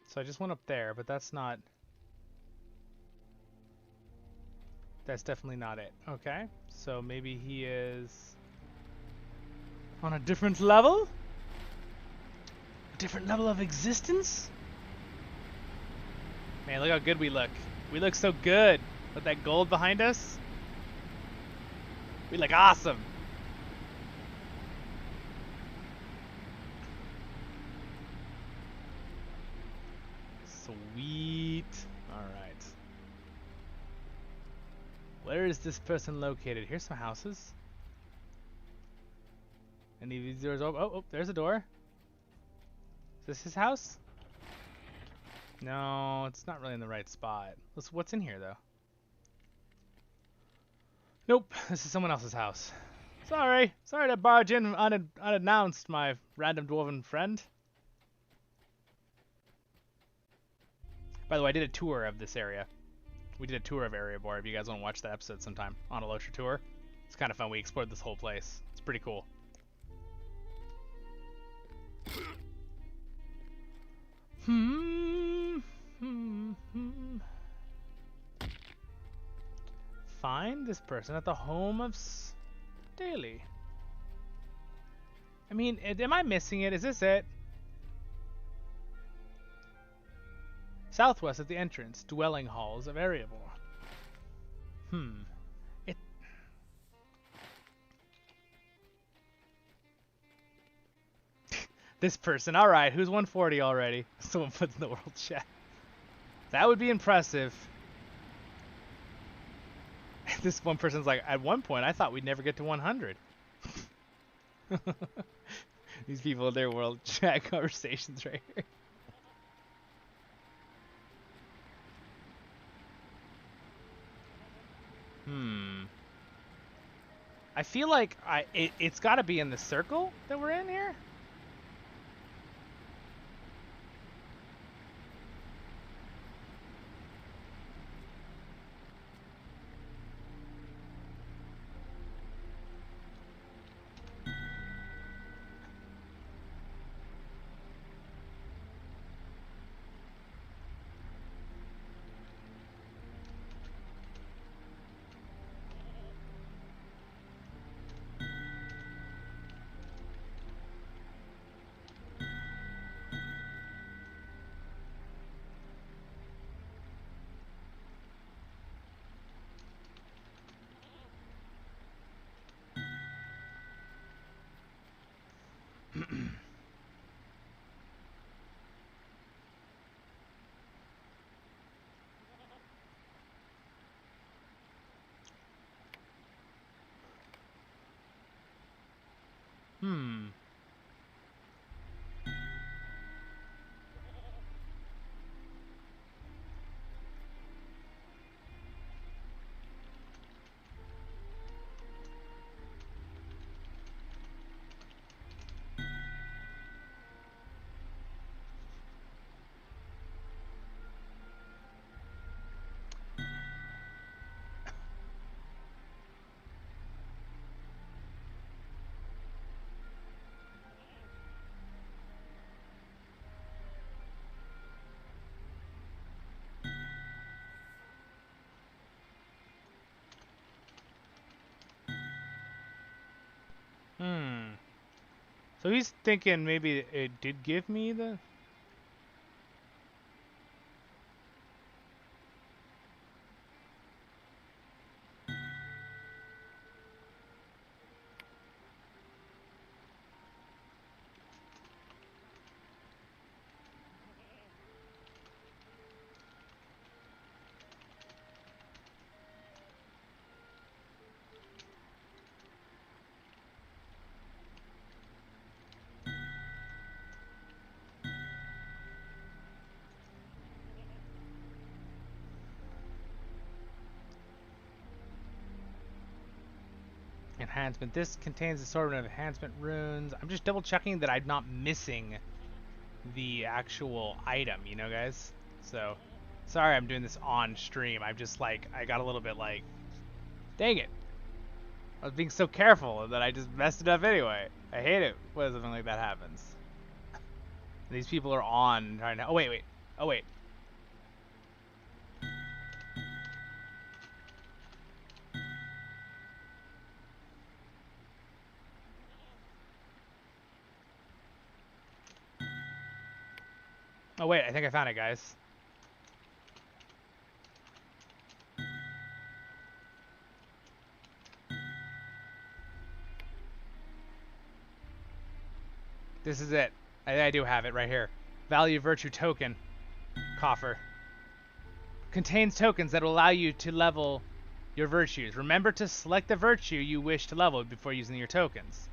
Speaker 1: So I just went up there, but that's not... That's definitely not it. Okay, so maybe he is on a different level? A different level of existence? Man, look how good we look. We look so good with that gold behind us. We look awesome. Sweet. Alright. Where is this person located? Here's some houses. Any of these doors open? Oh, there's a door. Is this his house? No, it's not really in the right spot. What's in here, though? Nope, this is someone else's house. Sorry to barge in unannounced, my random dwarven friend. By the way, I did a tour of this area. We did a tour of Area Board. If you guys want to watch that episode sometime on a Losher tour, it's kind of fun. We explored this whole place. It's pretty cool. Find this person at the home of Staley. I mean, am I missing it? Is this it? Southwest of the entrance, dwelling halls of Erebor. This person. All right, who's 140 already? Someone puts in the world chat. That would be impressive. This one person's like, at one point, I thought we'd never get to 100. These people in their world chat conversations right here. I feel like it's got to be in the circle that we're in here. So he's thinking maybe it did give me the... Enhancement. This contains assortment of enhancement runes. I'm just double checking that I'm not missing the actual item, you know, guys? So, sorry I'm doing this on stream. I'm just like, I got a little bit like, dang it. I was being so careful that I just messed it up anyway. I hate it when something like that happens. These people are on trying to... Oh, wait. Oh, wait. Oh wait, I think I found it, guys. This is it. I do have it right here. Value Virtue Token. Coffer. Contains tokens that will allow you to level your virtues. Remember to select the virtue you wish to level before using your tokens.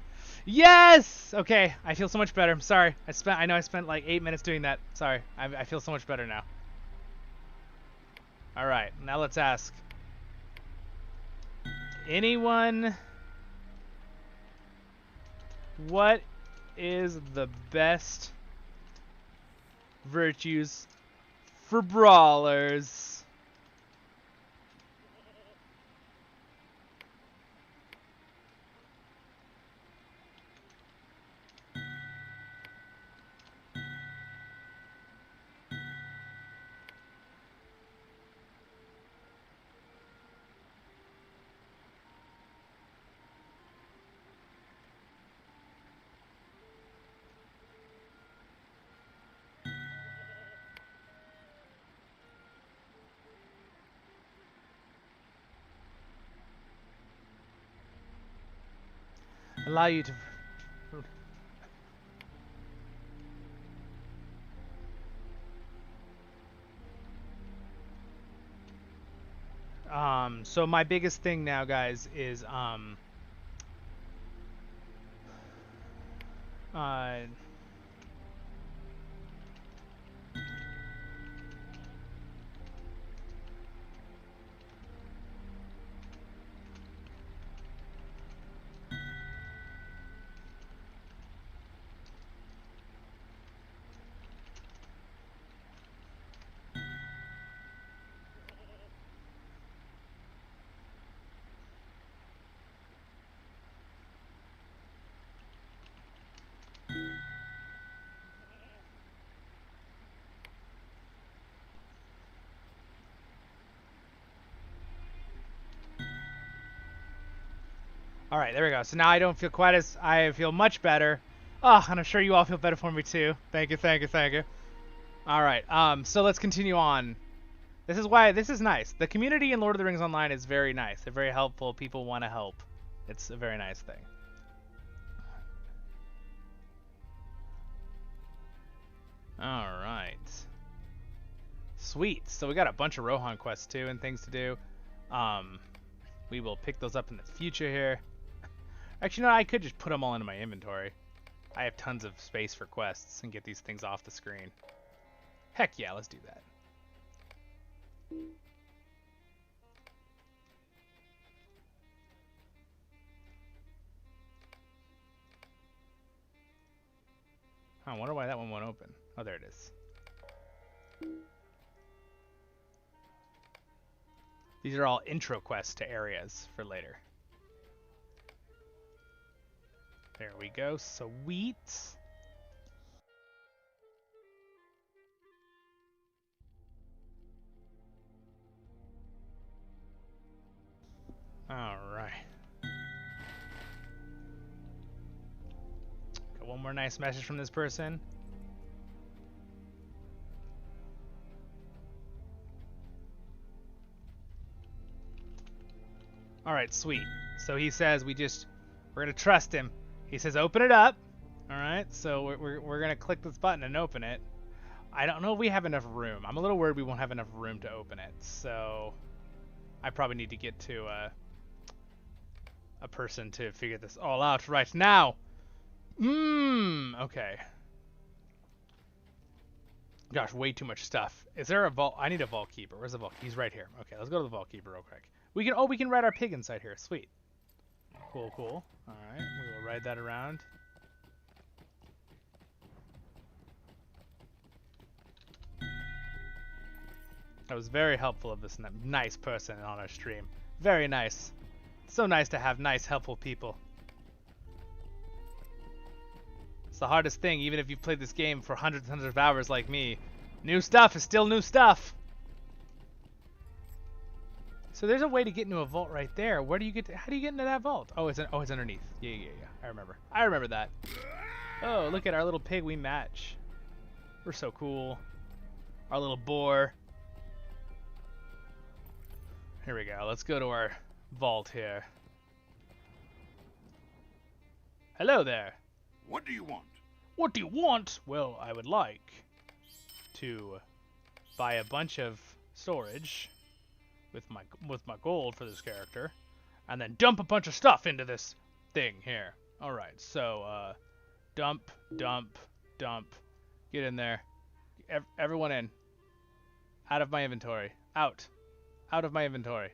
Speaker 1: Yes! Okay, I feel so much better. I'm sorry. I know I spent like 8 minutes doing that. Sorry. I feel so much better now. Alright, now let's ask. Anyone... What is the best virtues for brawlers? Allow you to... So my biggest thing now, guys, is all right, there we go. So now I don't feel quite as, I feel much better. Oh, and I'm sure you all feel better for me too. Thank you, thank you, thank you. All right, so let's continue on. This is why, this is nice. The community in Lord of the Rings Online is very nice. They're very helpful. People want to help. It's a very nice thing. All right. Sweet. So we got a bunch of Rohan quests too and things to do. We will pick those up in the future here. Actually, no, I could just put them all into my inventory. I have tons of space for quests and get these things off the screen. Heck yeah, let's do that. I wonder why that one won't open. Oh, there it is. These are all intro quests to areas for later. There we go. Sweet. All right. Got one more nice message from this person. All right, sweet. So he says we're gonna trust him. He says open it up. All right, so we're gonna click this button and open it. I don't know if we have enough room. I'm a little worried we won't have enough room to open it. So I probably need to get to a person to figure this all out right now. Okay. Gosh, way too much stuff. Is there a vault? I need a vault keeper. Where's the vault? He's right here. Okay, let's go to the vault keeper real quick. We can ride our pig inside here. Sweet. Cool, cool. All right, we will ride that around. That was very helpful of this nice person on our stream. Very nice. So nice to have nice, helpful people. It's the hardest thing, even if you've played this game for hundreds and hundreds of hours like me. New stuff is still new stuff. So there's a way to get into a vault right there. Where do you get to, how do you get into that vault? Oh, it's underneath. Yeah. I remember that. Oh, look at our little pig we match. We're so cool. Our little boar. Here we go. Let's go to our vault here. Hello there.
Speaker 4: What do you want?
Speaker 1: What do you want? Well, I would like to buy a bunch of storage with my gold for this character, and then dump a bunch of stuff into this thing here. All right, so dump. Get in there. Everyone in. Out of my inventory. Out of my inventory.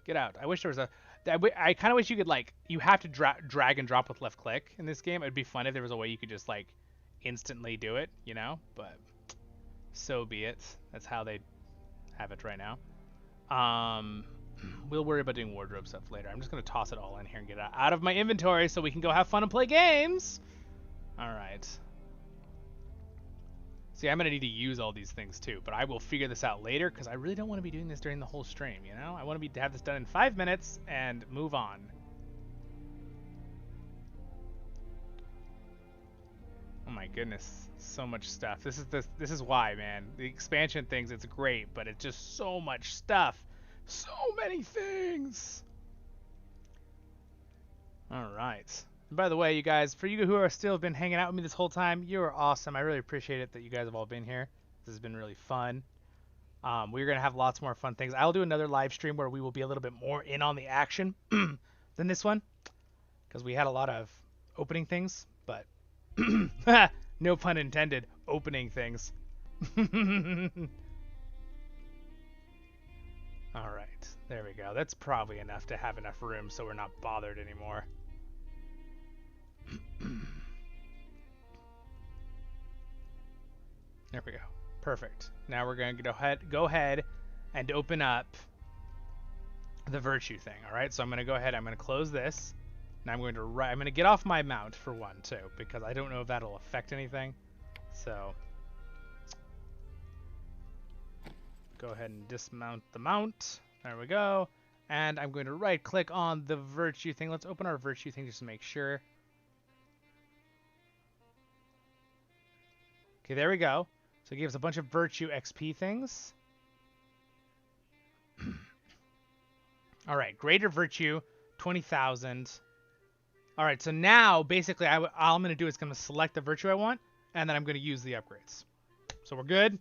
Speaker 1: Get out. I wish there was a. I kind of wish you could you have to drag and drop with left click in this game. It'd be fun if there was a way you could just instantly do it, you know. But so be it. That's how they have it right now. We'll worry about doing wardrobe stuff later. I'm just gonna toss it all in here and get it out of my inventory so we can go have fun and play games. All right. See, I'm gonna need to use all these things too, but I will figure this out later because I really don't want to be doing this during the whole stream. You know, I want to have this done in 5 minutes and move on. Oh my goodness, so much stuff. This is why, man. The expansion things, it's great, but it's just so much stuff. So many things. All right. And by the way, you guys, for you who are still been hanging out with me this whole time, you are awesome. I really appreciate it that you guys have all been here. This has been really fun. We're going to have lots more fun things. I'll do another live stream where we will be a little bit more in on the action than this one, because we had a lot of opening things, but no pun intended, opening things. All right, there we go. That's probably enough to have enough room so we're not bothered anymore. There we go. Perfect. Now we're going to go ahead and open up the virtue thing. All right, so I'm going to go ahead. I'm going to close this, and I'm going to get off my mount for one too, because I don't know if that'll affect anything. So go ahead and dismount the mount. There we go. And I'm going to right-click on the virtue thing. Let's open our virtue thing just to make sure. Okay, there we go. So it gives a bunch of virtue XP things. All right, greater virtue, 20,000. All right, so now basically all I'm going to do is going to select the virtue I want, and then I'm going to use the upgrades. So we're good.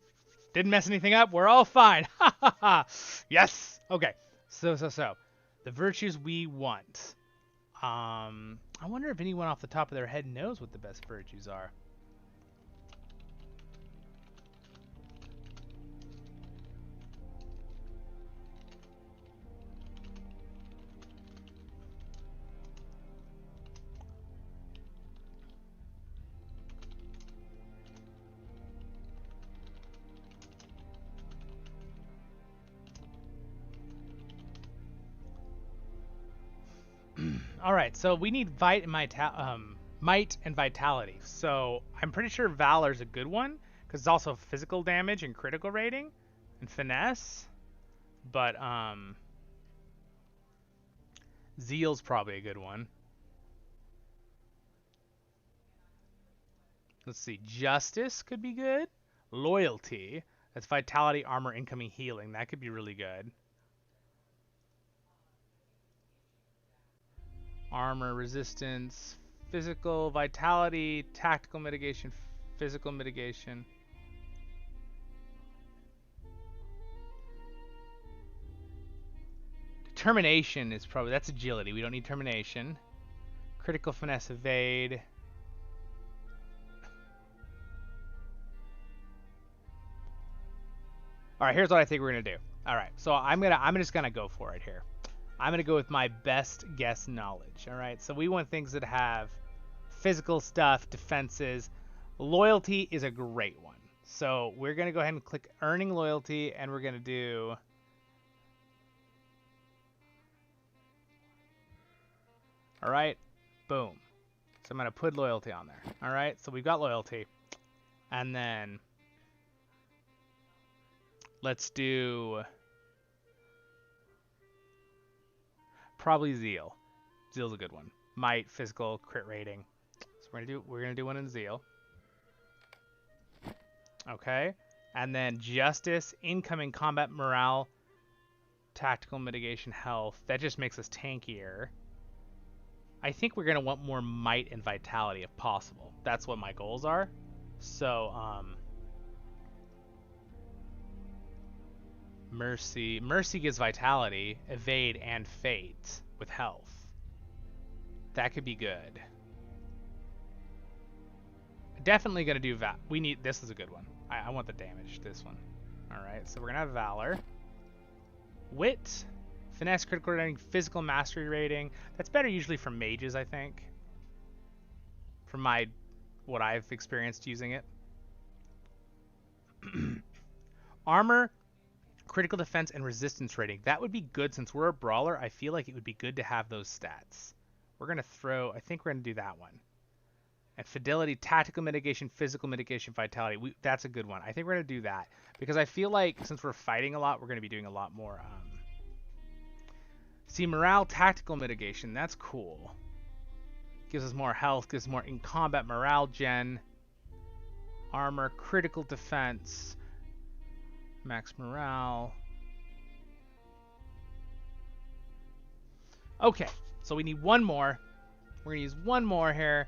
Speaker 1: Didn't mess anything up. We're all fine. Ha ha ha. Yes. Okay. So. The virtues we want. I wonder if anyone off the top of their head knows what the best virtues are. All right, so we need might and vitality. So I'm pretty sure Valor's a good one because it's also physical damage and critical rating and finesse. But Zeal's probably a good one. Let's see, Justice could be good. Loyalty, that's vitality, armor, incoming healing. That could be really good. Armor, resistance, physical, vitality, tactical mitigation, physical mitigation. Determination is probably, that's agility. We don't need termination. Critical finesse, evade. All right, here's what I think we're gonna do. All right, so I'm just gonna go for it here. I'm going to go with my best guess knowledge, all right? So we want things that have physical stuff, defenses. Loyalty is a great one. So we're going to go ahead and click Earning Loyalty, and we're going to do... All right, boom. So I'm going to put Loyalty on there, all right? So we've got Loyalty. And then let's do... Probably Zeal. Zeal's a good one. Might, physical, crit rating. So we're gonna do one in Zeal. Okay. And then Justice, incoming combat morale, tactical mitigation, health. That just makes us tankier. I think we're gonna want more might and vitality if possible. That's what my goals are. So Mercy. Mercy gives vitality, evade, and fate with health. That could be good. Definitely gonna do this is a good one. I want the damage, this one. Alright, so we're gonna have Valor. Wit, finesse, critical rating, physical mastery rating. That's better usually for mages, I think. From what I've experienced using it. Armor, critical defense, and resistance rating. That would be good since we're a brawler. I feel like it would be good to have those stats. I think we're going to do that one. And fidelity, tactical mitigation, physical mitigation, vitality. That's a good one. I think we're going to do that. Because I feel like since we're fighting a lot, we're going to be doing a lot more. See, morale, tactical mitigation. That's cool. Gives us more health, gives us more in combat morale gen. Armor, critical defense. Max morale. Okay, so we need one more. We're gonna use one more here.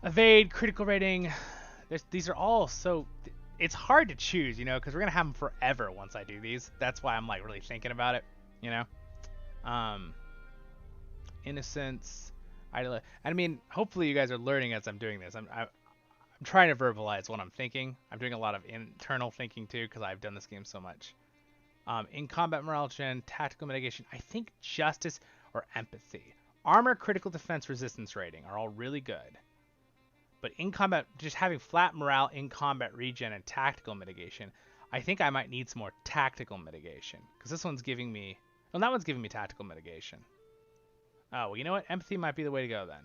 Speaker 1: Evade, critical rating. These are all so... it's hard to choose, you know, because we're gonna have them forever once I do these. That's why I'm like really thinking about it, you know. Innocence. I mean, hopefully you guys are learning as I'm doing this. I'm trying to verbalize what I'm thinking. I'm doing a lot of internal thinking too because I've done this game so much. In combat morale gen, tactical mitigation, I think justice or empathy. Armor, critical defense, resistance rating are all really good. But in combat, just having flat morale, in combat regen, and tactical mitigation, I think I might need some more tactical mitigation. Because this one's giving me... Well, that one's giving me tactical mitigation. Oh, well, you know what? Empathy might be the way to go then.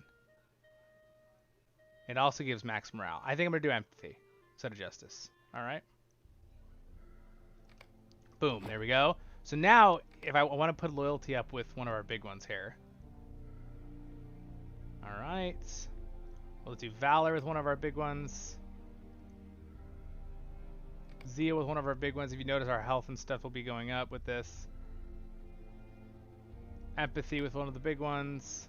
Speaker 1: It also gives max morale. I think I'm going to do empathy instead of justice. Alright. Boom, there we go. So now, if I want to put loyalty up with one of our big ones here. Alright. We'll do Valor with one of our big ones. Zeal with one of our big ones. If you notice, our health and stuff will be going up with this. Empathy with one of the big ones.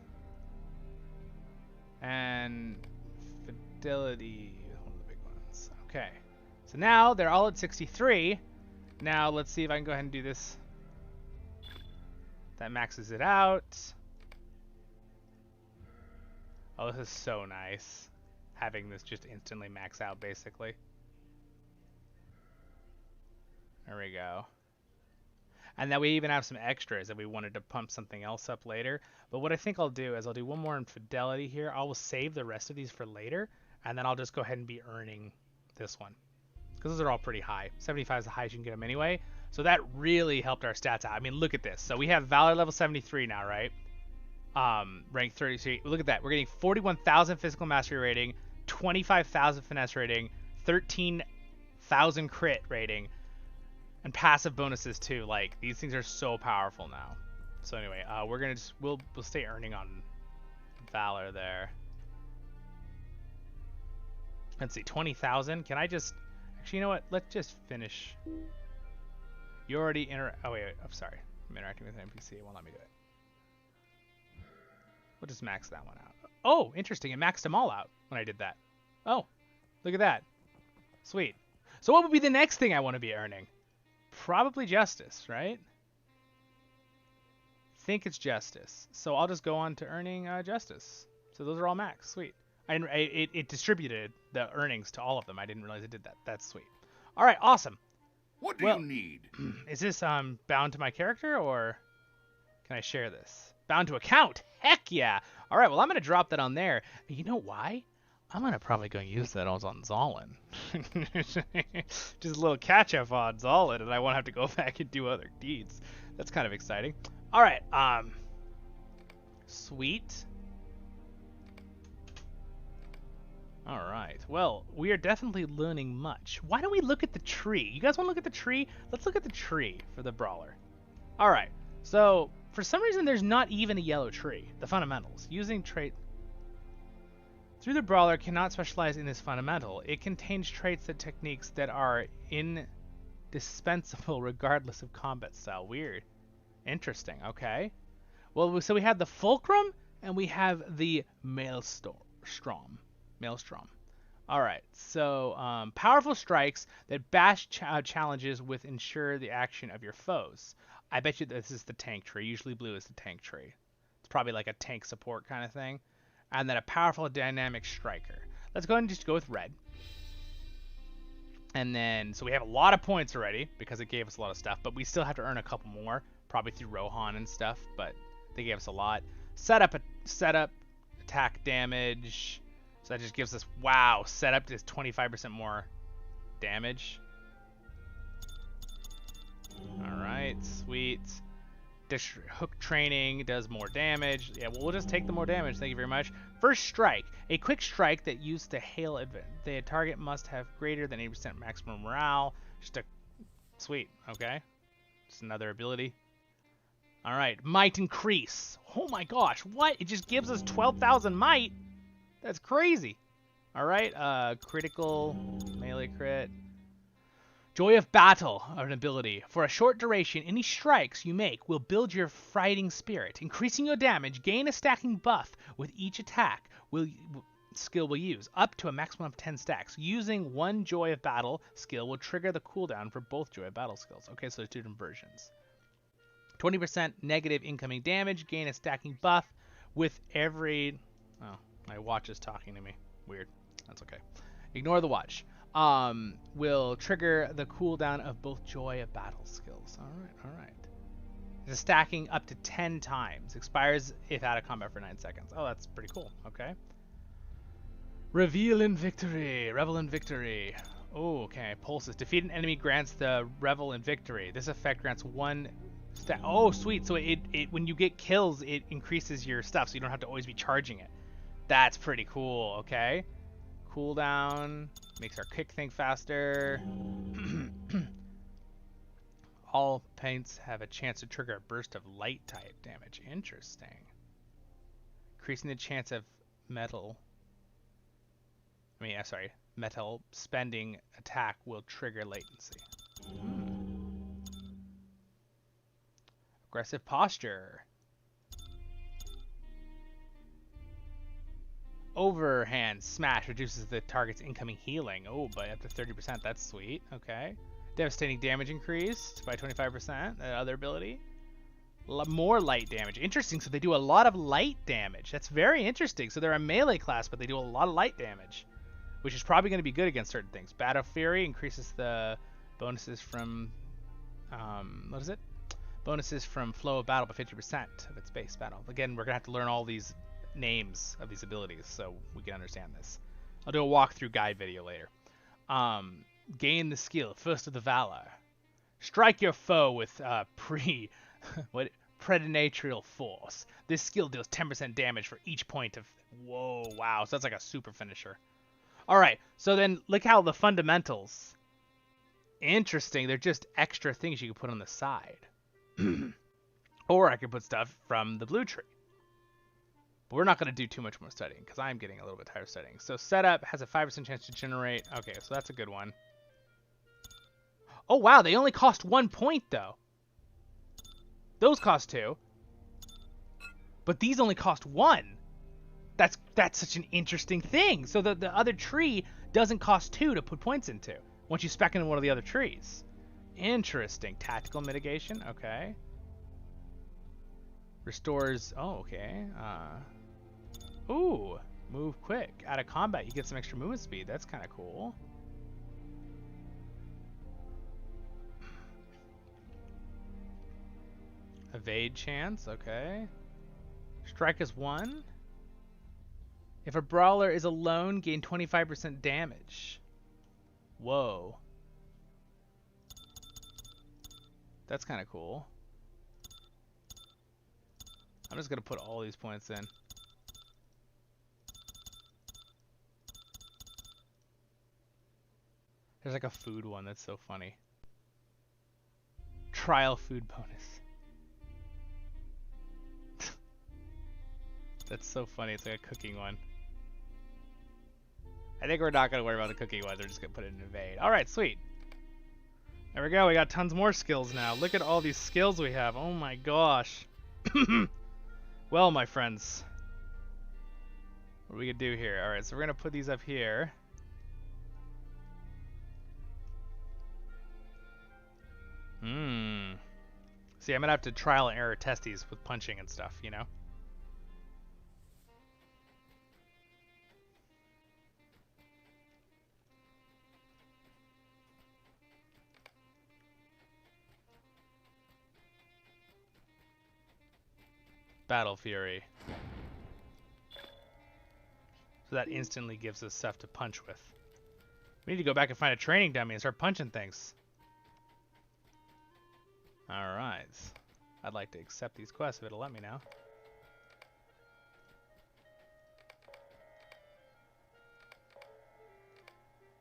Speaker 1: And Fidelity with one of the big ones. Okay. So now they're all at 63. Now let's see if I can go ahead and do this. That maxes it out. Oh, this is so nice. Having this just instantly max out, basically. There we go. And then we even have some extras if we wanted to pump something else up later. But what I think I'll do is I'll do one more in Fidelity here. I will save the rest of these for later. And then I'll just go ahead and be earning this one. Because those are all pretty high. 75 is the highest you can get them anyway. So that really helped our stats out. I mean, look at this. So we have Valor level 73 now, right? Rank 33. Look at that. We're getting 41,000 physical mastery rating, 25,000 finesse rating, 13,000 crit rating, and passive bonuses too. Like, these things are so powerful now. So anyway, we're gonna just we'll stay earning on Valor there. Let's see, 20,000. Can I just actually? You know what? Let's just finish. You already Oh wait, I'm sorry. I'm interacting with an NPC. It won't let me do it. We'll just max that one out. Oh, interesting. It maxed them all out when I did that. Oh, look at that. Sweet. So what would be the next thing I want to be earning? Probably justice, right? Think it's justice. So I'll just go on to earning justice. So those are all max. Sweet. It distributed the earnings to all of them. I didn't realize it did that. That's sweet. All right, awesome.
Speaker 3: What do you need?
Speaker 1: Is this bound to my character, or can I share this? Bound to account. Heck yeah. All right, well, I'm going to drop that on there. But you know why? I'm going to probably go use that on Zollin. Just a little catch-up on Zollin, and I won't have to go back and do other deeds. That's kind of exciting. All right. Sweet. All right. Well, we are definitely learning much. Why don't we look at the tree? You guys want to look at the tree? Let's look at the tree for the brawler. All right. So, for some reason, there's not even a yellow tree. The fundamentals. Using trait... Through the brawler cannot specialize in this fundamental. It contains traits and techniques that are indispensable regardless of combat style. Weird. Interesting. Okay. Well, so we have the fulcrum and we have the maelstrom. All right. So powerful strikes that bash challenges with ensure the action of your foes. I bet you this is the tank tree. Usually blue is the tank tree. It's probably like a tank support kind of thing. And then a powerful dynamic striker. Let's go ahead and just go with red. And then, so we have a lot of points already because it gave us a lot of stuff, but we still have to earn a couple more, probably through Rohan and stuff, but they gave us a lot. Setup, attack damage. So that just gives us, wow, setup is 25% more damage. All right, sweet. Hook training does more damage. Yeah, well, we'll just take the more damage. Thank you very much. First strike. A quick strike that used to hail the target must have greater than 80% maximum morale. Just a... Sweet. Okay. Just another ability. All right. Might increase. Oh my gosh. What? It just gives us 12,000 might? That's crazy. All right. Critical. Melee crit. Joy of Battle, an ability. For a short duration, any strikes you make will build your fighting spirit, increasing your damage. Gain a stacking buff with each attack. skill will use, up to a maximum of 10 stacks. Using one Joy of Battle skill will trigger the cooldown for both Joy of Battle skills. Okay, so there's two different versions. 20% negative incoming damage, gain a stacking buff with every... Oh, my watch is talking to me. Weird. That's okay. Ignore the watch. Will trigger the cooldown of both Joy of Battle skills. Alright. It's stacking up to 10 times. Expires if out of combat for 9 seconds. Oh, that's pretty cool. Okay. Reveal in victory. Revel in victory. Oh, okay. Pulses. Defeat an enemy grants the Revel in victory. This effect grants one stat. Oh, sweet. So it when you get kills, it increases your stuff, so you don't have to always be charging it. That's pretty cool. Okay. Cooldown. Makes our kick thing faster. All paints have a chance to trigger a burst of light type damage. Interesting. Increasing the chance of metal spending attack will trigger latency. Aggressive posture. Overhand smash reduces the target's incoming healing. Oh, by up to 30%. That's sweet. Okay. Devastating damage increased by 25%. That other ability. More light damage. Interesting. So they do a lot of light damage. That's very interesting. So they're a melee class, but they do a lot of light damage, which is probably going to be good against certain things. Battle Fury increases the bonuses from... what is it? Bonuses from flow of battle by 50% of its base battle. Again, we're going to have to learn all these names of these abilities so we can understand this. I'll do a walkthrough guide video later. Gain the skill, First of the Valor. Strike your foe with preternatural force. This skill deals 10% damage for each point of... Whoa, wow. So that's like a super finisher. Alright, so then look how the fundamentals... Interesting. They're just extra things you can put on the side. Or I could put stuff from the blue tree. But we're not going to do too much more studying because I'm getting a little bit tired of studying. So setup has a 5% chance to generate. Okay, so that's a good one. Oh, wow. They only cost 1 point, though. Those cost 2. But these only cost 1. That's such an interesting thing. So the other tree doesn't cost 2 to put points into once you spec into one of the other trees. Interesting. Tactical mitigation. Okay. Restores... Oh, okay. Ooh. Move quick. Out of combat, you get some extra movement speed. That's kind of cool. Evade chance. Okay. Strike is 1. If a brawler is alone, gain 25% damage. Whoa. That's kind of cool. I'm just going to put all these points in. There's like a food one that's so funny. Trial food bonus. That's so funny. It's like a cooking one. I think we're not going to worry about the cooking ones. We're just going to put it in evade. Alright, sweet. There we go. We got tons more skills now. Look at all these skills we have. Oh my gosh. Well, my friends. What are we going to do here? Alright, so we're going to put these up here. See, I'm going to have to trial and error test these with punching and stuff, you know? Battle Fury. So that instantly gives us stuff to punch with. We need to go back and find a training dummy and start punching things. Alright. I'd like to accept these quests if it'll let me now.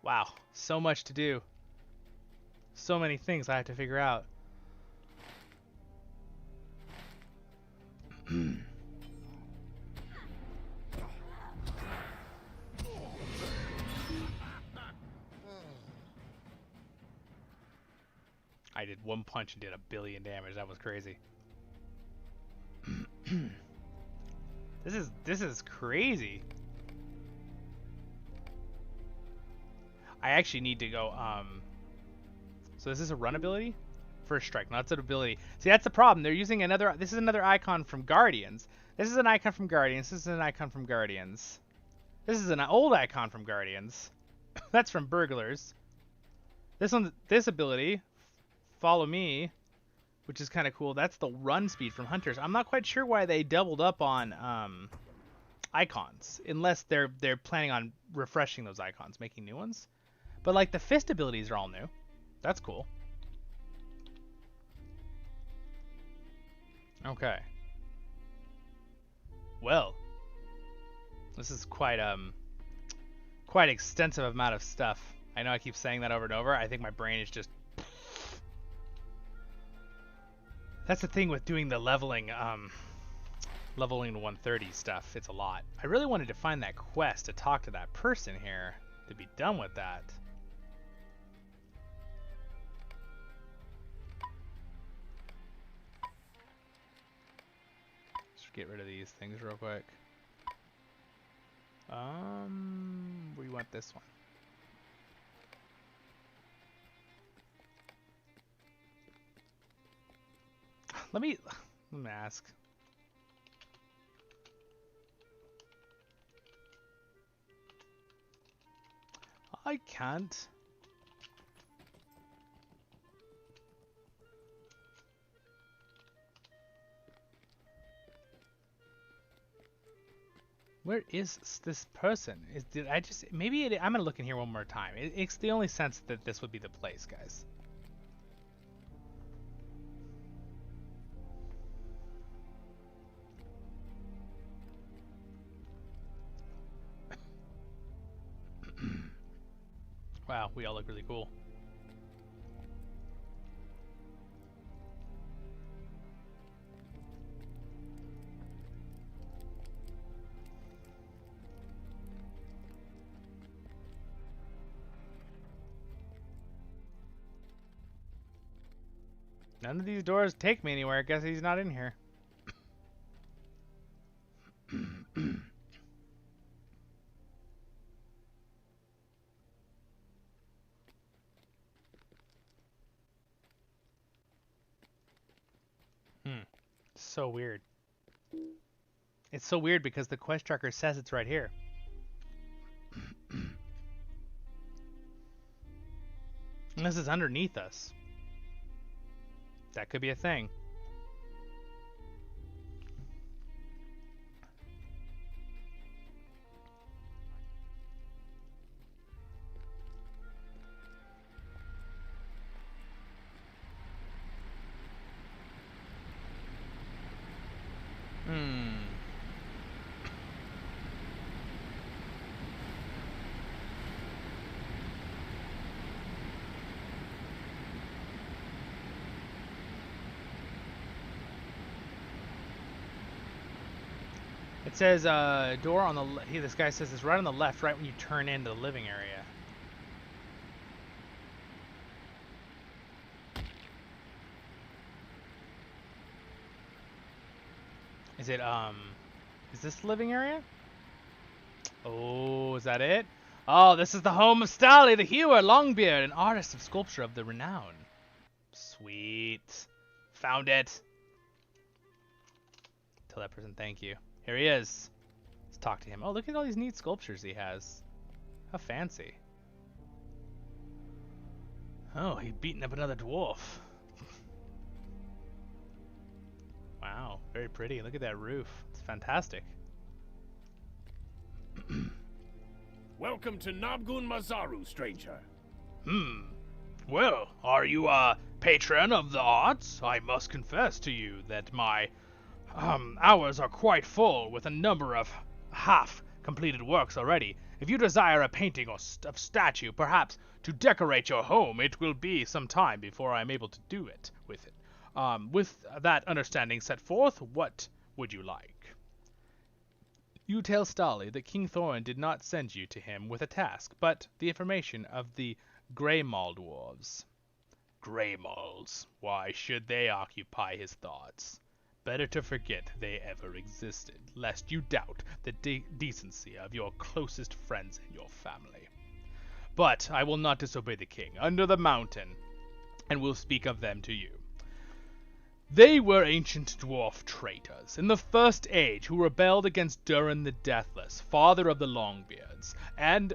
Speaker 1: Wow, so much to do. So many things I have to figure out. I did 1 punch and did 1 billion damage. That was crazy. This is crazy. I actually need to go, so is this a run ability? First strike, no, that's an ability. See, that's the problem. They're using another, this is another icon from Guardians. This is an icon from Guardians. This is an icon from Guardians. This is an old icon from Guardians. That's from Burglars. This one, this ability, Follow Me, which is kind of cool. That's the run speed from Hunters. I'm not quite sure why they doubled up on icons, unless they're planning on refreshing those icons, making new ones. But like the fist abilities are all new. That's cool. Okay. Well, this is quite extensive amount of stuff. I know I keep saying that over and over. I think my brain is just. That's the thing with doing the leveling to 130 stuff. It's a lot. I really wanted to find that quest to talk to that person here to be done with that. Let's get rid of these things real quick. We want this one. Let me ask. I can't. Where is this person? Did I just maybe I'm gonna look in here one more time. It's the only sense that this would be the place, guys. Wow, we all look really cool. None of these doors take me anywhere. I guess he's not in here. So weird. It's so weird because the quest tracker says it's right here. And this is underneath us. That could be a thing. It says door on the this guy says it's right on the left, right when you turn into the living area. Is it is this the living area? Oh, is that it? Oh, this is the home of Stali, the hewer, Longbeard, an artist of sculpture of the renown. Sweet. Found it. Tell that person thank you. Here he is. Let's talk to him. Oh, look at all these neat sculptures he has. How fancy. Oh, he's beating up another dwarf. Wow, very pretty. Look at that roof. It's fantastic.
Speaker 8: Welcome to Nabgun Mazaru, stranger.
Speaker 1: Well, are you a patron of the arts? I must confess to you that my hours are quite full with a number of half-completed works already. If you desire a painting of statue, perhaps to decorate your home, it will be some time before I'm able to do it with it. With that understanding set forth, what would you like? You tell Stali that King Thorin did not send you to him with a task, but the information of the Greymaul dwarves. Greymauls, why should they occupy his thoughts? Better to forget they ever existed, lest you doubt the decency of your closest friends and your family. But I will not disobey the king, under the mountain, and will speak of them to you. They were ancient dwarf traitors in the First Age who rebelled against Durin the Deathless, father of the Longbeards, and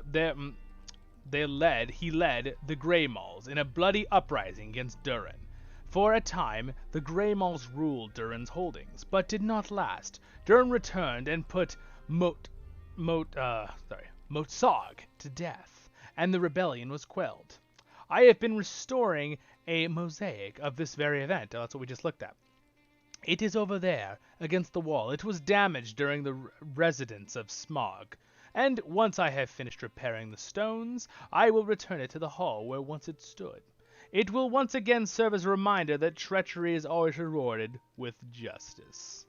Speaker 1: he led the Greymauls in a bloody uprising against Durin. For a time, the Greymauls ruled Durin's holdings, but did not last. Durin returned and put Motsog to death, and the rebellion was quelled. I have been restoring a mosaic of this very event. Oh, that's what we just looked at. It is over there, against the wall. It was damaged during the residence of Smog, and once I have finished repairing the stones, I will return it to the hall where once it stood. It will once again serve as a reminder that treachery is always rewarded with justice.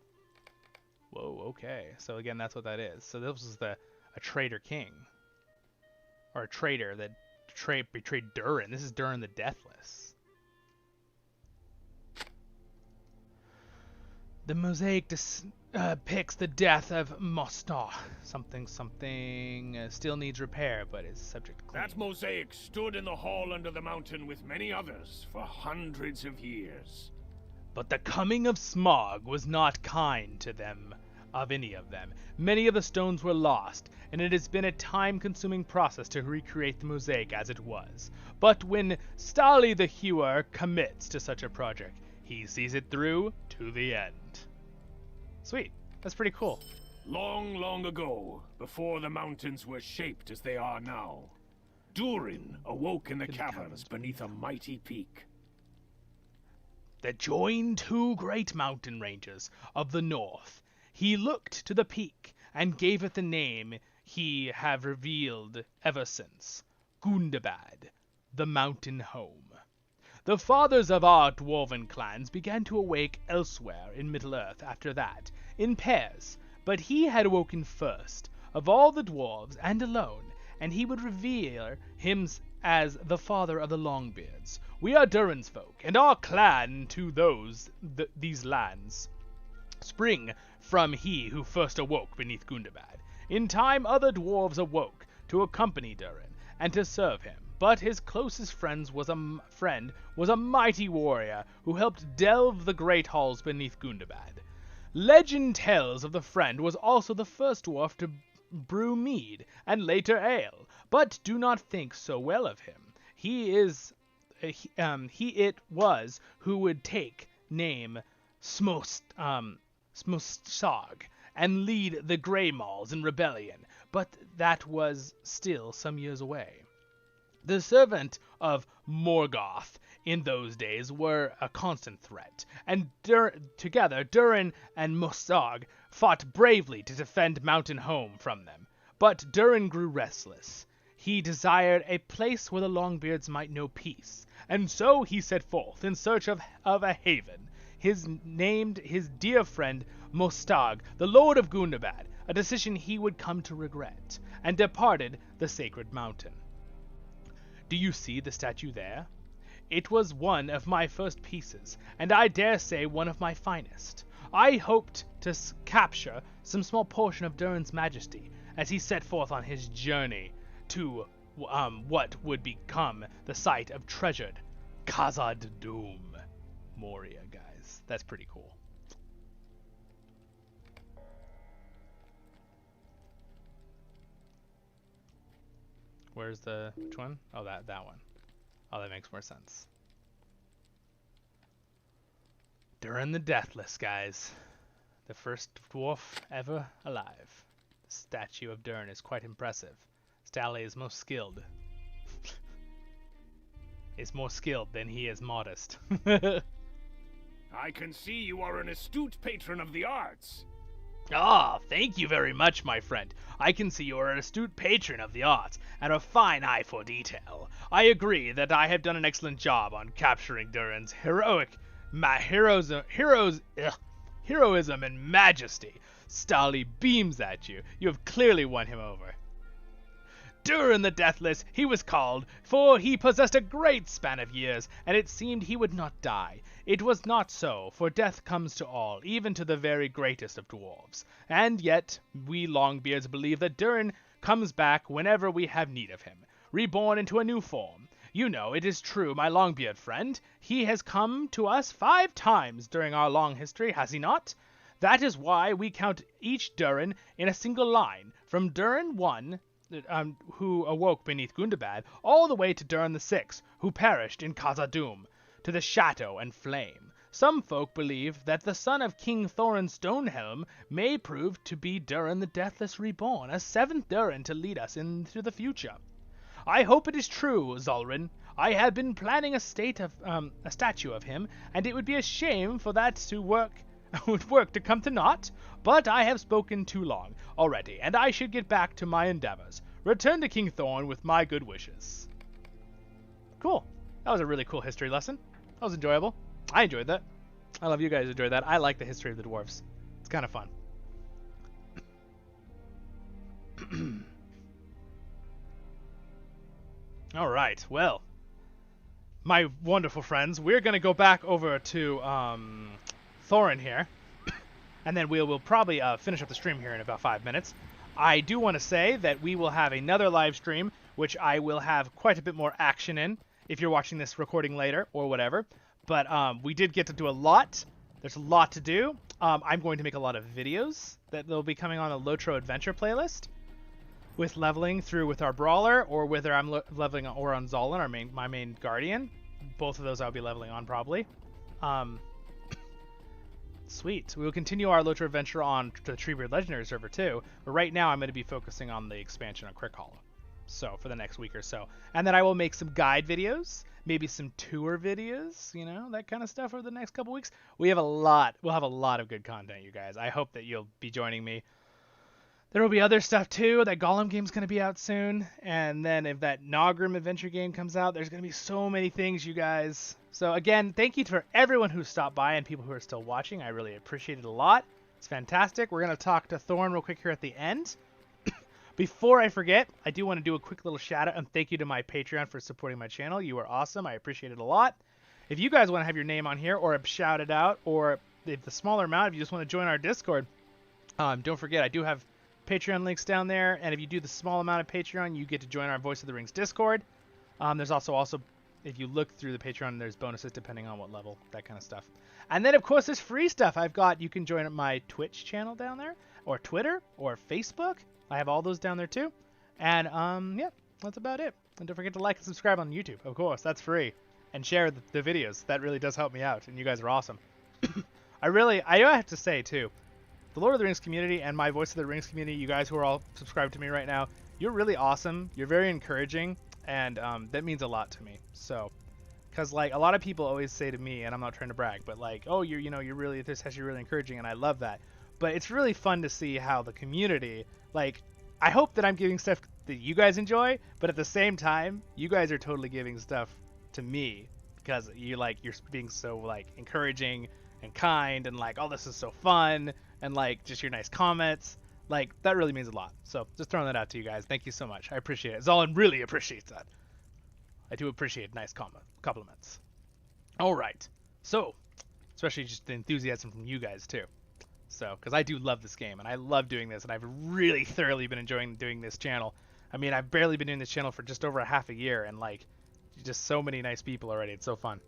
Speaker 1: Whoa, okay. So again, that's what that is. So this was a traitor king. Or a traitor that betrayed Durin. This is Durin the Deathless. The mosaic depicts the death of Mostar. Something still needs repair, but is subject to cleaning.
Speaker 8: That mosaic stood in the hall under the mountain with many others for hundreds of years.
Speaker 1: But the coming of Smog was not kind to them, of any of them. Many of the stones were lost, and it has been a time-consuming process to recreate the mosaic as it was. But when Stali the Hewer commits to such a project, he sees it through to the end. Sweet. That's pretty cool.
Speaker 8: Long, long ago, before the mountains were shaped as they are now, Durin awoke in the caverns beneath a mighty peak
Speaker 1: that joined two great mountain ranges of the north. He looked to the peak and gave it the name he have revealed ever since, Gundabad, the mountain home. The fathers of our dwarven clans began to awake elsewhere in Middle-earth after that, in pairs, but he had awoken first, of all the dwarves, and alone, and he would reveal him as the father of the Longbeards. We are Durin's folk, and our clan to these lands spring from he who first awoke beneath Gundabad. In time other dwarves awoke to accompany Durin and to serve him, but his closest friend was a mighty warrior who helped delve the great halls beneath Gundabad. Legend tells of the friend was also the first dwarf to brew mead and later ale, but do not think so well of him. He it was who would take name Smostog and lead the Greymauls in rebellion, but that was still some years away. The servant of Morgoth in those days were a constant threat, and together Durin and Mostog fought bravely to defend Mountain Home from them. But Durin grew restless. He desired a place where the Longbeards might know peace, and so he set forth in search of a haven. Named his dear friend Mostog, the Lord of Gundabad, a decision he would come to regret, and departed the sacred mountain. Do you see the statue there? It was one of my first pieces, and I dare say one of my finest. I hoped to capture some small portion of Durin's majesty as he set forth on his journey to what would become the site of treasured Khazad-dûm. Moria, guys. That's pretty cool. Where's which one? Oh, that one. Oh, that makes more sense. Durin the Deathless, guys. The first dwarf ever alive. The statue of Durin is quite impressive. Stali is most skilled. Is more skilled than he is modest.
Speaker 8: I can see you are an astute patron of the arts.
Speaker 1: Ah, thank you very much, my friend. I can see you are an astute patron of the arts, and a fine eye for detail. I agree that I have done an excellent job on capturing Durin's heroism and majesty. Stali beams at you. You have clearly won him over. Durin the Deathless, he was called, for he possessed a great span of years, and it seemed he would not die. It was not so, for death comes to all, even to the very greatest of dwarves. And yet, we Longbeards believe that Durin comes back whenever we have need of him. reborn into a new form. You know, it is true, my Longbeard friend. He has come to us 5 times during our long history, has he not? That is why we count each Durin in a single line, from Durin 1, who awoke beneath Gundabad, all the way to Durin the 6, who perished in Khazad-dûm, to the Shadow and Flame. Some folk believe that the son of King Thorin Stonehelm may prove to be Durin the Deathless Reborn, a 7th Durin to lead us into the future. I hope it is true, Zollin. I have been planning a statue of him, and it would be a shame for that to work to come to naught, but I have spoken too long already, and I should get back to my endeavors. Return to King Thorn with my good wishes. Cool. That was a really cool history lesson. That was enjoyable. I enjoyed that. I love you guys enjoyed that. I like the history of the dwarves. It's kind of fun. All right. Well, my wonderful friends, we're going to go back over to Thorin here, and then we'll probably finish up the stream here in about 5 minutes. I do want to say that we will have another live stream, which I will have quite a bit more action in, if you're watching this recording later or whatever. But we did get to do a lot. There's a lot to do. I'm going to make a lot of videos that will be coming on a Lotro Adventure playlist, with leveling through with our Brawler, or whether I'm leveling or on Zollin, my main Guardian. Both of those I'll be leveling on probably. Sweet. We will continue our Lotro Adventure on the Treebeard Legendary server too, but right now I'm going to be focusing on the expansion on Crick Hollow. So, for the next week or so. And then I will make some guide videos, maybe some tour videos, you know, that kind of stuff over the next couple weeks. We'll have a lot of good content, you guys. I hope that you'll be joining me. There will be other stuff too. That Golem game's going to be out soon. And then if that Nogrim adventure game comes out, there's going to be so many things, you guys. So again, thank you for everyone who stopped by and people who are still watching. I really appreciate it a lot. It's fantastic. We're going to talk to Thorn real quick here at the end. Before I forget, I do want to do a quick little shout out and thank you to my Patreon for supporting my channel. You are awesome. I appreciate it a lot. If you guys want to have your name on here or shout it out, or if the smaller amount, if you just want to join our Discord, don't forget I do have Patreon links down there, and if you do the small amount of Patreon, you get to join our Voice of the Rings Discord. There's also if you look through the Patreon, there's bonuses depending on what level, that kind of stuff. And then of course there's free stuff. You can join my Twitch channel down there, or Twitter, or Facebook. I have all those down there too. And yeah, that's about it. And don't forget to like and subscribe on YouTube, of course, that's free. And share the videos. That really does help me out, and you guys are awesome. I have to say too, the Lord of the Rings community and my Voice of the Rings community, you guys who are all subscribed to me right now, you're really awesome. You're very encouraging, and that means a lot to me. So, because like a lot of people always say to me, and I'm not trying to brag, but like, oh, you're really, this has you really encouraging, and I love that. But it's really fun to see how the community, like, I hope that I'm giving stuff that you guys enjoy, but at the same time, you guys are totally giving stuff to me because you're being so like encouraging and kind, and like, oh, this is so fun, and like just your nice comments. Like, that really means a lot. So just throwing that out to you guys. Thank you so much. I appreciate it. Zollin really appreciates that. I do appreciate nice compliments. All right. So, especially just the enthusiasm from you guys too. So, because I do love this game, and I love doing this, and I've really thoroughly been enjoying doing this channel. I mean, I've barely been doing this channel for just over half a year, and like, just so many nice people already. It's so fun.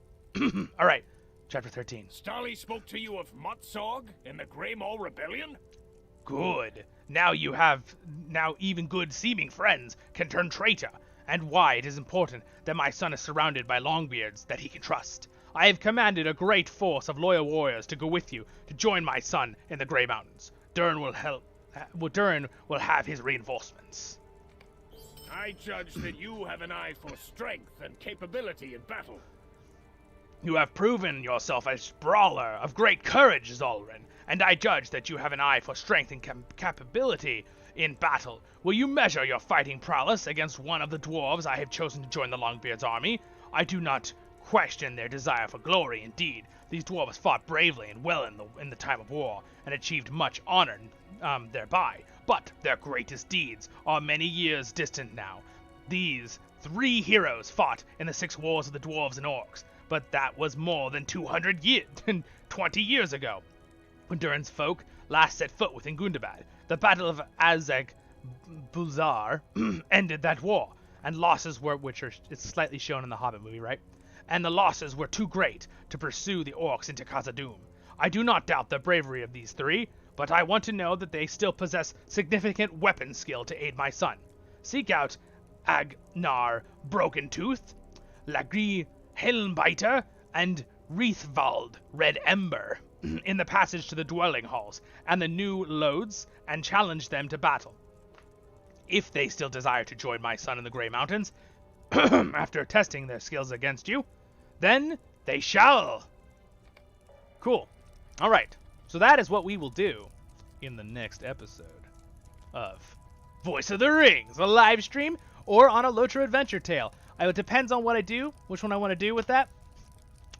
Speaker 1: All right. Chapter 13.
Speaker 8: Starly spoke to you of Motsog and the Grey Maul Rebellion?
Speaker 1: Good. Now even good-seeming friends can turn traitor, and why it is important that my son is surrounded by Longbeards that he can trust. I have commanded a great force of loyal warriors to go with you to join my son in the Grey Mountains. Durin will have his reinforcements.
Speaker 8: I judge that you have an eye for strength and capability in battle.
Speaker 1: You have proven yourself a brawler of great courage, Zollin, and I judge that you have an eye for strength and capability in battle. Will you measure your fighting prowess against one of the dwarves I have chosen to join the Longbeard's army? I do not question their desire for glory. Indeed, these dwarves fought bravely and well in the time of war, and achieved much honor thereby. But their greatest deeds are many years distant now. These 3 heroes fought in the 6 wars of the dwarves and orcs, but that was more than 20 years ago. When Durin's folk last set foot within Gundabad, the Battle of Azeg Bulzar ended that war, and losses were, which are it's slightly shown in the Hobbit movie, right? And the losses were too great to pursue the orcs into Khazad-dûm. I do not doubt the bravery of these three, but I want to know that they still possess significant weapon skill to aid my son. Seek out Agnar Broken Tooth, Lagri Helmbiter, and Wreathvald Red Ember in the passage to the dwelling halls and the new loads, and challenge them to battle. If they still desire to join my son in the Grey Mountains, after testing their skills against you, then they shall. Cool. All right. So that is what we will do in the next episode of Voice of the Rings, a live stream or on a Lotra Adventure Tale. It depends on what I do, which one I want to do with that.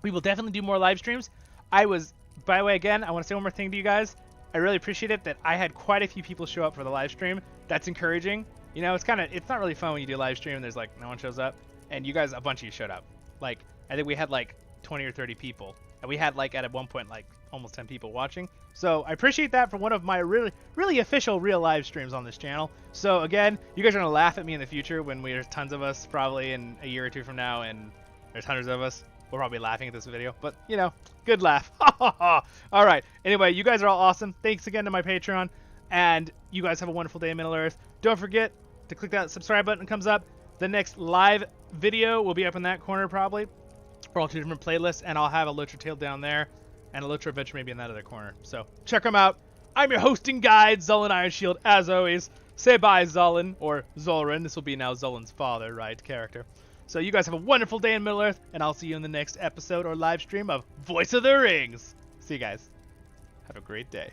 Speaker 1: We will definitely do more live streams. By the way, again, I want to say one more thing to you guys. I really appreciate it that I had quite a few people show up for the live stream. That's encouraging. You know, it's not really fun when you do a live stream and there's like no one shows up. And you guys, a bunch of you showed up. Like, I think we had like 20 or 30 people. And we had like at one point like almost 10 people watching. So I appreciate that for one of my really official real live streams on this channel. So again, you guys are going to laugh at me in the future when there's tons of us probably in a year or two from now and there's hundreds of us. We'll probably be laughing at this video, but you know, good laugh. All right. Anyway, you guys are all awesome. Thanks again to my Patreon, and you guys have a wonderful day in Middle Earth. Don't forget to click that subscribe button that comes up. The next live video will be up in that corner probably, for all two different playlists, and I'll have a Lotra Tale down there, and a Lotra Adventure maybe in that other corner. So check them out. I'm your hosting guide, Zollin Ironshield, as always. Say bye, Zollin, or Zollin. This will be now Zollin's father, right, character. So you guys have a wonderful day in Middle Earth, and I'll see you in the next episode or live stream of Voice of the Rings. See you guys. Have a great day.